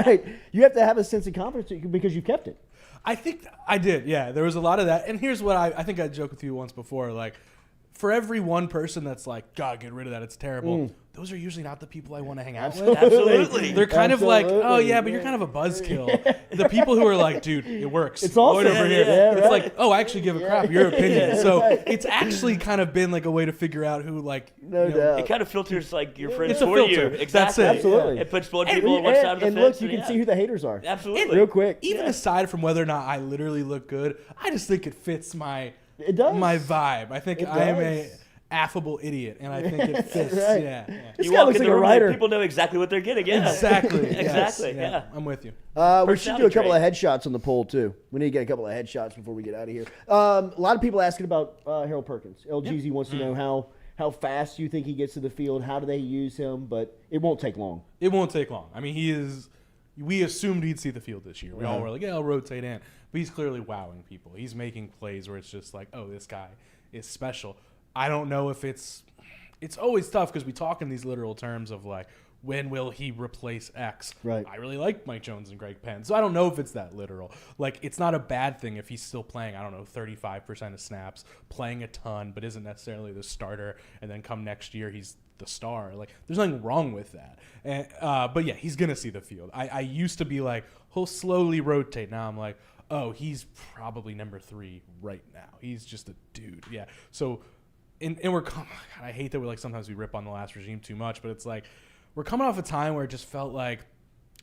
Right. You have to have a sense of confidence because you kept it. I think I did. Yeah, there was a lot of that. And here's what I think I joked with you once before. Like, for every one person that's like, God, get rid of that, it's terrible. Those are usually not the people I want to hang out with. Absolutely. They're kind of like, oh yeah, but you're kind of a buzzkill. The people who are like, dude, it works. It's awesome. Over here. Yeah, it's like, oh, I actually give a crap. Your opinion. Yeah, So right. it's actually kind of been like a way to figure out who like. No doubt. It kind of filters like your friends It's a for filter. you. That's Exactly. it. Absolutely. It puts one people on one side of the and fence. look, you can see who the haters are. Absolutely. Real quick. Even aside from whether or not I literally look good, I just think it fits my vibe. I think It I am does. a affable idiot, and I think it fits. Right. Yeah. This You guy walk looks in like the a room, writer. people know exactly what they're getting. Yeah. Exactly. Exactly. Yes. Yeah. I'm with you. We should do a couple Personality of headshots on the poll too. We need to get a couple of headshots before we get out of here. A lot of people asking about Harold Perkins. LGZ wants to know how fast you think he gets to the field. How do they use him? But it won't take long. It won't take long. I mean, we assumed he'd see the field this year. We all were like, yeah, I'll rotate in. But he's clearly wowing people. He's making plays where it's just like, oh, this guy is special. I don't know if it's always tough because we talk in these literal terms of like, when will he replace X? Right. I really like Mike Jones and Greg Penn. So I don't know if it's that literal. Like, it's not a bad thing if he's still playing, 35% of snaps, playing a ton, but isn't necessarily the starter. And then come next year, he's the star. Like, there's nothing wrong with that. And, but yeah, he's going to see the field. I used to be like, he'll slowly rotate. Now I'm like, oh, he's probably number 3 right now. He's just a dude. Yeah. So, and we're, God, I hate that we're like, sometimes we rip on the last regime too much, but it's like, we're coming off a time where it just felt like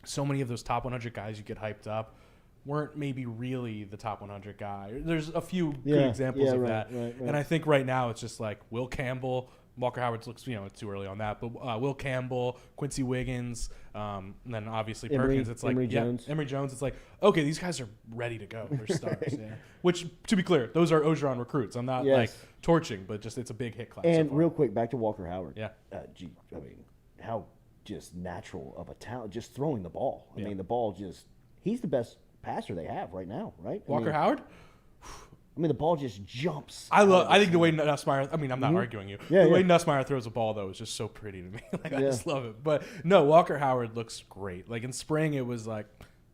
so many of those top 100 guys you get hyped up weren't maybe really the top 100 guy. There's a few good examples of that. Right. And I think right now it's just like Will Campbell, Walker Howard looks, it's too early on that, but Will Campbell, Quincy Wiggins, and then obviously Perkins. It's like, Emory Jones. It's like, okay, these guys are ready to go. They're stars. Yeah. Which, to be clear, those are Ogeron recruits. I'm not like torching, but just it's a big hit class. And so far. real quick, back to Walker Howard. Yeah. How just natural of a talent, just throwing the ball. I mean, the ball he's the best passer they have right now, right? Walker Howard? I mean, the ball just jumps. I think the way Nussmeier, I'm not arguing you. The way Nussmeier throws a ball, though, is just so pretty to me. I just love it. But no, Walker Howard looks great. Like in spring, it was like,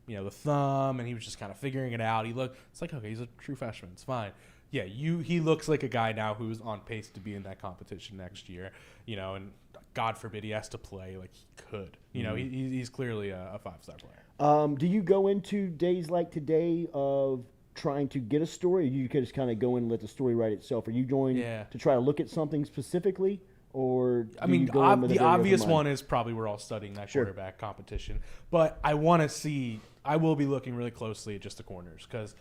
the thumb, and he was just kind of figuring it out. It's like, okay, he's a true freshman. It's fine. Yeah, he looks like a guy now who's on pace to be in that competition next year, and God forbid he has to play like he could. He's clearly a 5-star player. Do you go into days like today of trying to get a story, or you could just kind of go in and let the story write itself? Are you going to try to look at something specifically, or the obvious one is probably we're all studying that quarterback competition, but I will be looking really closely at just the corners because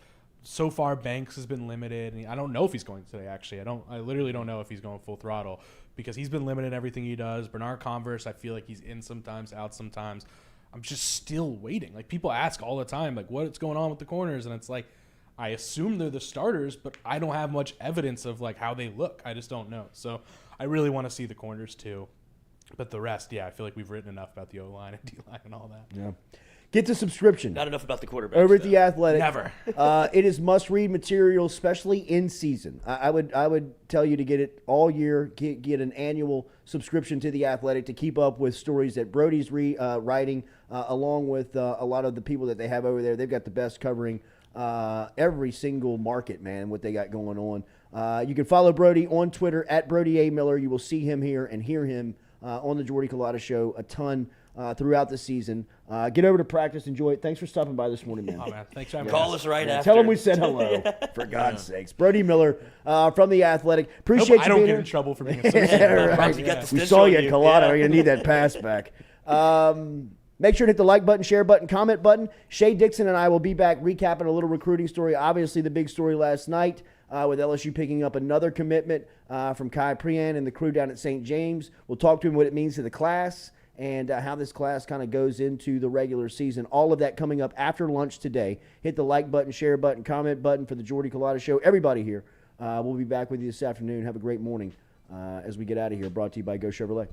so far Banks has been limited, and I don't know if he's going today. Actually, I literally don't know if he's going full throttle because he's been limited in everything he does. Bernard Converse, I feel like he's in sometimes, out sometimes. I'm just still waiting. Like, people ask all the time, like, what's going on with the corners, and it's like, I assume they're the starters, but I don't have much evidence of like how they look. I just don't know. So I really want to see the corners too. But the rest, I feel like we've written enough about the O-line and D-line and all that. Yeah. Get the subscription. Not enough about the quarterback. Over at The Athletic. Never. It is must-read material, especially in season. I would tell you to get it all year. Get an annual subscription to The Athletic to keep up with stories that Brody's writing, along with a lot of the people that they have over there. They've got the best covering every single market, man, what they got going on. You can follow Brody on Twitter at Brody A. Miller. You will see him here and hear him on the Jordy Culotta Show a ton throughout the season. Get over to practice. Enjoy it. Thanks for stopping by this morning, man. Oh, man. Thanks for having Call us right after. Tell them we said hello, for God's sakes. Brody Miller from The Athletic. Appreciate you I don't being get here. in trouble for being associated. Right. We saw you at Culotta. We're going to need that pass back. Make sure to hit the like button, share button, comment button. Shay Dixon and I will be back recapping a little recruiting story. Obviously, the big story last night with LSU picking up another commitment from Kai Prian and the crew down at St. James. We'll talk to him what it means to the class and how this class kind of goes into the regular season. All of that coming up after lunch today. Hit the like button, share button, comment button for the Jordy Culotta Show. Everybody here, we'll be back with you this afternoon. Have a great morning as we get out of here. Brought to you by Go Chevrolet.